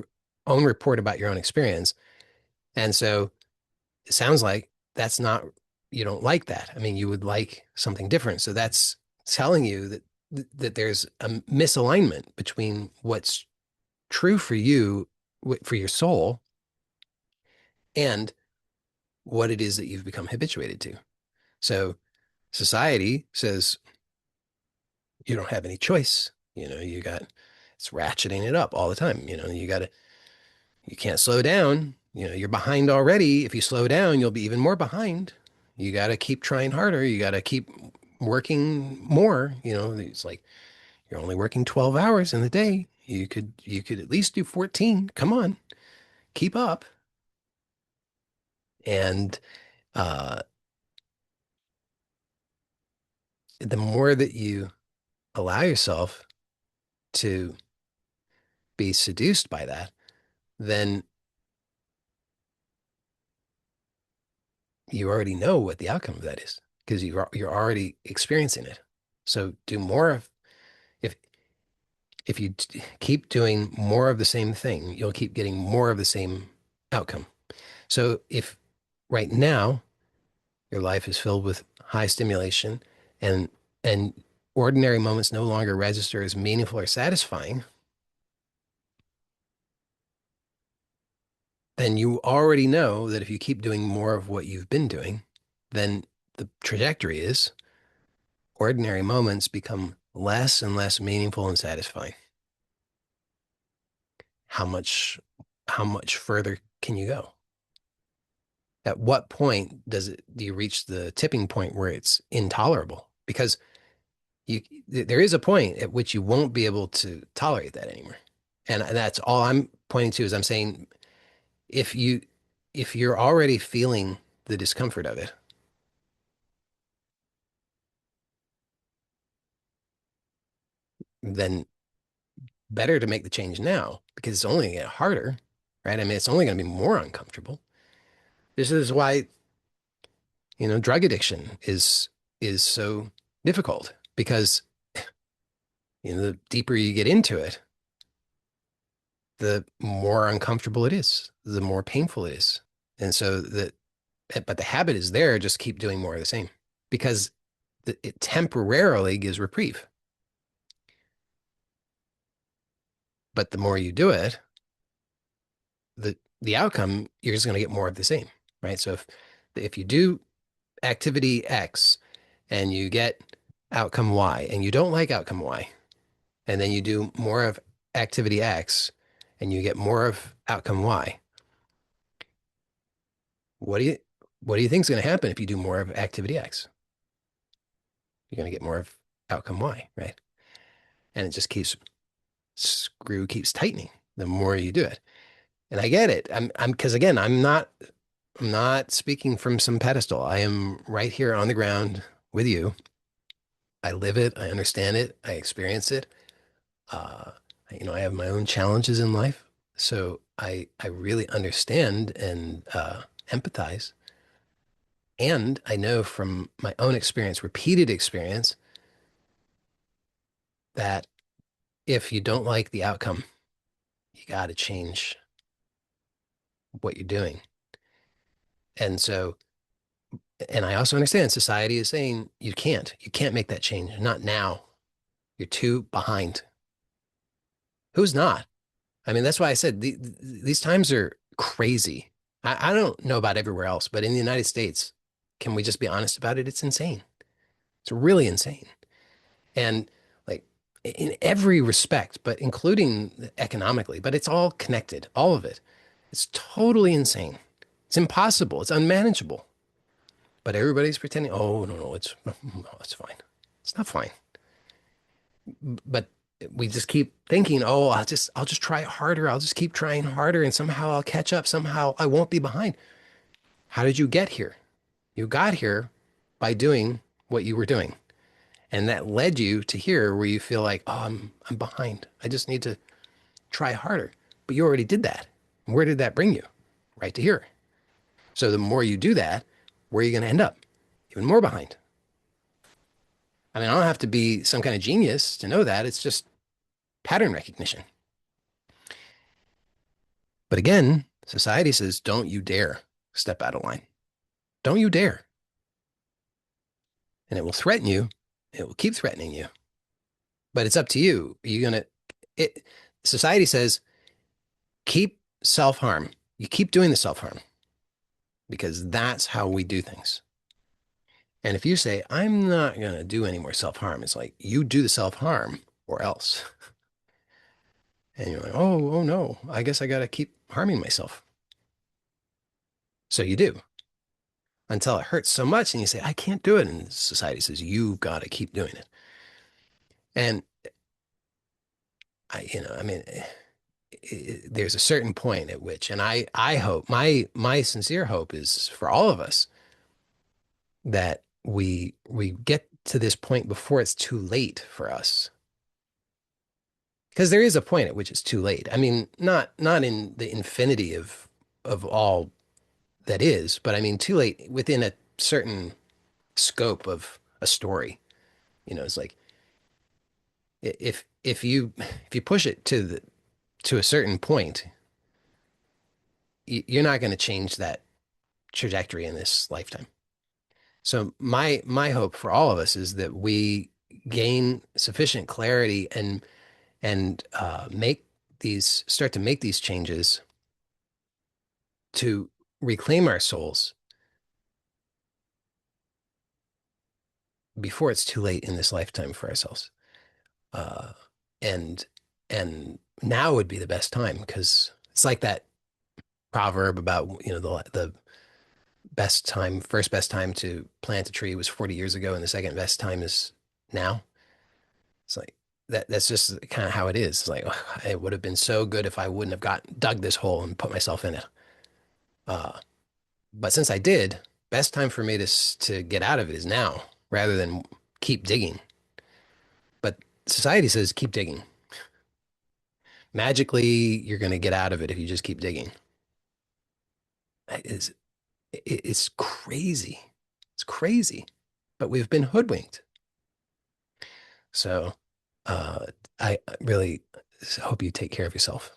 own report about your own experience. And so it sounds like that's not, you don't like that. I mean, you would like something different. So that's telling you that there's a misalignment between what's true for you, for your soul, and what it is that you've become habituated to. So society says you don't have any choice. It's ratcheting it up all the time. You can't slow down. You're behind already. If you slow down, you'll be even more behind. You got to keep trying harder. You got to keep working more. It's like you're only working 12 hours in the day. You could at least do 14. Come on, keep up. And uh, the more that you allow yourself to be seduced by that, then you already know what the outcome of that is because you're already experiencing it. So do more of if if you keep doing more of the same thing, you'll keep getting more of the same outcome. So if right now your life is filled with high stimulation and and ordinary moments no longer register as meaningful or satisfying, then you already know that if you keep doing more of what you've been doing, then the trajectory is ordinary moments become less and less meaningful and satisfying. How much how much further can you go? At what point do you reach the tipping point where it's intolerable? Because there is a point at which you won't be able to tolerate that anymore. And that's all I'm pointing to is I'm saying if you if you're already feeling the discomfort of it, then better to make the change now because it's only going to get harder, right? I mean, it's only going to be more uncomfortable. This is why, drug addiction is so difficult because, the deeper you get into it, the more uncomfortable it is, the more painful it is. And so but the habit is there, just keep doing more of the same because it temporarily gives reprieve. But the more you do it, the outcome, you're just going to get more of the same, right? So if you do activity X and you get outcome Y and you don't like outcome Y, and then you do more of activity X and you get more of outcome Y, what do you what do you think is going to happen if you do more of activity X? You're going to get more of outcome Y, right? And it just keeps tightening the more you do it. And I get it. I'm because again, I'm not speaking from some pedestal. I am right here on the ground with you. I live it. I understand it. I experience it. Uh, I have my own challenges in life, so I really understand and empathize. And I know from my own experience, repeated experience, that if you don't like the outcome, you got to change what you're doing. And so, and I also understand society is saying you can't make that change. Not now. You're too behind. Who's not? I mean, that's why I said these times are crazy. I don't know about everywhere else, but in the United States, can we just be honest about it? It's insane. It's really insane. And like in every respect, but including economically, but it's all connected, all of it. It's totally insane. It's impossible. It's unmanageable. But everybody's pretending, oh, no, no, no, it's fine. It's not fine. But we just keep thinking, oh, I'll just try harder. I'll just keep trying harder and somehow I'll catch up. Somehow I won't be behind. How did you get here? You got here by doing what you were doing. And that led you to here where you feel like, oh, I'm behind. I just need to try harder. But you already did that. Where did that bring you? Right to here. So the more you do that, where are you going to end up? Even more behind. I mean, I don't have to be some kind of genius to know that. It's just pattern recognition. But again, society says, don't you dare step out of line. Don't you dare. And it will threaten you. It will keep threatening you. But it's up to you. Are you going to, it, society says, keep self-harm. You keep doing the self-harm because that's how we do things. And if you say, I'm not going to do any more self-harm, it's like you do the self-harm or else. And you're like, oh no, I guess I got to keep harming myself. So you do until it hurts so much and you say, I can't do it. And society says, you've got to keep doing it. And I mean, there's a certain point at which, and I hope my sincere hope is for all of us that we get to this point before it's too late for us. Because there is a point at which it's too late. I mean, not in the infinity of all that is, but I mean too late within a certain scope of a story. It's like if you push it to a certain point, you're not going to change that trajectory in this lifetime. So my hope for all of us is that we gain sufficient clarity and make these start to make these changes to reclaim our souls before it's too late in this lifetime for ourselves. Uh, and and now would be the best time because it's like that proverb about the best time, first best time to plant a tree was 40 years ago, and the second best time is now. It's like that's just kind of how it is. It's like it would have been so good if I wouldn't have dug this hole and put myself in it. Uh, but since I did, best time for me to get out of it is now rather than keep digging. But society says keep digging. Magically, you're going to get out of it if you just keep digging. It's, it's crazy. It's crazy. But we've been hoodwinked. So I really hope you take care of yourself.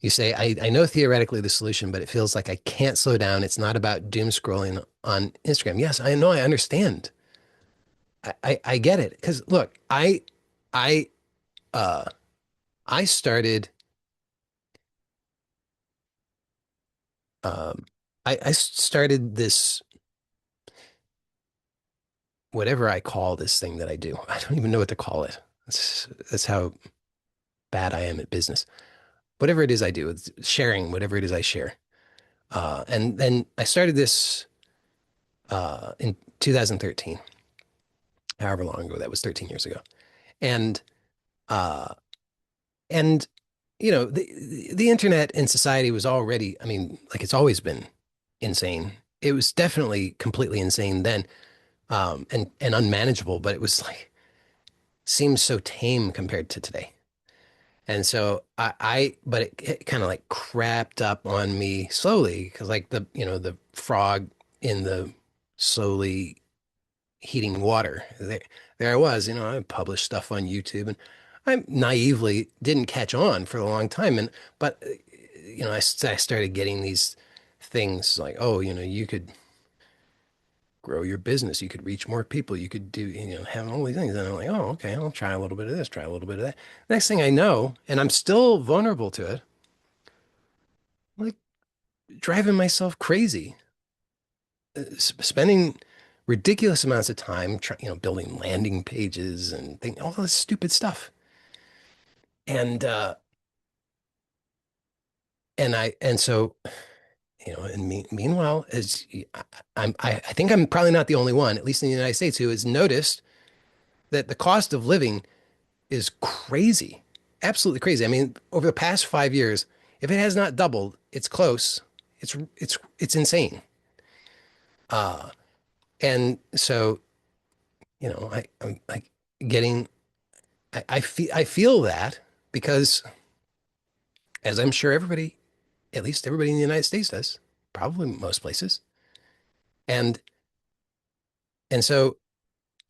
You say, I know theoretically the solution, but it feels like I can't slow down. It's not about doom scrolling on Instagram. Yes, I know, I understand. I get it. Because look, I uh I started um I started this whatever I call this thing that I do. I don't even know what to call it. That's how bad I am at business. Whatever it is I do, it's sharing whatever it is I share. And then I started this in 2013, however long ago that was, 13 years ago. And uh, and the internet and society was already, I mean, like it's always been insane. It was definitely completely insane then, and unmanageable, but it was like seems so tame compared to today. And so but it kind of like crapped up on me slowly because like the frog in the slowly heating water. There I was, I published stuff on YouTube and I naively didn't catch on for a long time. But I started getting these things like, oh, you could grow your business. You could reach more people. You could do, have all these things. And I'm like, oh, okay, I'll try a little bit of this, try a little bit of that. Next thing I know, and I'm still vulnerable to it, I'm like driving myself crazy, spending ridiculous amounts of time, building landing pages and all this stupid stuff. And and so and meanwhile, I think I'm probably not the only one, at least in the United States, who has noticed that the cost of living is crazy, absolutely crazy. I mean, over the past 5 years, if it has not doubled, it's close. It's insane. Uh, and so I'm like getting I feel that because as I'm sure everybody, at least everybody in the United States does, probably most places, and so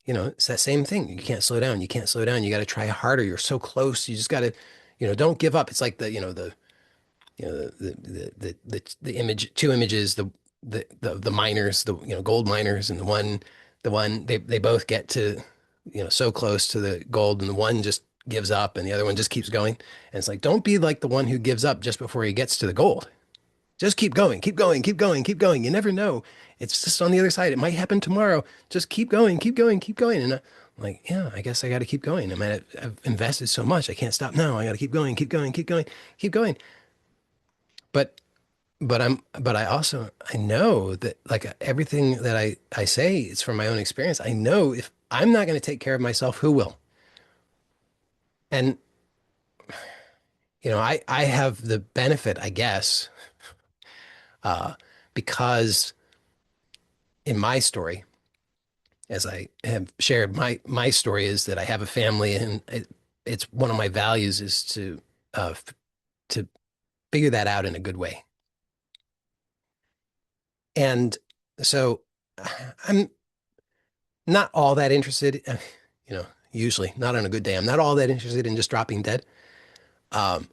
it's that same thing. You can't slow down. You can't slow down. You got to try harder. You're so close. You just got to, don't give up. It's like the image, two images, the miners, gold miners, and the one they both get to, so close to the gold, and the one just gives up, and the other one just keeps going. And it's like, don't be like the one who gives up just before he gets to the gold. Just keep going, keep going, keep going, keep going. You never know. It's just on the other side. It might happen tomorrow. Just keep going, keep going, keep going. And I'm like, yeah, I guess I got to keep going. I mean, I've invested so much. I can't stop now. I got to keep going, keep going, keep going, keep going. But but I also I know that like everything that I say is from my own experience. I know if I'm not going to take care of myself, who will? And I have the benefit, I guess, uh, because in my story, as I have shared, my story is that I have a family, and it's one of my values is to figure that out in a good way. And so I'm not all that interested, usually not on a good day. I'm not all that interested in just dropping dead. Um,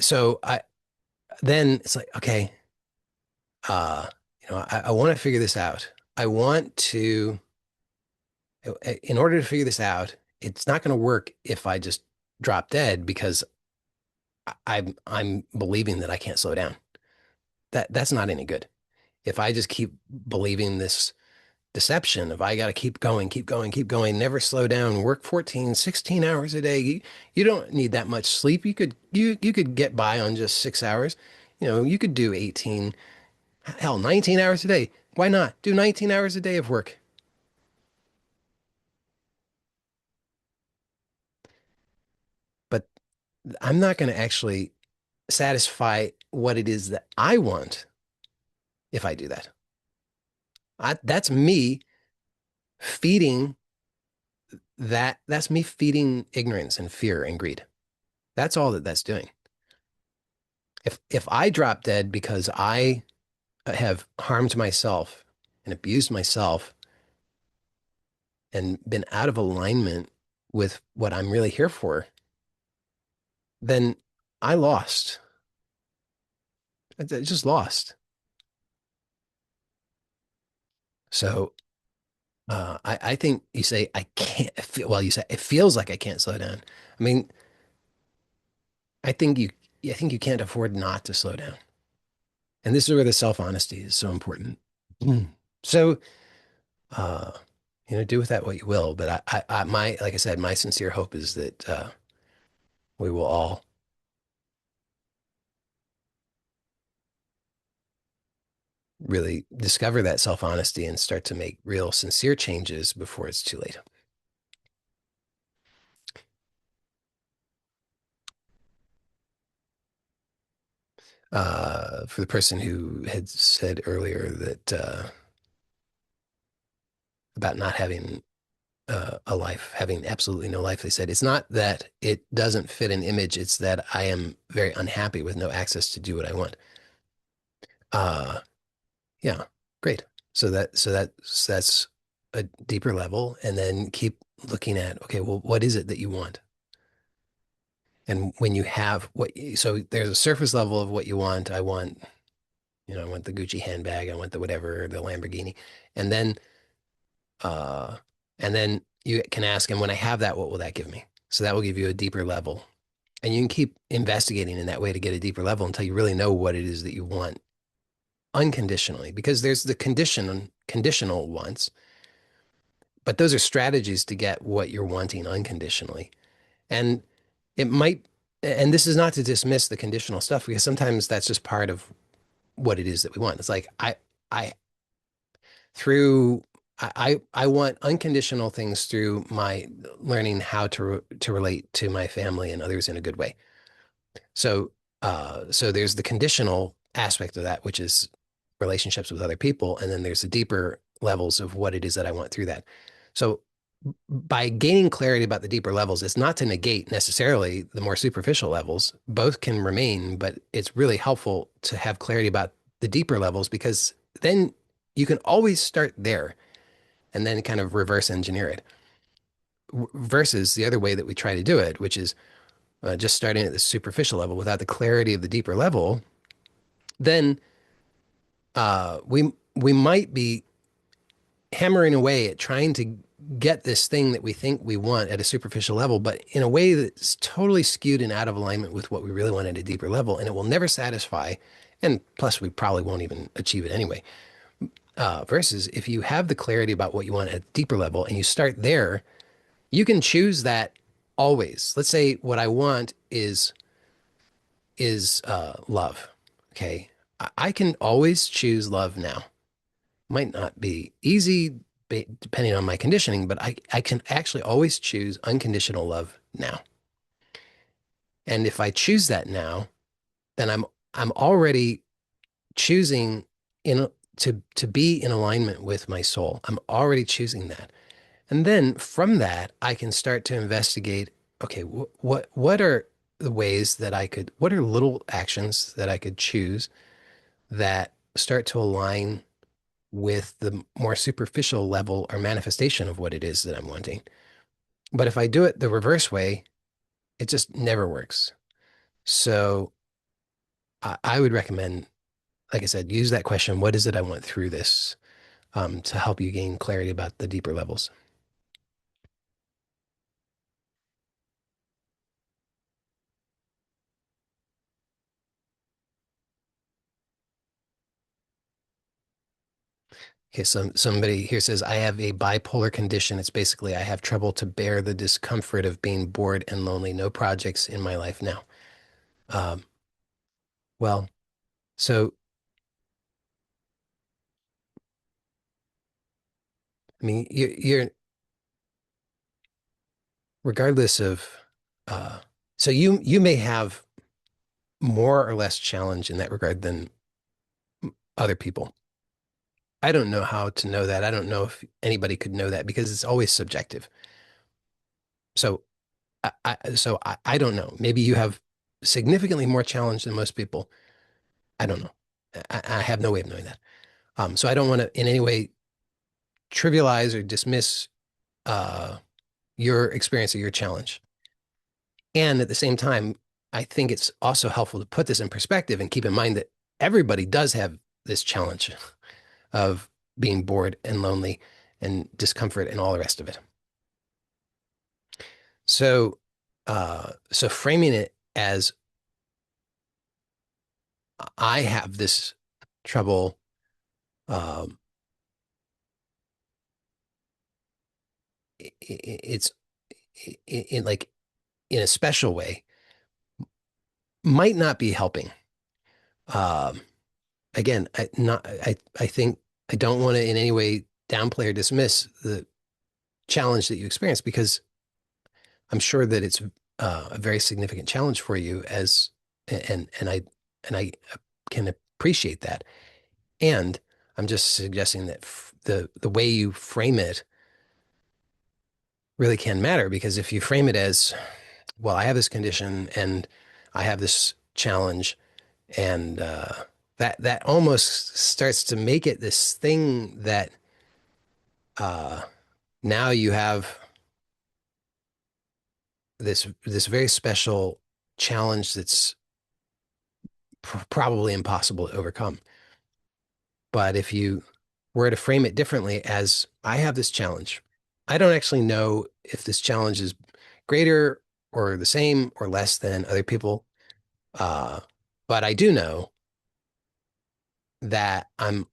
so then it's like, okay, uh, I want to figure this out. I want to, in order to figure this out, it's not going to work if I just drop dead because I'm believing that I can't slow down. That's not any good. If I just keep believing this deception of I got to keep going, keep going, keep going, never slow down, work 14, 16 hours a day. You don't need that much sleep. You could get by on just 6 hours. You could do 18, hell, 19 hours a day. Why not? Do 19 hours a day of work. But I'm not going to actually satisfy what it is that I want if I do that. That's me feeding that's me feeding ignorance and fear and greed. That's all that's doing. If I drop dead because I have harmed myself and abused myself and been out of alignment with what I'm really here for, then I lost. I just lost. So I think you say I can't feel, well, you say it feels like I can't slow down. I mean, I think you I think you can't afford not to slow down. And this is where the self-honesty is so important. Mm. So uh do with that what you will. But my like I said, my sincere hope is that we will all really discover that self-honesty and start to make real sincere changes before it's too late. For the person who had said earlier that about not having a life, having absolutely no life, they said it's not that it doesn't fit an image, it's that I am very unhappy with no access to do what I want. Uh, yeah, great. So that's a deeper level, and then keep looking at, okay, well, what is it that you want? And when you have so there's a surface level of what you want. I want the Gucci handbag. I want the whatever, the Lamborghini. And then, uh, and then you can ask him, when I have that, what will that give me? So that will give you a deeper level. And you can keep investigating in that way to get a deeper level until you really know what it is that you want. unconditionally, because there's the conditional wants, but those are strategies to get what you're wanting unconditionally. And it might, and this is not to dismiss the conditional stuff because sometimes that's just part of what it is that we want. It's like I through I want unconditional things through my learning how to relate to my family and others in a good way. So so there's the conditional aspect of that, which is relationships with other people, and then there's the deeper levels of what it is that I want through that. So by gaining clarity about the deeper levels, it's not to negate necessarily the more superficial levels. Both can remain, but it's really helpful to have clarity about the deeper levels because then you can always start there and then kind of reverse engineer it versus the other way that we try to do it, which is just starting at the superficial level without the clarity of the deeper level. Then we might be hammering away at trying to get this thing that we think we want at a superficial level, but in a way that's totally skewed and out of alignment with what we really want at a deeper level, and it will never satisfy. And plus, we probably won't even achieve it anyway. Versus if you have the clarity about what you want at a deeper level and you start there, you can choose that always. Let's say what I want is love. Okay, I can always choose love now. Might not be easy depending on my conditioning, but I can actually always choose unconditional love now. And if I choose that now, then I'm already choosing in to be in alignment with my soul. I'm already choosing that. And then from that, I can start to investigate, okay, what are the ways that I could, what are little actions that I could choose that start to align with the more superficial level or manifestation of what it is that I'm wanting. But if I do it the reverse way, it just never works. So I would recommend, like I said, use that question, what is it I want through this, to help you gain clarity about the deeper levels. Okay, so somebody here says, I have a bipolar condition. It's basically I have trouble to bear the discomfort of being bored and lonely. No projects in my life now. Um, well, so I mean, you're regardless of, uh, so you may have more or less challenge in that regard than other people. I don't know how to know that. I don't know if anybody could know that because it's always subjective. So I don't know. Maybe you have significantly more challenge than most people. I don't know. I have no way of knowing that. So I don't want to in any way trivialize or dismiss uh, your experience or your challenge. And at the same time, I think it's also helpful to put this in perspective and keep in mind that everybody does have this challenge of being bored and lonely and discomfort and all the rest of it. So framing it as I have this trouble, um, it's in like in a special way might not be helping. Um, Again, I think I don't want to in any way downplay or dismiss the challenge that you experience because I'm sure that it's a very significant challenge for you as and I can appreciate that. And I'm just suggesting that the way you frame it really can matter because if you frame it as, well, I have this condition and I have this challenge, and that almost starts to make it this thing that uh, now you have this very special challenge that's probably impossible to overcome. But if you were to frame it differently as I have this challenge, I don't actually know if this challenge is greater or the same or less than other people. Uh, but I do know that I'm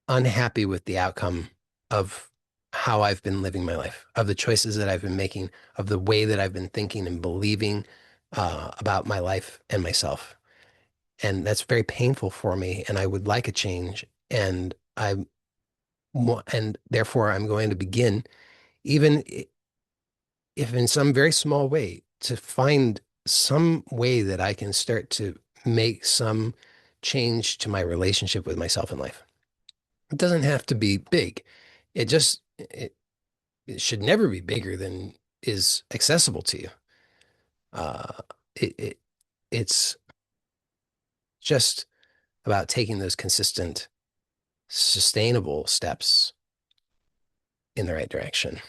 unhappy with the outcome of how I've been living my life, of the choices that I've been making, of the way that I've been thinking and believing about my life and myself. And that's very painful for me. And I would like a change. And therefore I'm going to begin, even if in some very small way, to find some way that I can start to make some change to my relationship with myself in life. It doesn't have to be big. It should never be bigger than is accessible to you. Uh, it it's just about taking those consistent, sustainable steps in the right direction.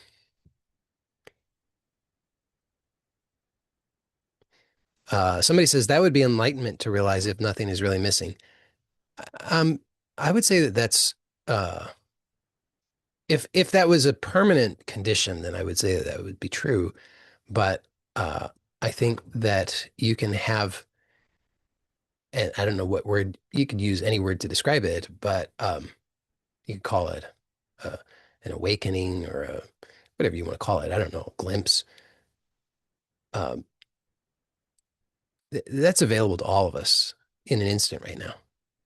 Somebody says that would be enlightenment to realize if nothing is really missing. Um, I would say that that's if that was a permanent condition, then I would say that that would be true. But uh, I think that you can have, and I don't know what word you could use any word to describe it, but you could call it uh, an awakening or whatever you want to call it. I don't know, a glimpse. Um, that's available to all of us in an instant right now.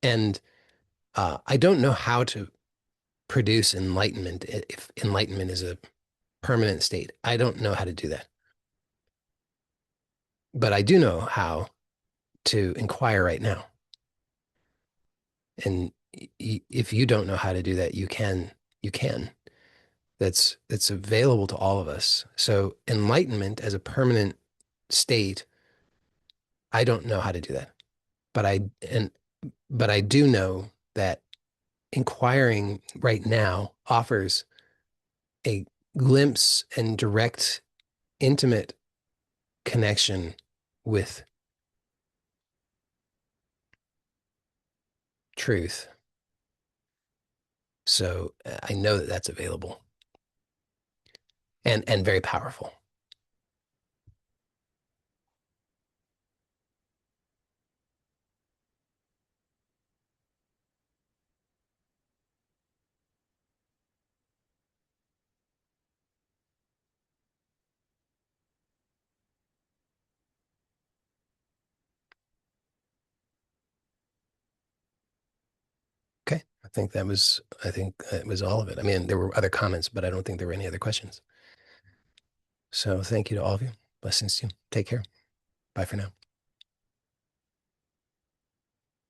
And I don't know how to produce enlightenment if enlightenment is a permanent state. I don't know how to do that. But I do know how to inquire right now. And if you don't know how to do that, you can. That's available to all of us. So enlightenment as a permanent state, I don't know how to do that. But I do know that inquiring right now offers a glimpse and direct, intimate connection with truth. So I know that that's available and very powerful. Okay. I think that was all of it. I mean, there were other comments, but I don't think there were any other questions. So thank you to all of you. Blessings to you. Take care. Bye for now.